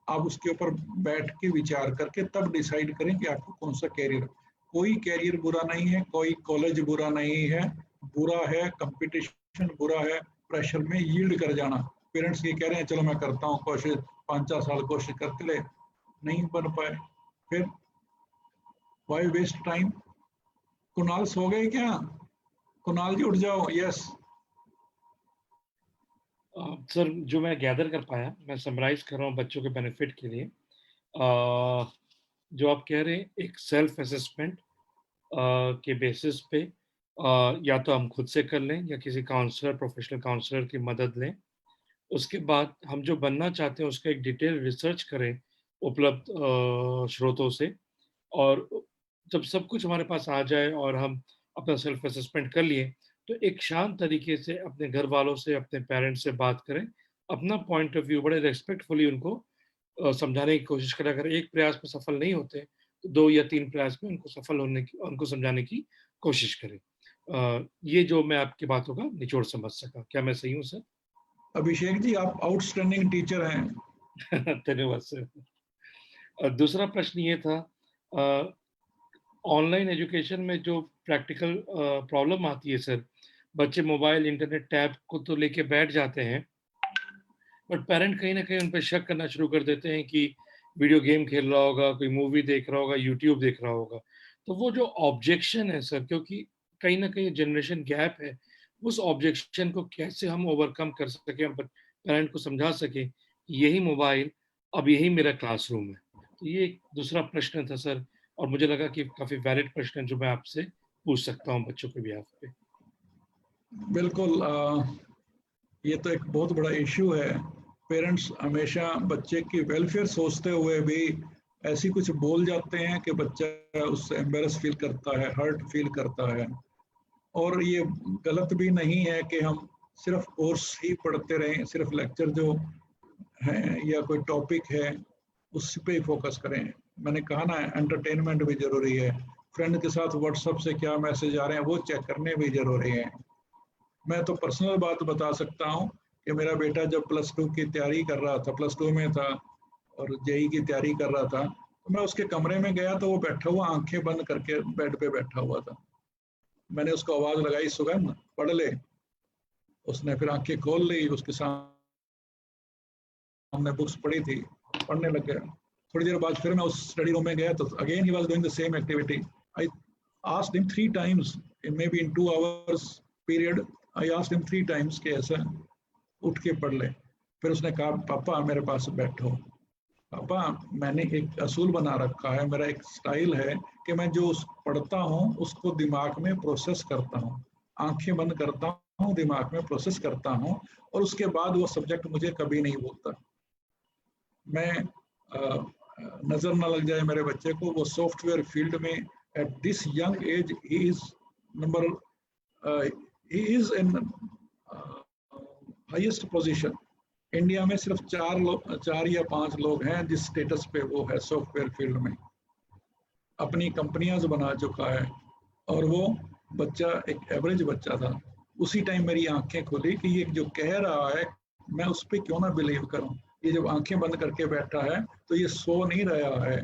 आप उसके ऊपर बैठ के विचार करके तब डिसाइड करें कि आपको कौन सा कैरियर। कोई कैरियर बुरा नहीं है, कोई कॉलेज बुरा नहीं है। बुरा है कंपटीशन, बुरा है प्रेशर में यील्ड कर जाना। पेरेंट्स ये कह रहे हैं चलो मैं करता हूँ कोशिश, 5-4 साल कोशिश करते ले, नहीं बन पाए, फिर वाई वेस्ट टाइम। कुणाल सो गए क्या? कुणाल जी उठ जाओ। यस सर, जो मैं गैदर कर पाया, मैं समराइज कर रहा हूँ बच्चों के बेनिफिट के लिए। जो आप कह रहे हैं, एक सेल्फ असेसमेंट के बेसिस पे या तो हम खुद से कर लें या किसी काउंसलर, प्रोफेशनल काउंसलर की मदद लें। उसके बाद हम जो बनना चाहते हैं उसका एक डिटेल रिसर्च करें उपलब्ध स्रोतों से, और जब सब कुछ हमारे पास आ जाए और हम अपना सेल्फ असेसमेंट कर लिए तो एक शांत तरीके से अपने घर वालों से, अपने पेरेंट्स से बात करें, अपना पॉइंट ऑफ व्यू बड़े रेस्पेक्टफुली उनको समझाने की कोशिश करें। अगर एक प्रयास में सफल नहीं होते तो 2 या 3 प्रयास में उनको सफल होने की, उनको समझाने की कोशिश करें। ये जो मैं आपकी बातों का निचोड़ समझ सका। क्या मैं सही हूँ सर? अभिषेक जी आप आउटस्टैंडिंग टीचर हैं। धन्यवाद सर। दूसरा प्रश्न ये था, ऑनलाइन एजुकेशन में जो प्रैक्टिकल प्रॉब्लम आती है सर, बच्चे मोबाइल, इंटरनेट, टैब को तो लेके बैठ जाते हैं, बट पेरेंट कहीं ना कहीं उन पर शक करना शुरू कर देते हैं कि वीडियो गेम खेल रहा होगा, कोई मूवी देख रहा होगा, यूट्यूब देख रहा होगा। तो वो जो ऑब्जेक्शन है सर, क्योंकि कहीं ना कहीं जनरेशन गैप है, उस ऑब्जेक्शन को कैसे हम ओवरकम कर सके, हम पेरेंट को समझा सके यही मोबाइल, अब यही मेरा क्लासरूम है। तो ये एक दूसरा प्रश्न था सर, और मुझे लगा कि काफी वैलिड प्रश्न है जो मैं आपसे पूछ सकता हूँ बच्चों के बिहाफ पे। बिल्कुल, ये तो एक बहुत बड़ा इश्यू है। पेरेंट्स हमेशा बच्चे की वेलफेयर सोचते हुए भी ऐसी कुछ बोल जाते हैं कि बच्चा उससे एम्बेरस फील करता है, हर्ट फील करता है। और ये गलत भी नहीं है कि हम सिर्फ कोर्स ही पढ़ते रहें, सिर्फ लेक्चर जो है या कोई टॉपिक है उस पे ही फोकस करें। मैंने कहा ना, एंटरटेनमेंट भी जरूरी है, फ्रेंड के साथ व्हाट्सएप से क्या मैसेज आ रहे हैं वो चेक करने भी जरूरी है। मैं तो पर्सनल बात बता सकता हूँ कि मेरा बेटा जब +2 की तैयारी कर रहा था, +2 में था और जेई की तैयारी कर रहा था, तो मैं उसके कमरे में गया तो वो बैठा हुआ आंखें बंद करके बेड पे बैठा हुआ था। मैंने उसको आवाज लगाई, सुगंध पढ़ ले। उसने फिर आंखें खोल ली, उसके सामने बुक्स पड़ी थी, पढ़ने लग गया। थोड़ी देर बाद फिर मैं उस स्टडी रूम में गया तो again he was doing the same activity. I asked him 3 times, may be in 2 hours period, I asked him 3 times कि ऐसा उठ के पढ़ ले। फिर उसने कहा, पापा मेरे पास बैठो। पापा, मैंने एक असूल बना रखा है, मेरा एक स्टाइल है कि मैं जो पढ़ता हूँ उसको दिमाग में प्रोसेस करता हूँ, आंखें बंद करता हूँ, दिमाग में प्रोसेस करता हूँ, और उसके बाद वो सब्जेक्ट मुझे कभी नहीं भूलता। मैं नजर ना लग जाए मेरे बच्चे को, वो सॉफ्टवेयर फील्ड में एट दिस यंग एज ही is in highest position. India में सिर्फ 4 या 5 लोग हैं जिस स्टेटस पे वो है सॉफ्टवेयर फील्ड में, अपनी कंपनियां बना चुका है। और वो बच्चा एक एवरेज बच्चा था। उसी टाइम मेरी आंखें खुली कि ये जो कह रहा है मैं उस पर क्यों ना बिलीव करूं। ये जब आंखें बंद करके बैठा है तो ये सो नहीं रहा है,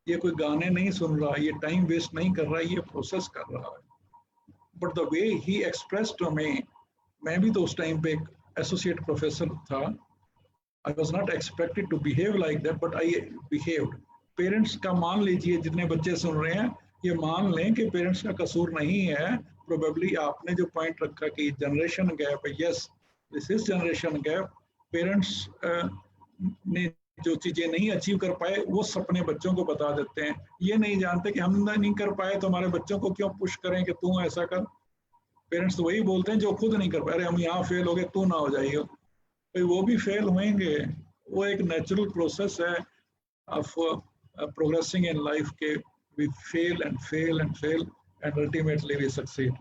ये कोई गाने नहीं सुन रहा, ये टाइम वेस्ट नहीं कर रहा है, ये प्रोसेस कर रहा है। But the way he expressed to me, मैं भी तो उस टाइम पे एक एसोसिएट प्रोफेसर था, I was not expected to behave like that, but I behaved. Parents का मान लीजिए, जितने बच्चे सुन रहे हैं ये मान लें कि पेरेंट्स का कसूर नहीं है। प्रोबेबली आपने जो पॉइंट रखा कि जनरेशन गैप है, yes this is generation gap. Parents ने जो चीजें नहीं अचीव कर पाए वो सपने बच्चों को बता देते हैं, ये नहीं जानते कि हम नहीं कर पाए तो हमारे बच्चों को क्यों पुश करें कि तू ऐसा कर। पेरेंट्स तो वही बोलते हैं जो खुद नहीं कर पाए, अरे हम यहाँ फेल हो गए तू ना हो जाइए, वो भी फेल होंगे। वो एक नेचुरल प्रोसेस है ऑफ प्रोग्रेसिंग इन लाइफ के we fail and fail and fail and ultimately we succeed.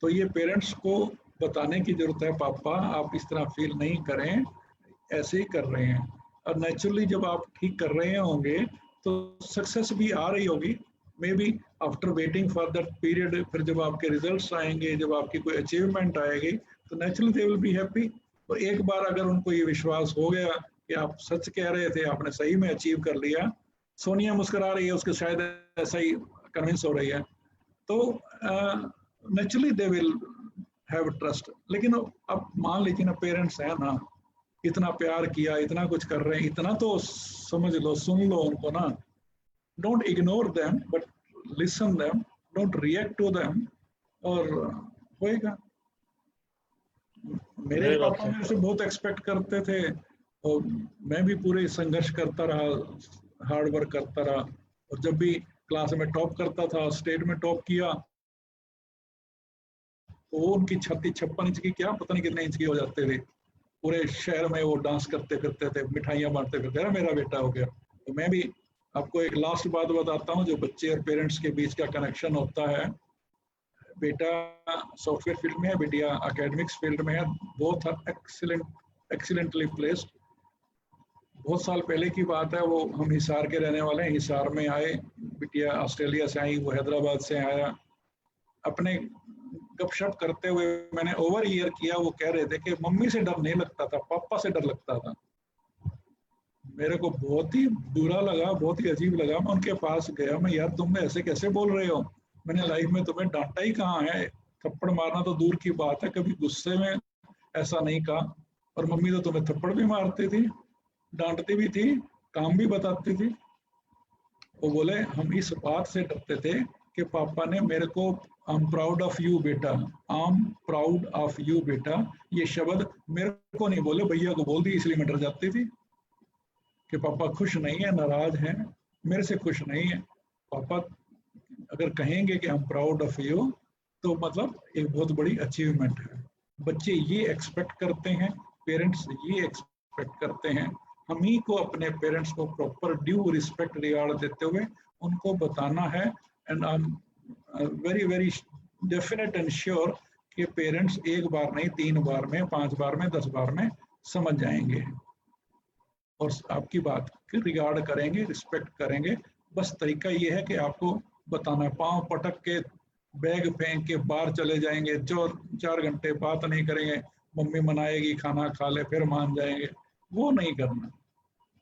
तो ये पेरेंट्स को बताने की जरूरत है, पापा आप इस तरह फील नहीं करें, ऐसे ही कर रहे हैं। और नेचुरली जब आप ठीक कर रहे होंगे तो सक्सेस भी आ रही होगी, may be after waiting for that period. फिर जब आपके रिजल्ट्स आएंगे, जब आपकी कोई अचीवमेंट आएगी तो naturally they will be happy. और एक बार अगर उनको ये विश्वास हो गया कि आप सच कह रहे थे, आपने सही में अचीव कर लिया, सोनिया मुस्कुरा रही है उसके शायद ऐसा ही कन्विंस हो रही है, तो naturally they will have trust. लेकिन अब मान लीजिए ना, पेरेंट्स है ना, इतना प्यार किया, इतना कुछ कर रहे हैं, इतना तो समझ लो, सुन लो उनको ना। Don't ignore them but listen them, don't react to them, और होएगा। मेरे पापा मेरे से बहुत एक्सपेक्ट करते थे और मैं भी पूरे संघर्ष करता रहा, हार्ड वर्क करता रहा। और जब भी क्लास में टॉप करता था, स्टेट में टॉप किया, तो वो उनकी छाती 56 इंच की क्या पता नहीं कितने इंच की हो जाते थे। पूरे शहर में वो डांस करते फिरते थे, मिठाइयाँ बांटते फिरते, मेरा बेटा हो गया। तो मैं भी आपको एक लास्ट बात बताता हूँ जो बच्चे और पेरेंट्स के बीच का कनेक्शन होता है। बेटा सॉफ्टवेयर फील्ड में है, बिटिया एकेडमिक्स फील्ड में है, बोथ आर एक्सीलेंटली प्लेस्ड। बहुत साल पहले की बात है, वो हम हिसार के रहने वाले हैं, हिसार में आए, बिटिया ऑस्ट्रेलिया से आई, वो हैदराबाद से आया। अपने गपशप करते हुए मैंने ओवर ईयर किया, वो कह रहे थे कि मम्मी से डर नहीं लगता था, पापा से डर लगता था। मेरे को बहुत ही बुरा लगा, बहुत ही अजीब लगा। मैं उनके पास गया, मैं यार तुम ऐसे कैसे बोल रहे हो, मैंने लाइफ में तुम्हें डांटा ही कहाँ है, थप्पड़ मारना तो दूर की बात है, कभी गुस्से में ऐसा नहीं कहा। और मम्मी तो तुम्हें थप्पड़ भी मारती थी, डांटती भी थी, काम भी बताती थी। वो बोले हम इस बात से डरते थे कि पापा ने मेरे को I am proud of you बेटा, I am proud of you बेटा, ये शब्द मेरे को नहीं बोले, भैया को बोल दी, इसलिए मैं डर जाती थी कि पापा खुश नहीं है, नाराज हैं, मेरे से खुश नहीं है। पापा अगर कहेंगे कि I am proud of you तो मतलब एक बहुत बड़ी अचीवमेंट है। बच्चे ये एक्सपेक्ट करते हैं, पेरेंट्स ये एक्सपेक्ट करते हैं। हम ही को अपने पेरेंट्स को प्रॉपर ड्यू रिस्पेक्ट रिगार्ड देते हुए उनको बताना है। And I am very very definite and sure कि पेरेंट्स एक बार नहीं, 3 बार में, 5 बार में, 10 बार में समझ जाएंगे और आपकी बात की रिगार्ड करेंगे, रिस्पेक्ट करेंगे। बस तरीका ये है कि आपको बताना है। पाँव पटक के, बैग फेंक के बाहर चले जाएंगे, 4 घंटे बात नहीं करेंगे, मम्मी मनाएगी, खाना खा ले, फिर मान जाएंगे, वो नहीं करना।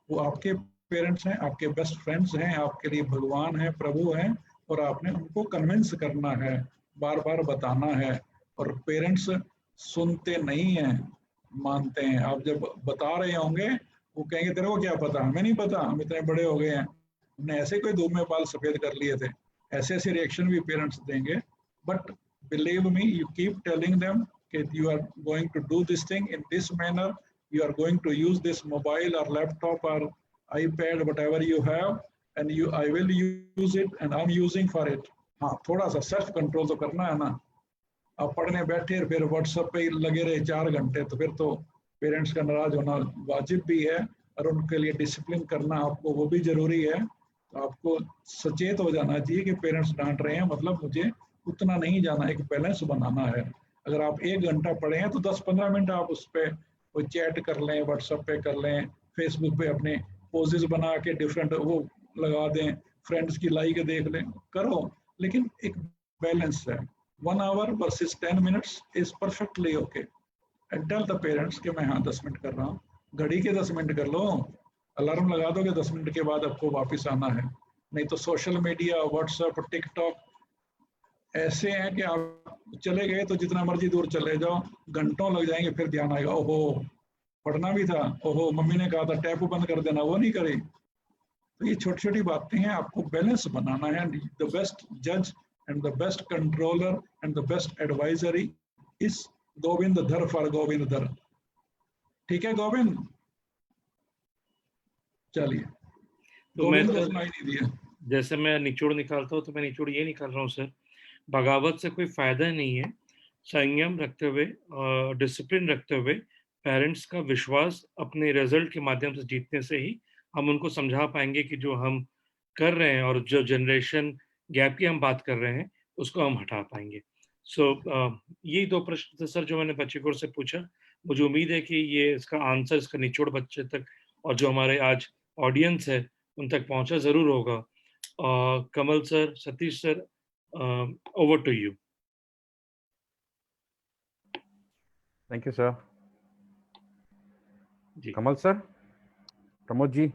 वो आपके पेरेंट्स हैं, आपके बेस्ट फ्रेंड्स हैं, आपके लिए भगवान है, प्रभु हैं, और आपने उनको कन्विंस करना है, बार बार बताना है। और पेरेंट्स सुनते नहीं हैं, मानते हैं। आप जब बता रहे होंगे वो कहेंगे तेरे को क्या पता, हमें नहीं पता, हम इतने बड़े हो गए हैं, हमने ऐसे कोई धूप में बाल सफेद कर लिए थे। ऐसे ऐसे रिएक्शन भी पेरेंट्स देंगे। But believe me, you keep telling them कि you are going to do this thing in this manner, you are going to use this mobile or laptop or iPad, whatever you have, and I will use it and I'm using for it. हाँ, थोड़ा सा self control तो करना है ना। आप पढ़ने बैठे और फिर व्हाट्सएप पे लगे रहे 4 घंटे, तो फिर तो पेरेंट्स का नाराज होना वाजिब भी है, और उनके लिए डिसिप्लिन करना आपको वो भी जरूरी है। तो आपको सचेत हो जाना चाहिए कि पेरेंट्स डांट रहे हैं, मतलब मुझे उतना नहीं जाना, एक बैलेंस बनाना है। अगर आप 1 घंटा पढ़े हैं तो 10-15 मिनट आप उस पर कोई चैट कर लें, व्हाट्सएप पे कर लें, फेसबुक पे अपने पोजेस बना के डिफरेंट वो लगा दें, फ्रेंड्स की लाइक देख लें, करो। लेकिन एक बैलेंस है। 1 hour versus 10 minutes is perfectly okay. And tell the parents कि मैं हाँ 10 मिनट कर रहा हूँ, घड़ी के 10 मिनट कर लो, अलार्म लगा दो कि 10 मिनट के बाद आपको वापस आना है। नहीं तो सोशल मीडिया, व्हाट्सएप, टिकटॉक ऐसे हैं कि आप चले गए तो जितना मर्जी दूर चले जाओ, घंटों लग जाएंगे, फिर ध्यान आएगा, ओहो पढ़ना भी था, ओहो मम्मी ने कहा था टैप बंद कर देना, वो नहीं करी। तो ये छोटी छोटी बातें हैं, आपको बैलेंस बनाना है। द बेस्ट जज and the best controller and the best advisory is Govind धर फॉर गोविंद धर। ठीक है गोविंद, चलिए। तो मैं गोविंद को सुनाई नहीं दिया। जैसे मैं निचोड़ निकालता हूँ तो मैं निचोड़ ये निकाल रहा हूँ सर, बगावत से कोई फायदा नहीं है। संयम रखते हुए, डिसिप्लिन रखते हुए, पेरेंट्स का विश्वास अपने रिजल्ट के माध्यम से जीतने से ही हम उनको समझा पाएंगे कि जो हम कर रहे हैं और जो जनरेशन गैप की हम बात कर रहे हैं उसको हम हटा पाएंगे। सो यही 2 प्रश्न थे सर जो मैंने बच्चे को से पूछा। मुझे उम्मीद है कि ये इसका आंसर, इसका निचोड़ बच्चे तक और जो हमारे आज ऑडियंस है उन तक पहुंचा जरूर होगा। Kamal sir, Satish sir, over to you. Thank you, sir. जी. Kamal sir, Pramod ji.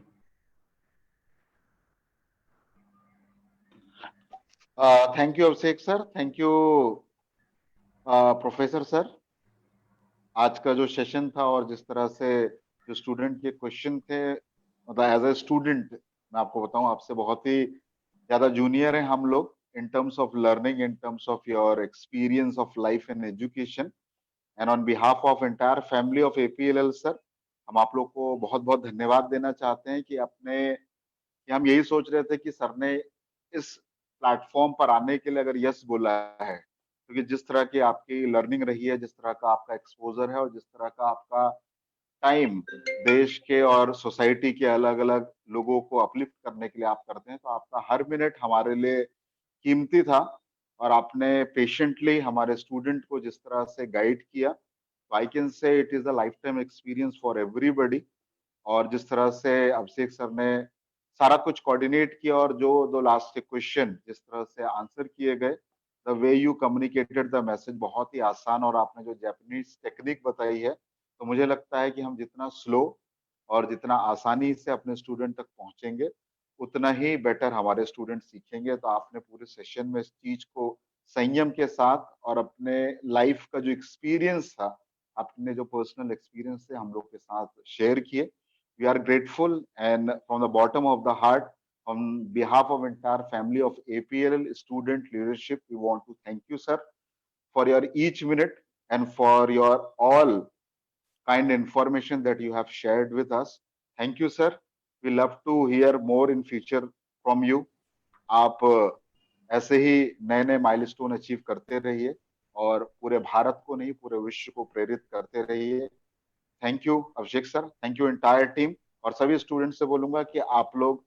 Thank you Abhishek sir, thank you professor sir. आज का जो सेशन था और जिस तरह से जो स्टूडेंट के क्वेश्चन थे, मतलब एज ए स्टूडेंट मैं आपको बताऊं, आपसे बहुत ही ज्यादा जूनियर हैं हम लोग in terms of learning, in terms of your experience of life and education, and on behalf of entire family of APLL sir, हम आप लोग को बहुत बहुत धन्यवाद देना चाहते हैं कि कि हम यही सोच रहे थे कि सर ने इस प्लेटफॉर्म पर आने के लिए अगर यस बोला है, क्योंकि जिस तरह की आपकी लर्निंग रही है, जिस तरह का आपका एक्सपोजर है और जिस तरह का आपका टाइम देश के और सोसाइटी के अलग अलग लोगों को अपलिफ्ट करने के लिए आप करते हैं, तो आपका हर मिनट हमारे लिए कीमती था। और आपने पेशेंटली हमारे स्टूडेंट को जिस तरह से गाइड किया, I can say it is a life time experience for everybody. और जिस तरह से अभिषेक सर ने सारा कुछ कोऑर्डिनेट किया और जो 2 लास्ट के क्वेश्चन जिस तरह से आंसर किए गए, the way you communicated the message बहुत ही आसान, और आपने जो जापानीज टेक्निक बताई है, तो मुझे लगता है कि हम जितना स्लो और जितना आसानी से अपने स्टूडेंट तक पहुंचेंगे उतना ही बेटर हमारे स्टूडेंट सीखेंगे। तो आपने पूरे सेशन में इस चीज को संयम के साथ और अपने लाइफ का जो एक्सपीरियंस था, अपने जो पर्सनल एक्सपीरियंस थे हम लोग के साथ शेयर किए। We are grateful and from the bottom of the heart on behalf of entire family of APLL student leadership, we want to thank you, sir, for your each minute and for your all kind information that you have shared with us. Thank you, sir. We love to hear more in future from you. आप ऐसे ही नए नए milestone achieve करते रहिए और पूरे भारत को नहीं पूरे विश्व को प्रेरित करते रहिए. Thank you Abhishek sir, thank you entire team. और सभी स्टूडेंट से बोलूंगा कि आप लोग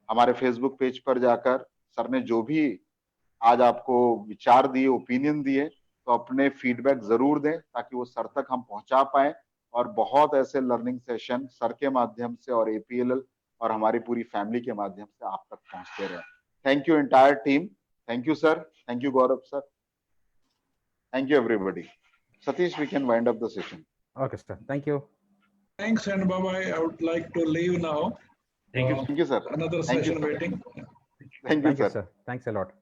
हमारे फेसबुक पेज पर जाकर सर ने जो भी आज आपको विचार दिए, ओपिनियन दिए, तो अपने फीडबैक जरूर दें ताकि वो सर तक हम पहुंचा पाए और बहुत ऐसे लर्निंग सेशन सर के माध्यम से और APLL और हमारी पूरी फैमिली के माध्यम से आप तक पहुंचते रहे. Thank you entire team. Thank you sir. Thank you Gaurav sir. Thank you everybody. Satish, we can wind up the session. Okay, sir. Thank you. Thanks and bye-bye. I would like to leave now. Thank you. Thank you, sir. Another Thank you, session sir. waiting. Thank you, sir. Thanks a lot.